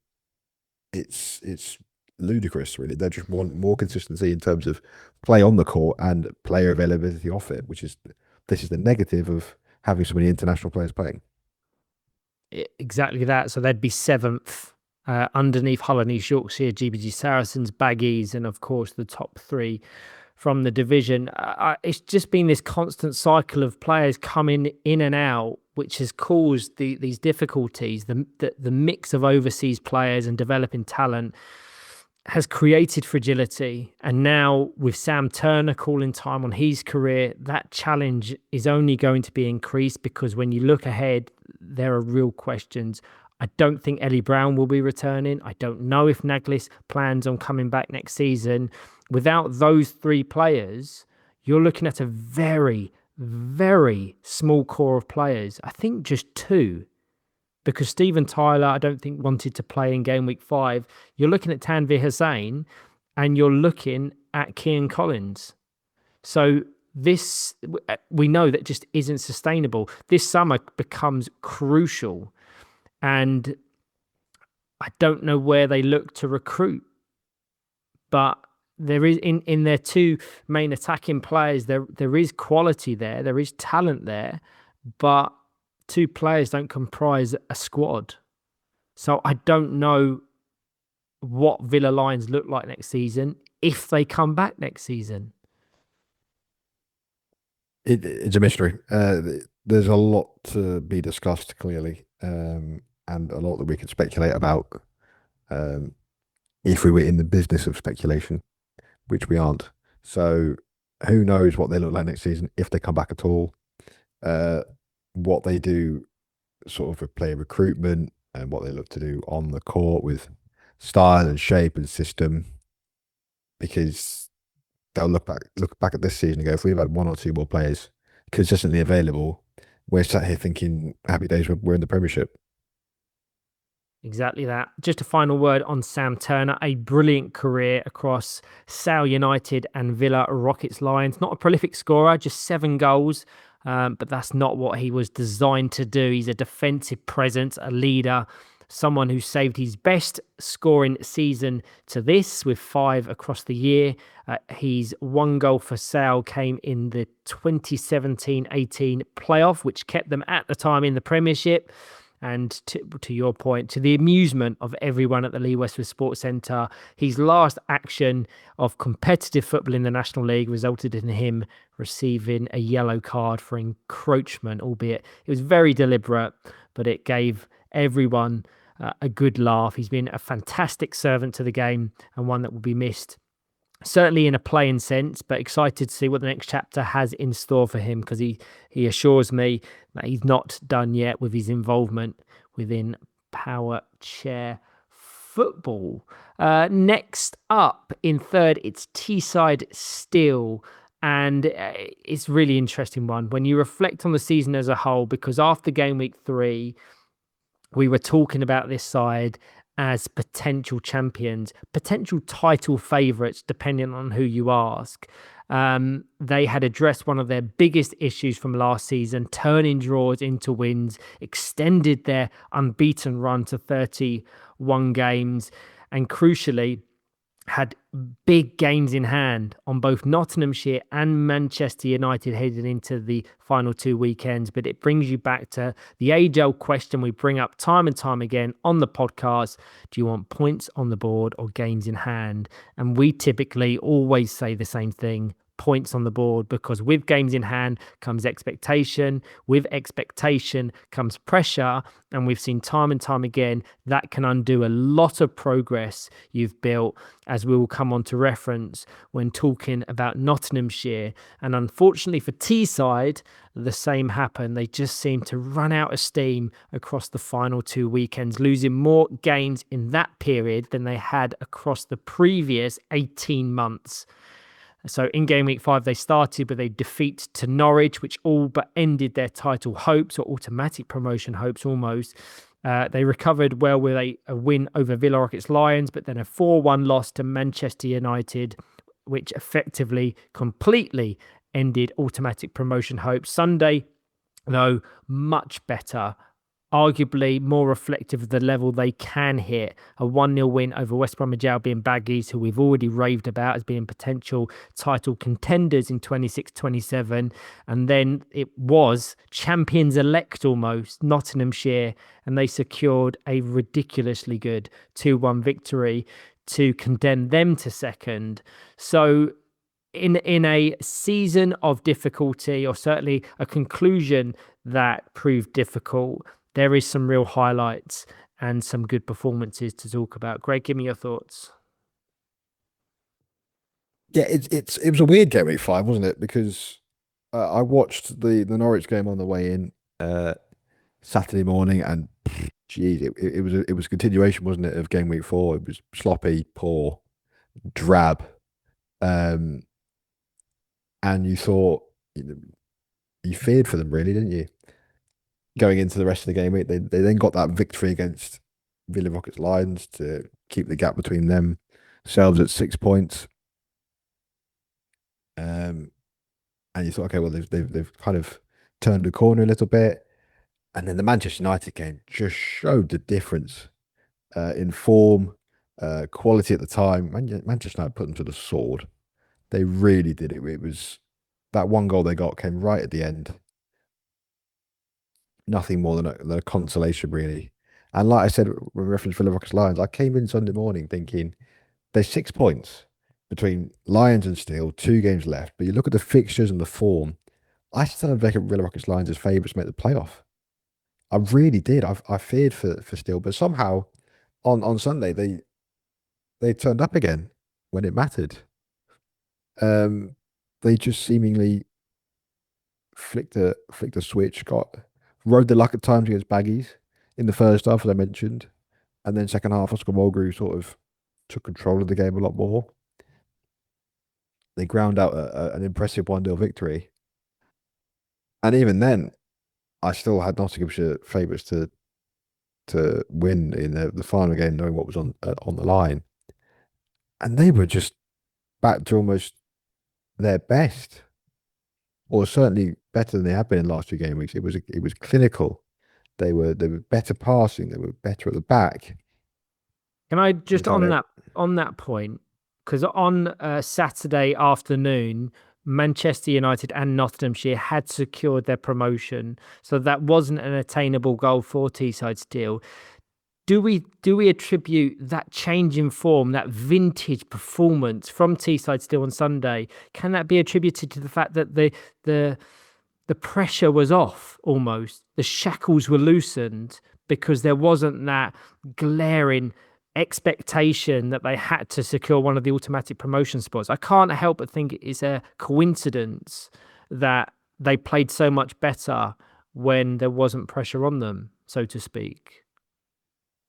it's ludicrous, really. They just want more consistency in terms of play on the court and player availability off it, this is the negative of having so many international players playing. Exactly that. So they'd be 7th underneath Hull and East Yorkshire, GBG Saracens, Baggies, and of course the top 3 from the division. It's just been this constant cycle of players coming in and out, which has caused these difficulties. The mix of overseas players and developing talent has created fragility, and now with Sam Turner calling time on his career, that challenge is only going to be increased, because when you look ahead, there are real questions. I don't think Ellie Brown will be returning. I don't know if Naglis plans on coming back next season. Without those 3 players, you're looking at a very, very small core of players. I think just 2. Because Stephen Tyler, I don't think, wanted to play in Gameweek 5. You're looking at Tanvir Hussain and you're looking at Kean Collins. So this, we know that just isn't sustainable. This summer becomes crucial. And I don't know where they look to recruit. But there is, in their 2 main attacking players, there is quality there. There is talent there. But 2 players don't comprise a squad. So I don't know what Villa Lions look like next season, if they come back next season. It's a mystery. There's a lot to be discussed, clearly, and a lot that we could speculate about if we were in the business of speculation, which we aren't. So who knows what they look like next season, if they come back at all. What they do sort of with player recruitment and what they look to do on the court with style and shape and system, because they'll look back at this season and go, if we've had 1 or 2 more players consistently available, we're sat here thinking happy days, we're in the Premiership. Exactly that. Just a final word on Sam Turner. A brilliant career across Sale United and Villa Rockets Lions. Not a prolific scorer, just 7 goals. But that's not what he was designed to do. He's a defensive presence, a leader, someone who saved his best scoring season to this with 5 across the year. His 1 goal for Sale came in the 2017-18 playoff, which kept them at the time in the Premiership. And to your point, to the amusement of everyone at the Lee Westwood Sports Centre, his last action of competitive football in the National League resulted in him receiving a yellow card for encroachment, albeit it was very deliberate, but it gave everyone a good laugh. He's been a fantastic servant to the game and one that will be missed, certainly in a playing sense, but excited to see what the next chapter has in store for him, because he assures me that he's not done yet with his involvement within Powerchair football. Next up in third, it's Teesside Steel. And it's a really interesting one when you reflect on the season as a whole, because after game week 3, we were talking about this side as potential champions, potential title favourites, depending on who you ask. They had addressed one of their biggest issues from last season, turning draws into wins, extended their unbeaten run to 31 games, and crucially, had big games in hand on both Nottinghamshire and Manchester United heading into the final 2 weekends. But it brings you back to the age-old question we bring up time and time again on the podcast. Do you want points on the board or games in hand? And we typically always say the same thing: points on the board, because with games in hand comes expectation. With expectation comes pressure. And we've seen time and time again that can undo a lot of progress you've built, as we will come on to reference when talking about Nottinghamshire. And unfortunately for Teesside, the same happened. They just seemed to run out of steam across the final 2 weekends, losing more games in that period than they had across the previous 18 months. So in game week 5, they started with a defeat to Norwich, which all but ended their title hopes, or automatic promotion hopes almost. They recovered well with a win over Villa Rockets Lions, but then a 4-1 loss to Manchester United, which effectively completely ended automatic promotion hopes. Sunday, though, much better, arguably more reflective of the level they can hit. A 1-0 win over West Bromwich Albion Baggies, who we've already raved about as being potential title contenders in 26-27. And then it was champions-elect almost, Nottinghamshire, and they secured a ridiculously good 2-1 victory to condemn them to second. So in a season of difficulty, or certainly a conclusion that proved difficult, there is some real highlights and some good performances to talk about. Greg, give me your thoughts. Yeah, it was a weird game week 5, wasn't it? Because I watched the Norwich game on the way in Saturday morning, and geez, it was a continuation, wasn't it, of game week 4? It was sloppy, poor, drab, and you thought, you feared for them, really, didn't you? Going into the rest of the game week, they then got that victory against Villa Rockets Lions to keep the gap between themselves at 6 points. And you thought, okay, well, they've kind of turned the corner a little bit. And then the Manchester United game just showed the difference in form, quality at the time. Manchester United put them to the sword. They really did it. It was that 1 goal they got came right at the end. Nothing more than a consolation, really. And like I said, with reference to Villa Rockets Lions, I came in Sunday morning thinking there's 6 points between Lions and Steel, 2 games left. But you look at the fixtures and the form, I still have Villa Rockets Lions as favourites to make the playoff. I really did. I feared for Steel, but somehow on Sunday they turned up again when it mattered. They just seemingly flicked a switch, rode the luck at times against Baggies in the first half, as I mentioned, and then second half, Oscar Mulgrew sort of took control of the game a lot more. They ground out an impressive 1-0 victory, and even then, I still had Nottinghamshire favourites to to win in the final game, knowing what was on the line, and they were just back to almost their best, or certainly better than they have been in the last 2 game weeks. It was clinical. They were better passing. They were better at the back. Can I just on that point, because on Saturday afternoon, Manchester United and Nottinghamshire had secured their promotion, so that wasn't an attainable goal for Teesside Steel. Do we attribute that change in form, that vintage performance from Teesside Steel on Sunday? Can that be attributed to the fact that the pressure was off almost? The shackles were loosened because there wasn't that glaring expectation that they had to secure one of the automatic promotion spots. I can't help but think it's a coincidence that they played so much better when there wasn't pressure on them, so to speak.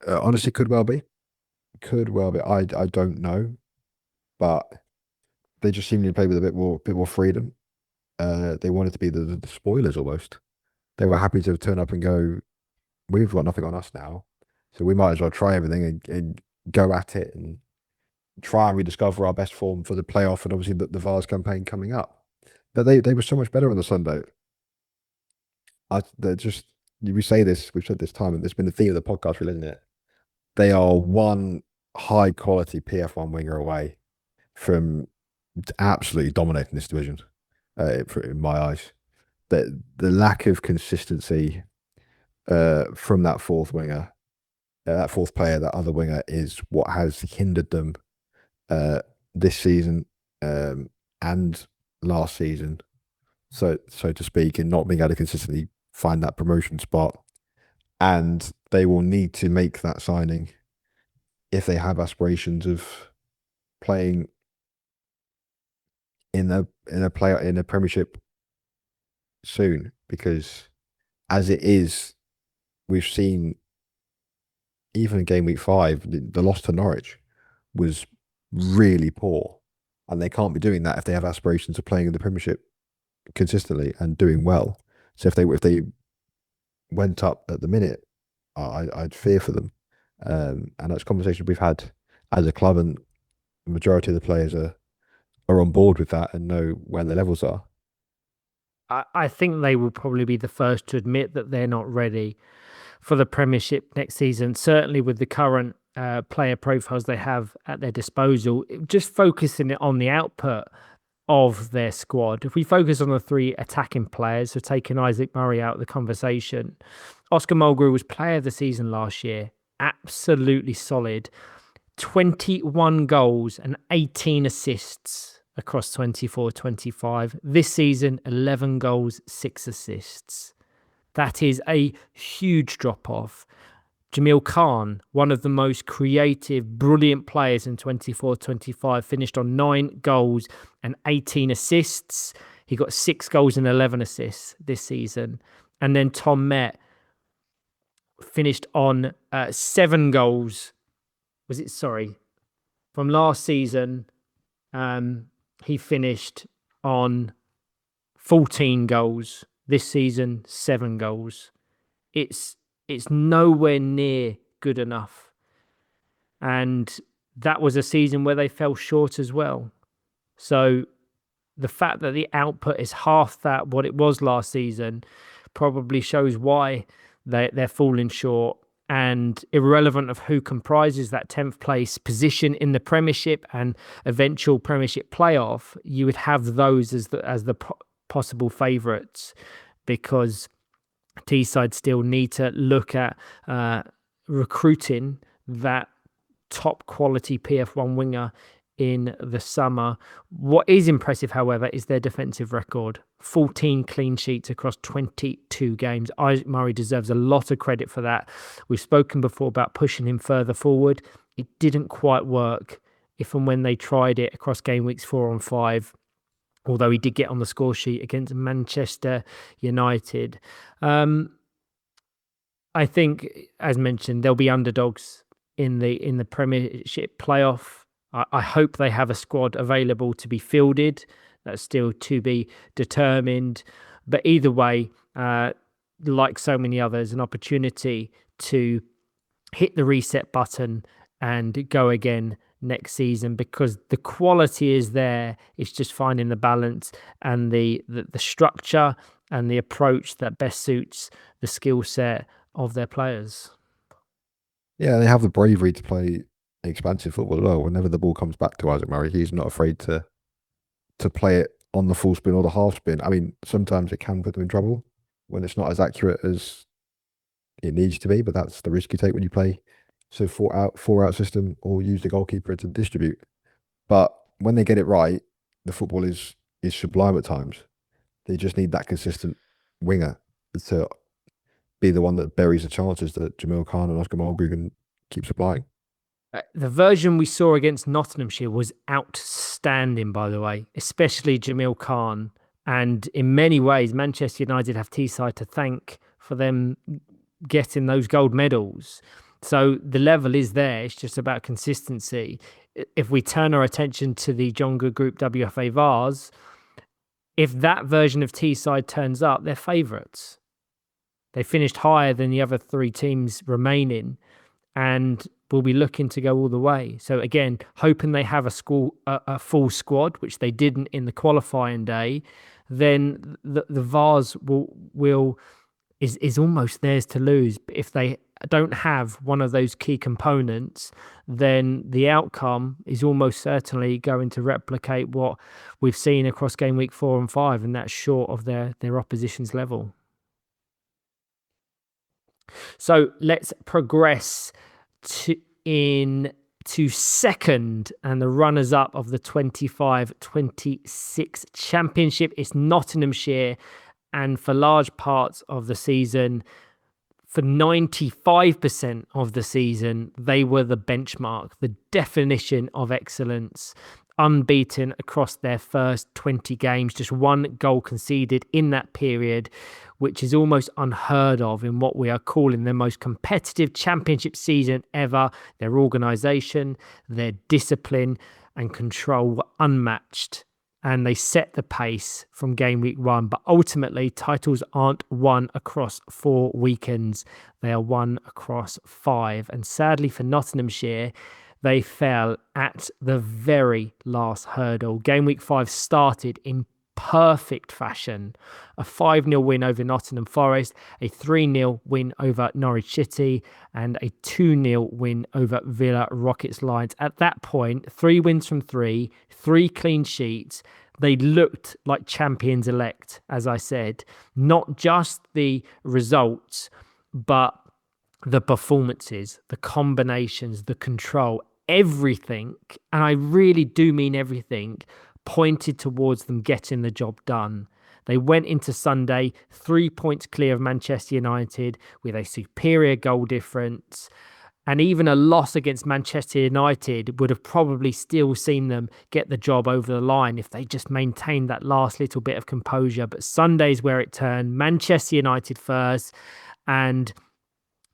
Honestly, could well be. I don't know, but they just seemed to play with a bit more freedom. They wanted to be the spoilers almost. They were happy to turn up and go, we've got nothing on us now, so we might as well try everything and go at it and try and rediscover our best form for the playoff and obviously the Vars campaign coming up. But they were so much better on the Sunday. We say this, we've said this time, and it's been the theme of the podcast, really, isn't it? They are one high quality PF1 winger away from absolutely dominating this division, in my eyes. The lack of consistency from that fourth winger, that fourth player, that other winger, is what has hindered them this season and last season, so to speak, in not being able to consistently find that promotion spot. And they will need to make that signing if they have aspirations of playing in a Premiership soon, because as it is, we've seen even in Gameweek 5, the loss to Norwich was really poor, and they can't be doing that if they have aspirations of playing in the Premiership consistently and doing well. So if they went up at the minute, I'd fear for them, and that's a conversation we've had as a club, and the majority of the players are on board with that and know where their levels are. I think they will probably be the first to admit that they're not ready for the Premiership next season, certainly with the current player profiles they have at their disposal. Just focusing on the output of their squad, if we focus on the 3 attacking players, so taking Isaac Murray out of the conversation, Oscar Mulgrew was player of the season last year, absolutely solid, 21 goals and 18 assists across 24-25. This season, 11 goals, 6 assists. That is a huge drop-off. Jamil Khan, one of the most creative, brilliant players in 24-25, finished on 9 goals and 18 assists. He got 6 goals and 11 assists this season. And then Tom Met finished on 7 goals. From last season, he finished on 14 goals. This season, 7 goals. It's nowhere near good enough. And that was a season where they fell short as well. So the fact that the output is half that what it was last season probably shows why they're falling short. And irrelevant of who comprises that 10th place position in the Premiership and eventual Premiership playoff, you would have those as the possible favourites, because Teesside still need to look at recruiting that top quality PF1 winger in the summer. What is impressive, however, is their defensive record. 14 clean sheets across 22 games. Isaac Murray deserves a lot of credit for that. We've spoken before about pushing him further forward. It didn't quite work if and when they tried it across game weeks 4 and 5. Although he did get on the score sheet against Manchester United. I think, as mentioned, there'll be underdogs in the Premiership playoff. I hope they have a squad available to be fielded. That's still to be determined. But either way, like so many others, an opportunity to hit the reset button and go again next season, because the quality is there. It's just finding the balance and the structure and the approach that best suits the skill set of their players. Yeah, they have the bravery to play expansive football as well. Whenever the ball comes back to Isaac Murray, he's not afraid to play it on the full spin or the half spin. I mean, sometimes it can put them in trouble when it's not as accurate as it needs to be, but that's the risk you take when you play so four out system or use the goalkeeper to distribute. But when they get it right, the football is sublime at times. They just need that consistent winger to be the one that buries the chances that Jamil Khan and Oscar Mulgrew can keep supplying. The version we saw against Nottinghamshire was outstanding, by the way, especially Jamil Khan. And in many ways, Manchester United have Teesside to thank for them getting those gold medals. So the level is there. It's just about consistency. If we turn our attention to the John Good Group WFA Vars, if that version of Teesside turns up, they're favourites. They finished higher than the other three teams remaining, and will be looking to go all the way. So again, hoping they have a full squad, which they didn't in the qualifying day, then the Vars is almost theirs to lose. But if they don't have one of those key components, then the outcome is almost certainly going to replicate what we've seen across game week 4 and 5, and that's short of their opposition's level. So let's progress to second, and the runners-up of the 25-26 championship is Nottinghamshire, and for large parts of the season, for 95% of the season, they were the benchmark, the definition of excellence. Unbeaten across their first 20 games, just one goal conceded in that period, which is almost unheard of in what we are calling the most competitive championship season ever. Their organisation, their discipline and control were unmatched, and they set the pace from game week 1. But ultimately, titles aren't won across 4 weekends. They are won across 5. And sadly for Nottinghamshire, they fell at the very last hurdle. Game week 5 started in perfect fashion. A 5-0 win over Nottingham Forest, a 3-0 win over Norwich City, and a 2-0 win over Villa Rockets Lions. At that point, 3 wins from 3 clean sheets. They looked like champions elect, as I said. Not just the results, but the performances, the combinations, the control, everything, and I really do mean everything, pointed towards them getting the job done. They went into Sunday 3 points clear of Manchester United with a superior goal difference, and even a loss against Manchester United would have probably still seen them get the job over the line if they just maintained that last little bit of composure. But Sunday's where it turned. Manchester United first, and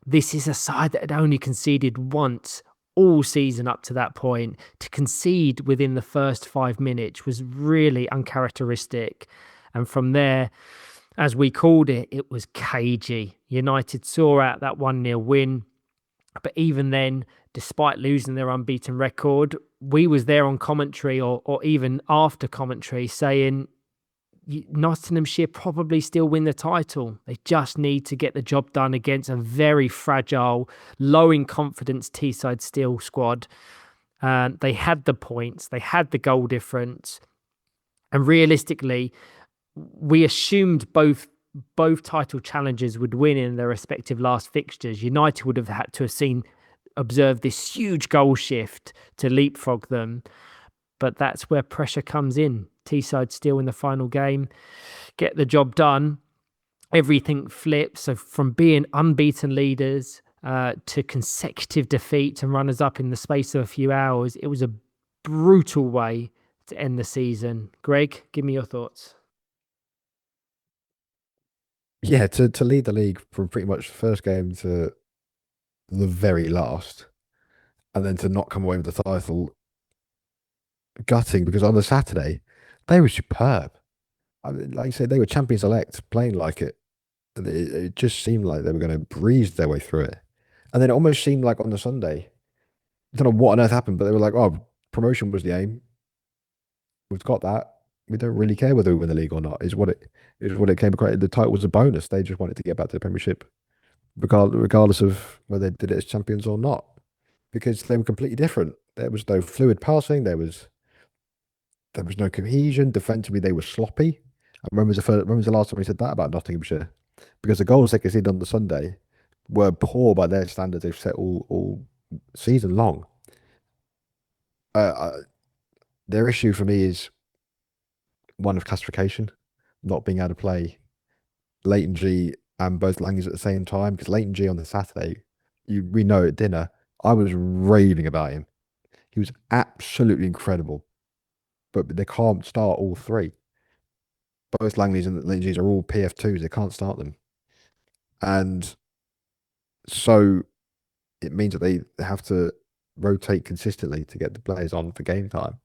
this is a side that had only conceded once all season up to that point. To concede within the first 5 minutes was really uncharacteristic. And from there, as we called it, it was cagey. United saw out that 1-0 win. But even then, despite losing their unbeaten record, we was there on commentary or even after commentary saying Nottinghamshire probably still win the title. They just need to get the job done against a very fragile, low in confidence Teesside Steel squad. They had the points, they had the goal difference, and realistically, we assumed both title challengers would win in their respective last fixtures. United would have had to have observed this huge goal shift to leapfrog them, but that's where pressure comes in. Teesside Steel in the final game get the job done. Everything flips. So from being unbeaten leaders to consecutive defeats and runners up in the space of a few hours, it was a brutal way to end the season. Greg, give me your thoughts. Yeah, to lead the league from pretty much the first game to the very last, and then to not come away with the title, gutting, because on the Saturday they were superb. I mean, like I said, they were champions elect, playing like it. It just seemed like they were going to breeze their way through it. And then it almost seemed like on the Sunday, I don't know what on earth happened, but they were like, "Oh, promotion was the aim. We've got that. We don't really care whether we win the league or not." Is what it came across. The title was a bonus. They just wanted to get back to the Premiership, regardless of whether they did it as champions or not, because they were completely different. There was no fluid passing. There was no cohesion. Defensively, they were sloppy. When was the last time we said that about Nottinghamshire? Because the goals they conceded on the Sunday were poor by their standards they've set all season long. Their issue for me is one of classification, not being able to play Leighton G and both Langley's at the same time. Because Leighton G on the Saturday, we know at dinner, I was raving about him. He was absolutely incredible. But they can't start all three. Both Langley's and Leighton G's are all PF2s. They can't start them. And so it means that they have to rotate consistently to get the players on for game time.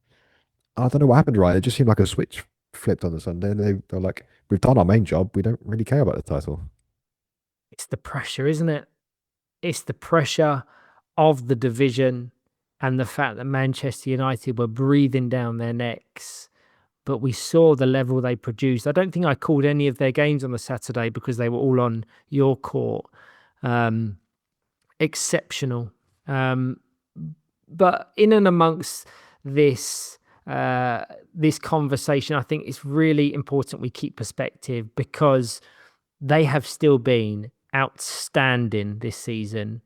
I don't know what happened, right? It just seemed like a switch flipped on the Sunday, and they're like, "We've done our main job. We don't really care about the title." It's the pressure, isn't it? It's the pressure of the division and the fact that Manchester United were breathing down their necks. But we saw the level they produced. I don't think I called any of their games on the Saturday because they were all on your court. Exceptional. But in and amongst this this conversation, I think it's really important we keep perspective, because they have still been outstanding this season.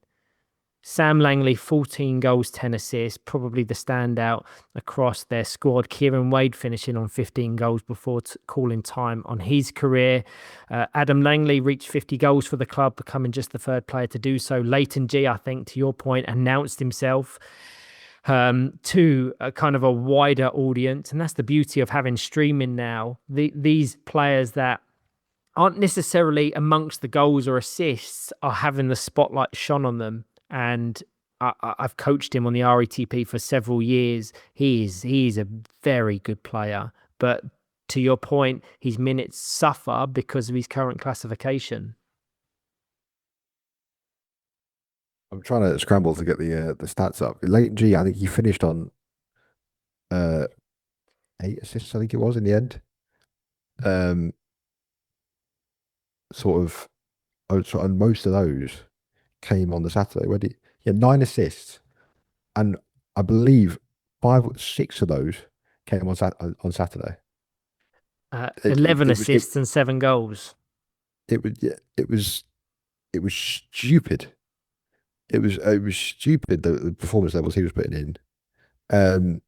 Sam Langley, 14 goals, 10 assists, probably the standout across their squad. Kieran Wade finishing on 15 goals before calling time on his career. Adam Langley reached 50 goals for the club, becoming just the third player to do so. Leighton G, I think, to your point, announced himself to a kind of a wider audience. And that's the beauty of having streaming now. These players that aren't necessarily amongst the goals or assists are having the spotlight shone on them. And I've coached him on the RETP for several years. He's a very good player. But to your point, his minutes suffer because of his current classification. I'm trying to scramble to get the stats up. Leighton G, I think he finished on 8 assists, I think it was in the end. And most of those came on the Saturday. Where he had 9 assists, and I believe 5 or 6 of those came on Saturday. 11 assists and 7 goals. It was stupid. It was stupid the performance levels he was putting in. That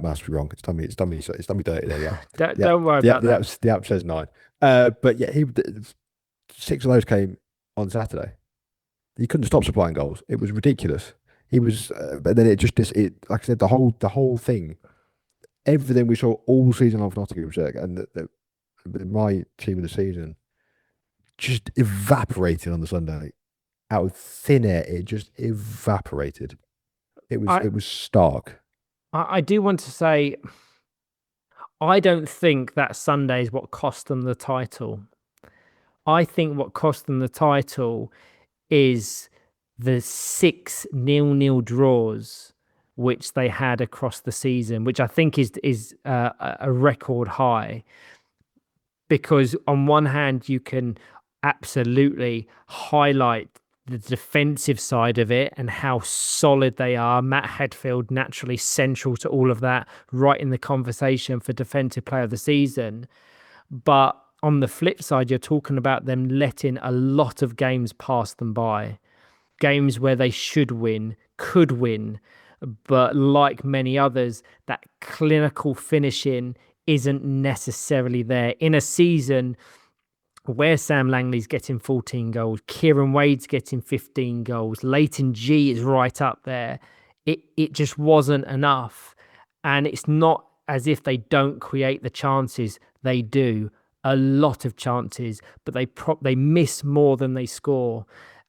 must be wrong. It's done me dirty there. Yeah. Don't worry about that. The app says 9. But yeah, 6 of those came on Saturday. He couldn't stop supplying goals. It was ridiculous. He was, but then it like I said, the whole thing, everything we saw all season long for Nottinghamshire and my team of the season, just evaporated on the Sunday. Out of thin air, it just evaporated. It was stark. I do want to say, I don't think that Sunday is what cost them the title. I think what cost them the title is the 6 0-0 draws which they had across the season, which I think is a record high. Because on one hand, you can absolutely highlight the defensive side of it and how solid they are. Matt Hedfield naturally central to all of that, right in the conversation for defensive player of the season. But on the flip side, you're talking about them letting a lot of games pass them by. Games where they should win, could win, but like many others, that clinical finishing isn't necessarily there. In a season where Sam Langley's getting 14 goals, Kieran Wade's getting 15 goals, Leighton G is right up there, it just wasn't enough. And it's not as if they don't create the chances. They do. A lot of chances, but they miss more than they score.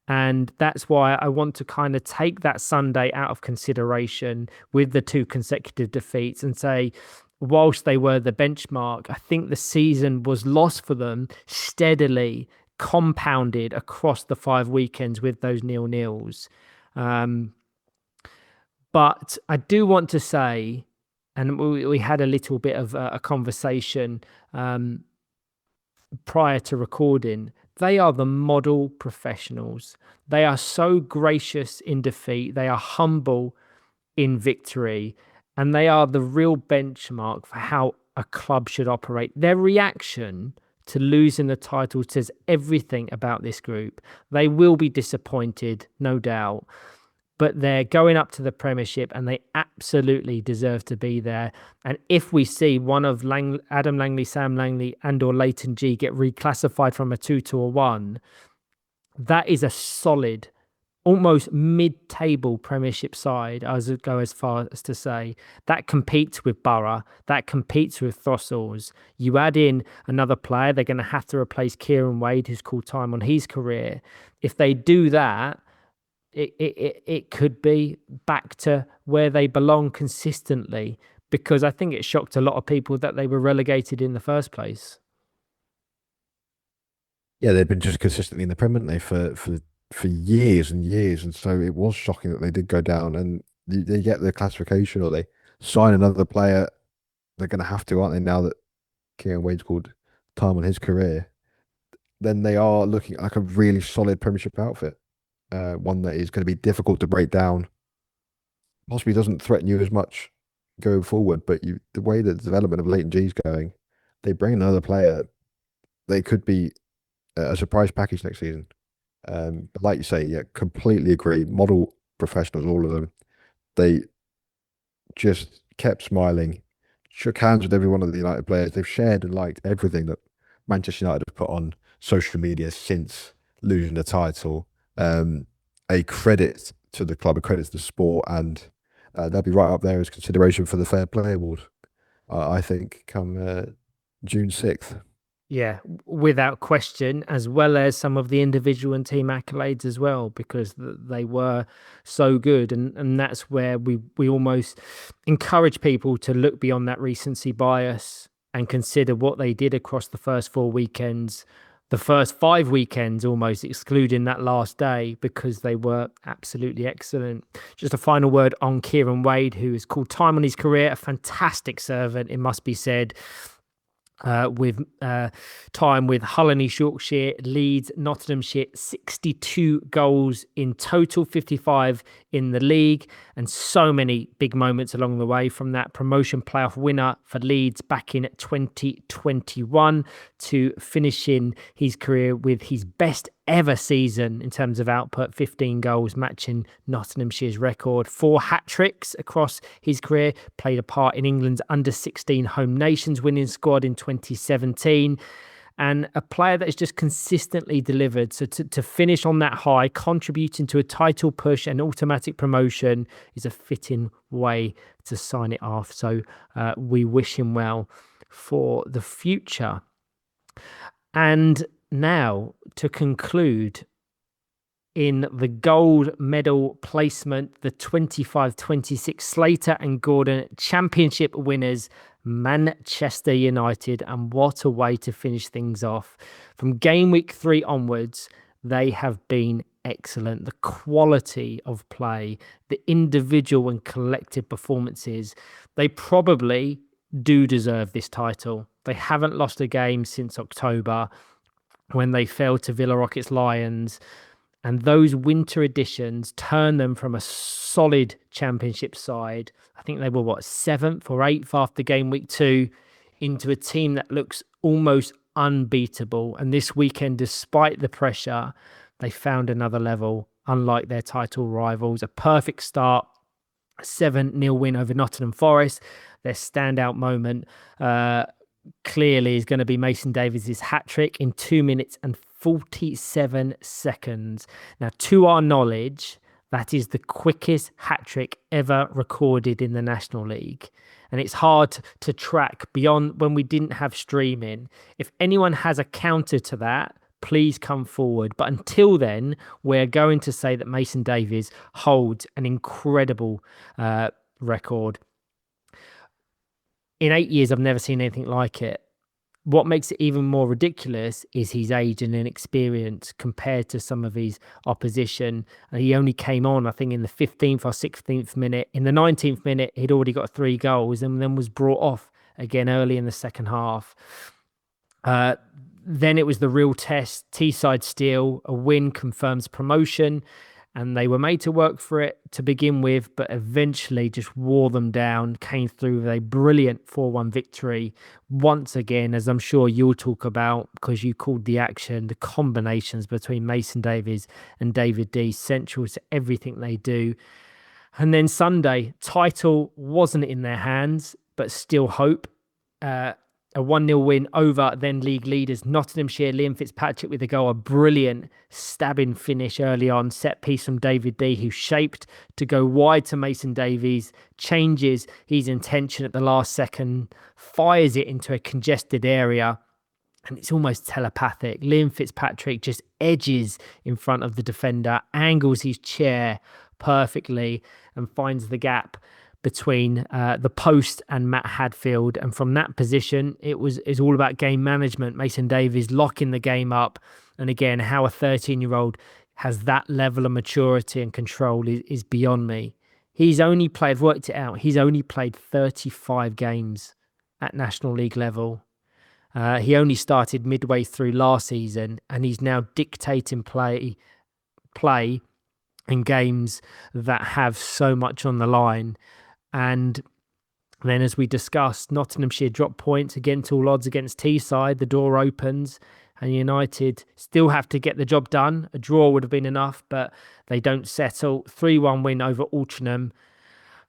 And that's why I want to kind of take that Sunday out of consideration with the 2 consecutive defeats and say, whilst they were the benchmark, I think the season was lost for them steadily, compounded across the 5 weekends with those 0-0s. But I do want to say, and we had a little bit of a conversation prior to recording, they are the model professionals. They are so gracious in defeat. They are humble in victory. And they are the real benchmark for how a club should operate. Their reaction to losing the title says everything about this group. They will be disappointed, no doubt. But they're going up to the Premiership and they absolutely deserve to be there. And if we see one of Adam Langley, Sam Langley or Leighton G get reclassified from a 2 to a 1, that is a solid, almost mid-table Premiership side. I would go as far as to say that competes with Borough, that competes with Throssell's. You add in another player, they're going to have to replace Kieran Wade, who's called time on his career. If they do that, it could be back to where they belong consistently, because I think it shocked a lot of people that they were relegated in the first place. Yeah, they've been just consistently in the Premier, haven't they, for years and years, and so it was shocking that they did go down, and they get the classification or they sign another player. They're going to have to, aren't they, now that Kieran Wade's called time on his career? Then they are looking like a really solid Premiership outfit. One that is going to be difficult to break down. Possibly doesn't threaten you as much going forward, but the way the development of Leighton G is going, they bring another player, they could be a surprise package next season. But like you say, yeah, completely agree. Model professionals, all of them. They just kept smiling, shook hands with every one of the United players. They've shared and liked everything that Manchester United have put on social media since losing the title. A credit to the club, a credit to the sport, and they'll be right up there as consideration for the Fair Play Award, I think, come June 6th. Yeah, without question, as well as some of the individual and team accolades as well, because they were so good. And that's where we almost encourage people to look beyond that recency bias and consider what they did across the first 4 weekends, the first 5 weekends, almost excluding that last day, because they were absolutely excellent. Just a final word on Kieran Wade, who has called time on his career, a fantastic servant, it must be said. With time with Hull and East Yorkshire, Leeds, Nottinghamshire, 62 goals in total, 55 in the league, and so many big moments along the way, from that promotion playoff winner for Leeds back in 2021 to finishing his career with his best ever season in terms of output, 15 goals, matching Nottinghamshire's record. 4 hat-tricks across his career, played a part in England's under-16 Home Nations winning squad in 2017, and a player that has just consistently delivered. So to finish on that high, contributing to a title push and automatic promotion, is a fitting way to sign it off. So we wish him well for the future. And now, to conclude, in the gold medal placement, the 25-26 Slater and Gordon Championship winners, Manchester United. And what a way to finish things off. From game week 3 onwards, they have been excellent. The quality of play, the individual and collective performances, they probably do deserve this title. They haven't lost a game since October, when they fell to Villa Rockets Lions, and those winter editions turned them from a solid championship side, I think they were 7th or 8th after game week 2, into a team that looks almost unbeatable. And this weekend, despite the pressure, they found another level, unlike their title rivals. A perfect start, a 7-0 win over Nottingham Forest. Their standout moment clearly is going to be Mason Davies' hat-trick in 2 minutes and 47 seconds. Now, to our knowledge, that is the quickest hat-trick ever recorded in the National League. And it's hard to track beyond when we didn't have streaming. If anyone has a counter to that, please come forward. But until then, we're going to say that Mason Davies holds an incredible record. In 8 years, I've never seen anything like it. what makes it even more ridiculous is his age and inexperience compared to some of his opposition. He only came on, I think, in the 15th or 16th minute. In the 19th minute, he'd already got 3 goals and then was brought off again early in the second half. Then it was the real test. Teesside Steel, a win confirms promotion, and they were made to work for it to begin with, but eventually just wore them down, came through with a brilliant 4-1 victory. Once again, as I'm sure you'll talk about, because you called the action, the combinations between Mason Davies and David D, central to everything they do. And then Sunday, title wasn't in their hands, but still hope. A 1-0 win over then league leaders Nottinghamshire. Liam Fitzpatrick with a goal, a brilliant stabbing finish early on, set piece from David D, who shaped to go wide to Mason Davies, changes his intention at the last second, fires it into a congested area, and it's almost telepathic. Liam Fitzpatrick just edges in front of the defender, angles his chair perfectly and finds the gap between the post and Matt Hadfield. And from that position, it's all about game management. Mason Davies locking the game up. And again, how a 13-year-old has that level of maturity and control is beyond me. He's only played, I've worked it out, he's only played 35 games at National League level. He only started midway through last season, and he's now dictating play in games that have so much on the line. And then, as we discussed, Nottinghamshire drop points against all odds against Teesside. The door opens and United still have to get the job done. A draw would have been enough, but they don't settle. 3-1 win over Altrincham,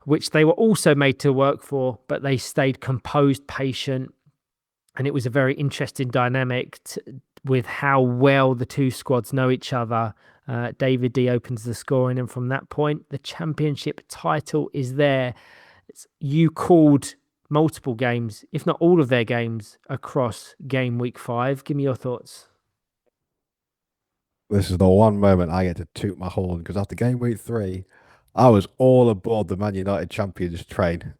which they were also made to work for, but they stayed composed, patient. And it was a very interesting dynamic with how well the two squads know each other. David D opens the scoring, and from that point, the championship title is there. You called multiple games, if not all of their games, across Gameweek 5. Give me your thoughts. This is the one moment I get to toot my horn, because after Gameweek 3, I was all aboard the Man United champions train.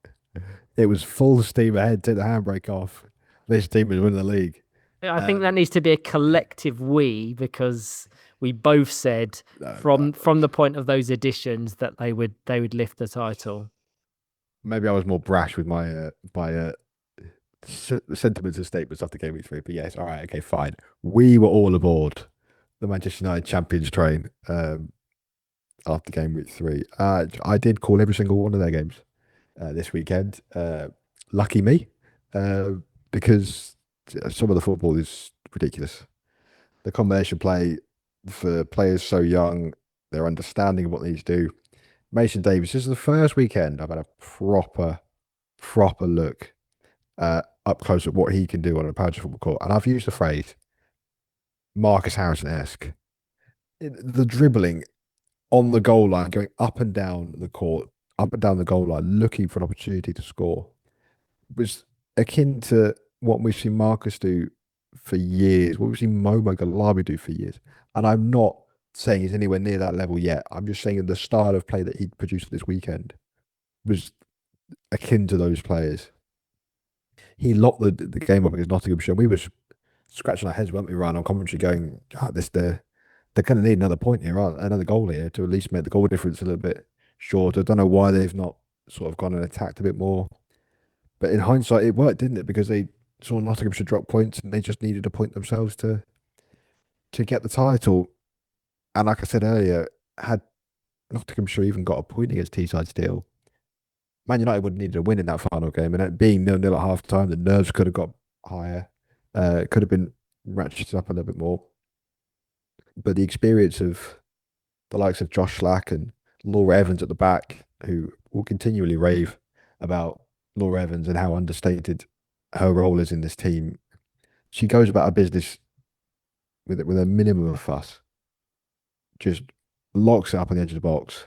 It was full steam ahead, take the handbrake off. This team is winning the league. I think that needs to be a collective we, because we both said from the point of those editions that they would lift the title. Maybe I was more brash with my sentiments and statements after Gameweek 3, but yes, all right, okay, fine. We were all aboard the Manchester United champions train after Gameweek 3. I did call every single one of their games this weekend. Lucky me, because some of the football is ridiculous. The combination play for players so young, their understanding of what they need to do. Mason Davies, this is the first weekend I've had a proper look up close at what he can do on a Powerchair football court. And I've used the phrase Marcus Harrison-esque. The dribbling on the goal line, going up and down the court, up and down the goal line, looking for an opportunity to score, was akin to what we've seen Marcus do for years, what we've seen Momo Galabi do for years. And I'm not saying he's anywhere near that level yet. I'm just saying the style of play that he produced this weekend was akin to those players. He locked the game up against Nottinghamshire. We were scratching our heads, weren't we, Ryan, on commentary, going, they're going to need another point here, another goal here, to at least make the goal difference a little bit shorter. I don't know why they've not sort of gone and attacked a bit more. But in hindsight, it worked, didn't it? Because they saw Nottinghamshire drop points and they just needed a point themselves to get the title. And like I said earlier, had Nottinghamshire even got a point against Teesside Steel, Man United would have needed a win in that final game. And it being 0-0 at half time, the nerves could have got higher. Could have been ratcheted up a little bit more. But the experience of the likes of Josh Slack and Laura Evans at the back, who will continually rave about Laura Evans and how understated her role is in this team. She goes about her business with a minimum of fuss. Just locks it up on the edge of the box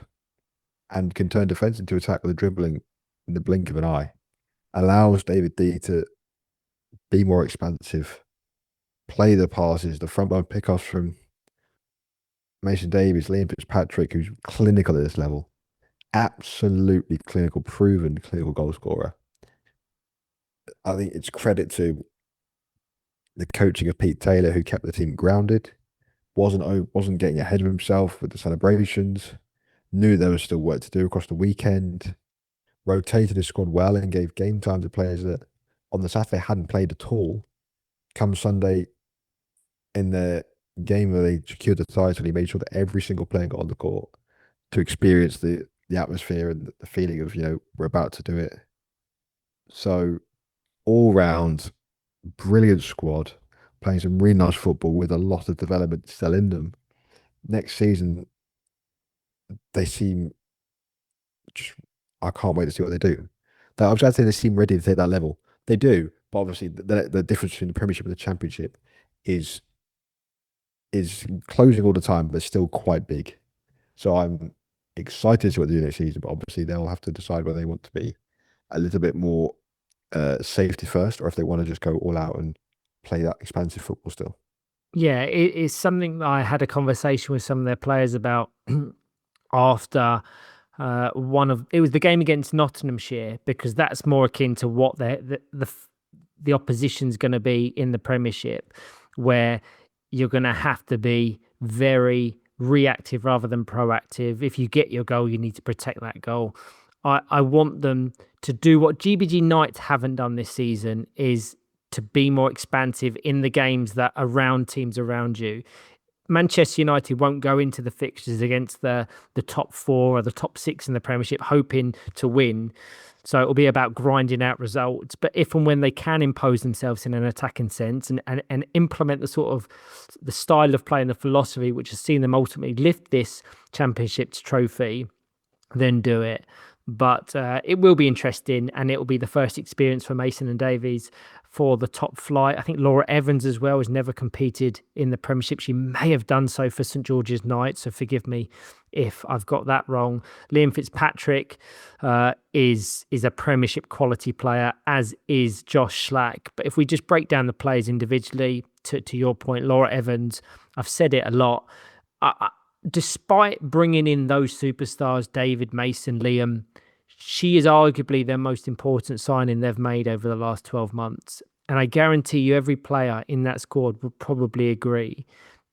and can turn defence into attack with a dribbling in the blink of an eye. Allows David D to be more expansive, play the passes, the front line pickoffs from Mason Davies, Liam Fitzpatrick, who's clinical at this level. Absolutely clinical, proven clinical goal scorer. I think it's credit to the coaching of Pete Taylor, who kept the team grounded, wasn't getting ahead of himself with the celebrations, knew there was still work to do across the weekend, rotated his squad well and gave game time to players that on the Saturday hadn't played at all. Come Sunday, in the game where they secured the title, he made sure that every single player got on the court to experience the atmosphere and the feeling of, we're about to do it. So all round, brilliant squad, playing some really nice football with a lot of development still in them. Next season, they seem just, I can't wait to see what they do. I was going to say they seem ready to take that level. They do, but obviously the difference between the Premiership and the Championship is closing all the time, but still quite big. So I'm excited to see what they do next season, but obviously they'll have to decide whether they want to be a little bit more safety first, or if they want to just go all out and play that expansive football still. Yeah, it is something that I had a conversation with some of their players about after it was the game against Nottinghamshire, because that's more akin to what the opposition's going to be in the Premiership, where you're going to have to be very reactive rather than proactive. If you get your goal, you need to protect that goal. I want them to do what GBG Knights haven't done this season, is to be more expansive in the games that around teams around you. Manchester United won't go into the fixtures against the top 4 or the top 6 in the Premiership hoping to win. So it'll be about grinding out results. But if and when they can impose themselves in an attacking sense and implement the sort of the style of play and the philosophy which has seen them ultimately lift this Championship's trophy, then do it. But it will be interesting, and it will be the first experience for Mason and Davies for the top flight. I think Laura Evans as well has never competed in the Premiership. She may have done so for St George's Knights, so forgive me if I've got that wrong. Liam Fitzpatrick is a Premiership quality player, as is Josh Slack. But if we just break down the players individually, to your point, Laura Evans, I've said it a lot. Despite bringing in those superstars, David, Mason, Liam, she is arguably their most important signing they've made over the last 12 months. And I guarantee you every player in that squad would probably agree,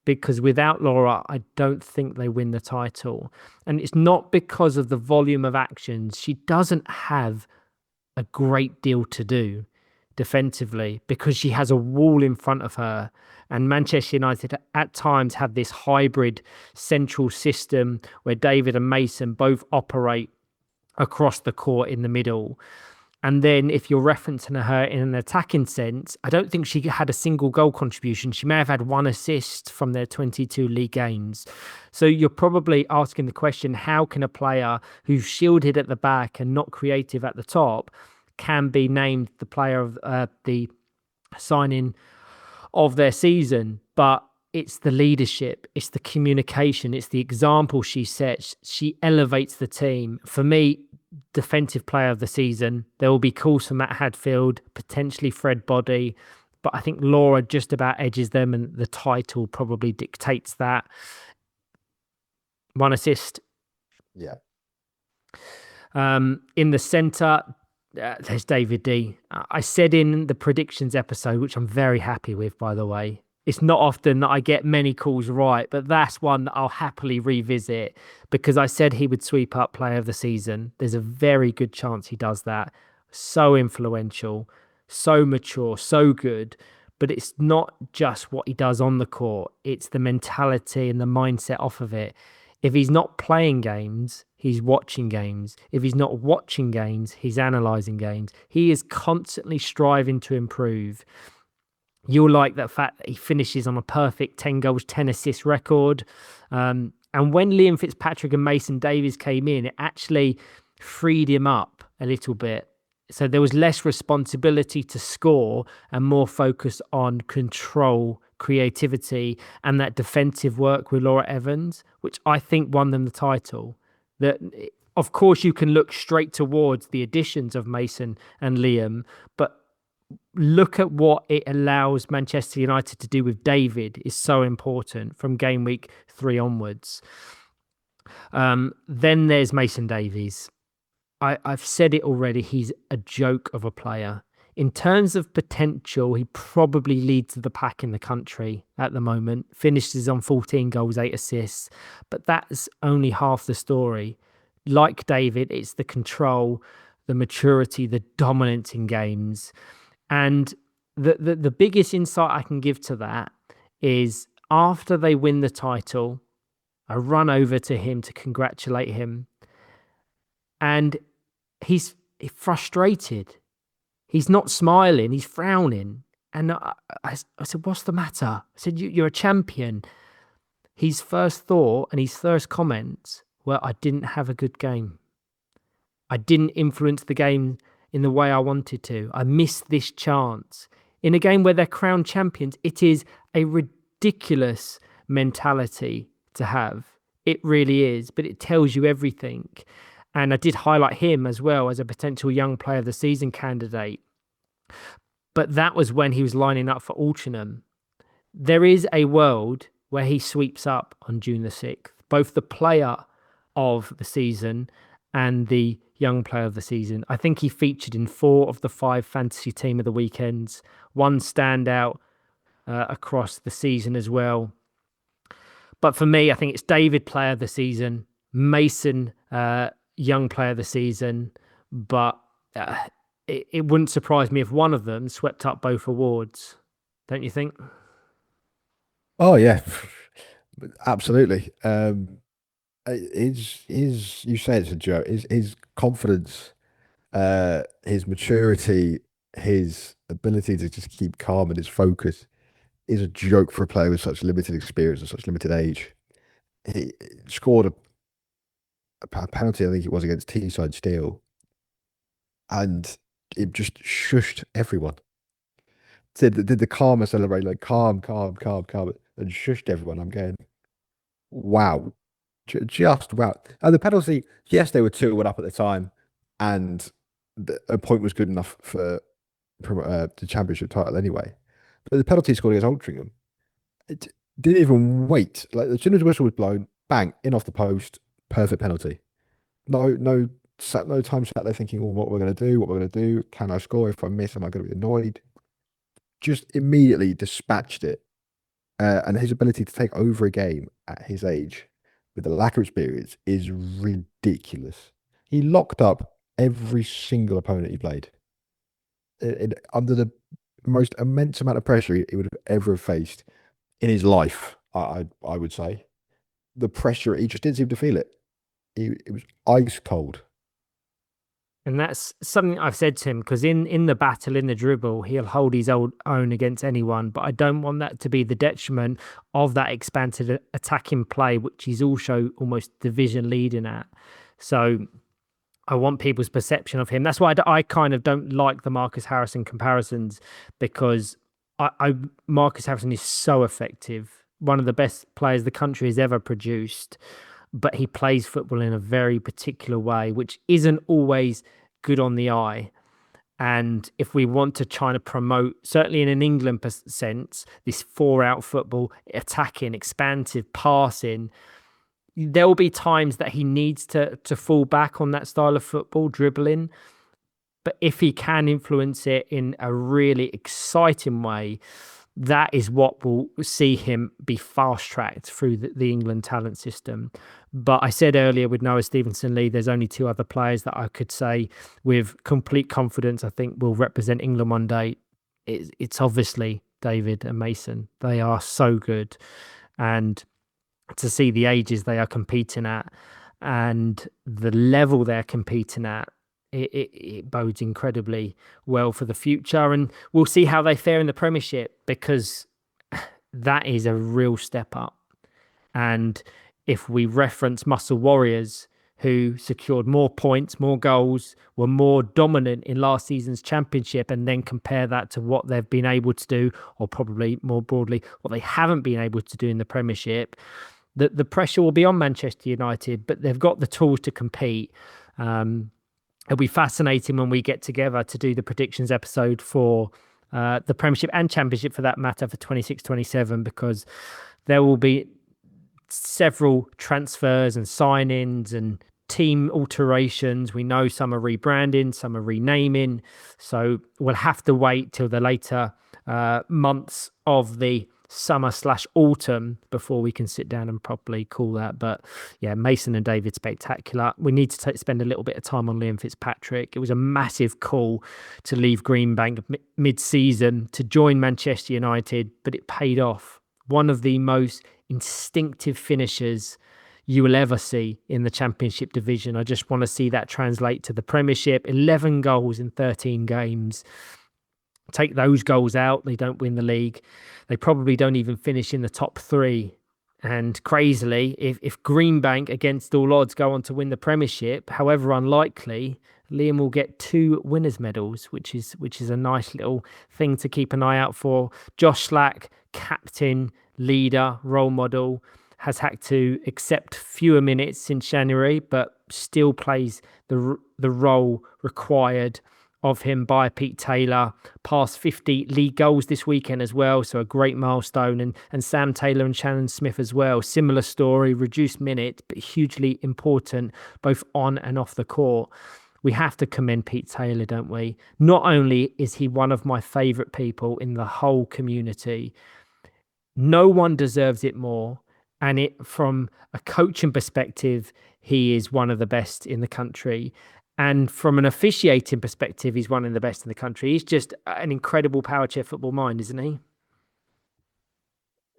because without Laura, I don't think they win the title. And it's not because of the volume of actions. She doesn't have a great deal to do defensively because she has a wall in front of her. And Manchester United at times have this hybrid central system where David and Mason both operate across the court in the middle. And then if you're referencing her in an attacking sense, I don't think she had a single goal contribution. She may have had 1 assist from their 22 league games. So you're probably asking the question, how can a player who's shielded at the back and not creative at the top can be named the player of the signing of their season? But it's the leadership, it's the communication, it's the example she sets. She elevates the team. For me, defensive player of the season. There will be calls for Matt Hadfield, potentially Fred Body, but I think Laura just about edges them, and the title probably dictates that. 1 assist. Yeah. In the centre, there's David D. I said in the predictions episode, which I'm very happy with, by the way, it's not often that I get many calls right, but that's one that I'll happily revisit, because I said he would sweep up player of the season. There's a very good chance he does that. So influential, so mature, so good. But it's not just what he does on the court. It's the mentality and the mindset off of it. If he's not playing games, he's watching games. If he's not watching games, he's analysing games. He is constantly striving to improve. You'll like that fact that he finishes on a perfect 10 goals, 10 assists record. And when Liam Fitzpatrick and Mason Davies came in, it actually freed him up a little bit. So there was less responsibility to score and more focus on control, creativity, and that defensive work with Laura Evans, which I think won them the title. That, of course, you can look straight towards the additions of Mason and Liam, but look at what it allows Manchester United to do with David is so important from game week 3 onwards. Then there's Mason Davies. I've said it already. He's a joke of a player. In terms of potential, he probably leads the pack in the country at the moment. Finishes on 14 goals, 8 assists. But that's only half the story. Like David, it's the control, the maturity, the dominance in games. And the biggest insight I can give to that is after they win the title, I run over to him to congratulate him. And he's frustrated. He's not smiling, he's frowning. And I said, what's the matter? I said, you're a champion. His first thought and his first comments were, I didn't have a good game. I didn't influence the game in the way I wanted to. I missed this chance. In a game where they're crowned champions, it is a ridiculous mentality to have. It really is, but it tells you everything. And I did highlight him as well as a potential young player of the season candidate. But that was when he was lining up for Altrincham. There is a world where he sweeps up on June the 6th, both the player of the season and the young player of the season. I think he featured in 4 of the 5 fantasy team of the weekends, 1 standout across the season as well. But for me, I think it's David player of the season, Mason young player of the season, but it wouldn't surprise me if one of them swept up both awards. Don't you think? Oh yeah, absolutely. You say it's a joke. His confidence, his maturity, his ability to just keep calm and his focus is a joke for a player with such limited experience and such limited age. He scored a penalty, I think it was against Teesside Steel, and it just shushed everyone. Did the calmer celebrate, like calm, and shushed everyone. I'm going, wow, just wow. And the penalty, yes, they were 2-1 up at the time, and a point was good enough for the championship title anyway. But the penalty scored against Altrincham, it didn't even wait. Like as soon as the whistle was blown, bang, in off the post, perfect penalty. No time sat there thinking, well, what we're going to do, what we're going to do. Can I score? If I miss, am I going to be annoyed? Just immediately dispatched it. And his ability to take over a game at his age with the lack of experience is ridiculous. He locked up every single opponent he played. Under the most immense amount of pressure he would have ever faced in his life, I would say. The pressure, he just didn't seem to feel it. It was ice cold. And that's something I've said to him, because in the battle, in the dribble, he'll hold his own against anyone. But I don't want that to be the detriment of that expanded attacking play, which he's also almost division leading at. So I want people's perception of him. That's why I kind of don't like the Marcus Harrison comparisons, because Marcus Harrison is so effective, one of the best players the country has ever produced. But he plays football in a very particular way, which isn't always good on the eye. And if we want to try to promote, certainly in an England sense, this 4-out football, attacking, expansive, passing, there will be times that he needs to fall back on that style of football, dribbling. But if he can influence it in a really exciting way, that is what will see him be fast-tracked through the England talent system. But I said earlier with Noah Stevenson-Lee, there's only 2 other players that I could say with complete confidence I think will represent England one day. It's obviously David and Mason. They are so good. And to see the ages they are competing at and the level they're competing at, it bodes incredibly well for the future. And we'll see how they fare in the Premiership, because that is a real step up. And if we reference Muscle Warriors, who secured more points, more goals, were more dominant in last season's championship, and then compare that to what they've been able to do, or probably more broadly, what they haven't been able to do in the Premiership, the pressure will be on Manchester United, but they've got the tools to compete. It'll be fascinating when we get together to do the predictions episode for the Premiership and Championship, for that matter, for 26-27, because there will be several transfers and signings and team alterations. We know some are rebranding, some are renaming. So we'll have to wait till the later months of the summer/autumn before we can sit down and properly call that. But yeah, Mason and David, spectacular. We need to spend a little bit of time on Liam Fitzpatrick. It was a massive call to leave Greenbank mid-season to join Manchester United, but it paid off. One of the most instinctive finishers you will ever see in the Championship division. I just want to see that translate to the Premiership. 11 goals in 13 games. Take those goals out, they don't win the league. They probably don't even finish in the top 3. And crazily, if Greenbank, against all odds, go on to win the Premiership, however unlikely, Liam will get 2 winners' medals, which is a nice little thing to keep an eye out for. Josh Slack, captain, leader, role model, has had to accept fewer minutes since January, but still plays the role required of him by Pete Taylor. Past 50 league goals this weekend as well, so a great milestone. And Sam Taylor and Shannon Smith as well. Similar story, reduced minutes, but hugely important both on and off the court. We have to commend Pete Taylor, don't we? Not only is he one of my favourite people in the whole community, no one deserves it more. And from a coaching perspective, he is one of the best in the country. And from an officiating perspective, he's one of the best in the country. He's just an incredible Powerchair football mind, isn't he?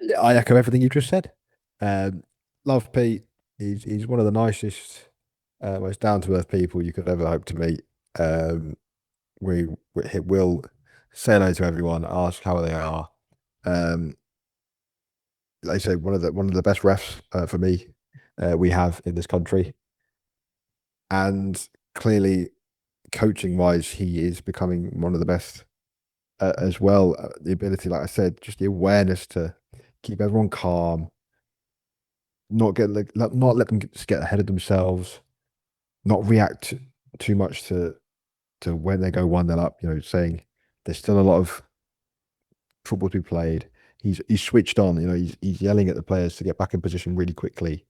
Yeah, I echo everything you just said. Love Pete. He's one of the nicest, most down-to-earth people you could ever hope to meet. We will say hello to everyone, ask how they are. Like I say, one of the best refs for me we have in this country, and clearly, coaching-wise, he is becoming one of the best as well. The ability, like I said, just the awareness to keep everyone calm, not let them just get ahead of themselves, not react too much to when they go 1-0 up. Saying there's still a lot of football to be played. He's switched on. He's yelling at the players to get back in position really quickly,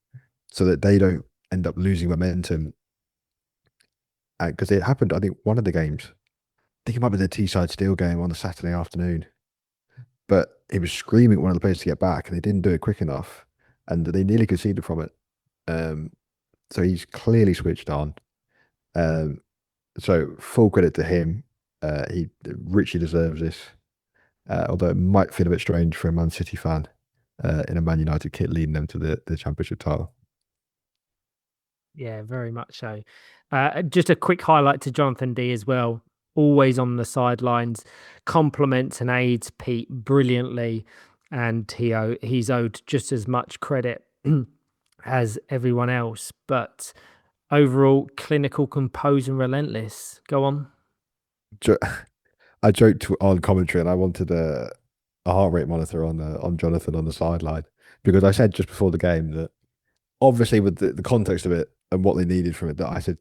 so that they don't end up losing momentum. Because it happened, I think, one of the games. I think it might be the Teesside Steel game on the Saturday afternoon. But he was screaming at one of the players to get back, and they didn't do it quick enough, and they nearly conceded from it. So he's clearly switched on. So full credit to him. He richly deserves this. Although it might feel a bit strange for a Man City fan in a Man United kit leading them to the Championship title. Yeah, very much so. Just a quick highlight to Jonathan D as well. Always on the sidelines, compliments and aids Pete brilliantly, and he's owed just as much credit as everyone else. But overall, clinical, composed, and relentless. Go on. I joked on commentary, and I wanted a heart rate monitor on Jonathan on the sideline, because I said just before the game that obviously with the context of it and what they needed from it, that I said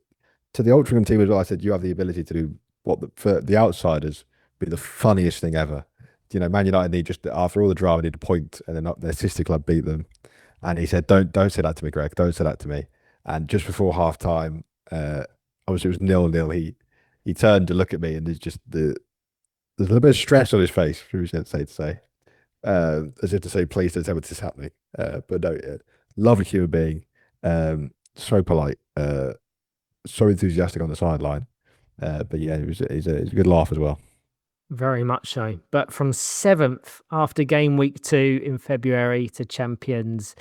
to the Altrincham team as well, I said, you have the ability to do what for the outsiders be the funniest thing ever. Man United need, just after all the drama, need a point, and then their sister club beat them. And he said, don't say that to me, Gregg. Don't say that to me. And just before half time, obviously it was 0-0. He turned to look at me, and there's a little bit of stress on his face, which is to say, as if to say, please don't tell me this is happening. But no, lovely human being, so polite, so enthusiastic on the sideline. But yeah, he's a good laugh as well. Very much so. But from 7th after game week 2 in February to champions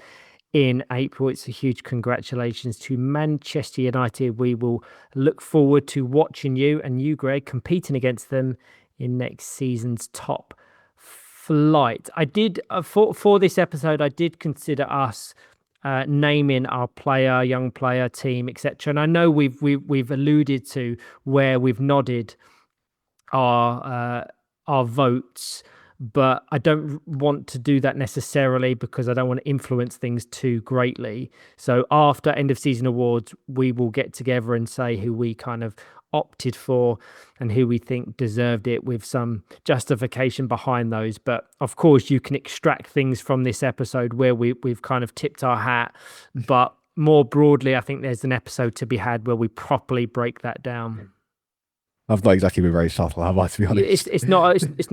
in April, it's a huge congratulations to Manchester United. We will look forward to watching you and you, Gregg, competing against them in next season's top flight. I did for this episode, I did consider us naming our young player, team, etc. And I know we've alluded to where we've nodded our votes, but I don't want to do that necessarily because I don't want to influence things too greatly. So after end of season awards, we will get together and say who we kind of opted for and who we think deserved it, with some justification behind those. But of course, you can extract things from this episode where we've kind of tipped our hat, but more broadly, I think there's an episode to be had where we properly break that down. I've not exactly been very subtle, have I, to be honest? It's not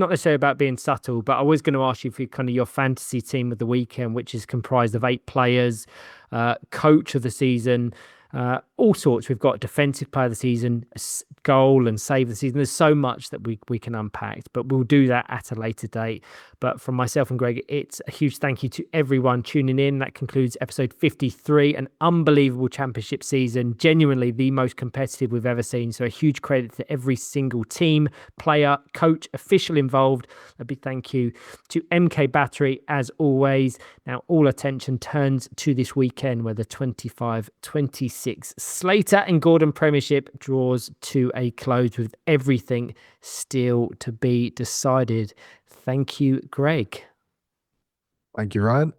necessarily about being subtle, but I was going to ask you for kind of your fantasy team of the weekend, which is comprised of 8 players, coach of the season, all sorts. We've got defensive player of the season, goal and save of the season. There's so much that we can unpack, but we'll do that at a later date. But from myself and Greg, it's a huge thank you to everyone tuning in. That concludes episode 53, an unbelievable championship season, genuinely the most competitive we've ever seen. So a huge credit to every single team, player, coach, official involved. A big thank you to MK Battery as always. Now all attention turns to this weekend where the 25-26 Slater and Gordon Premiership draws to a close with everything still to be decided. Thank you, Greg. Thank you, Ryan.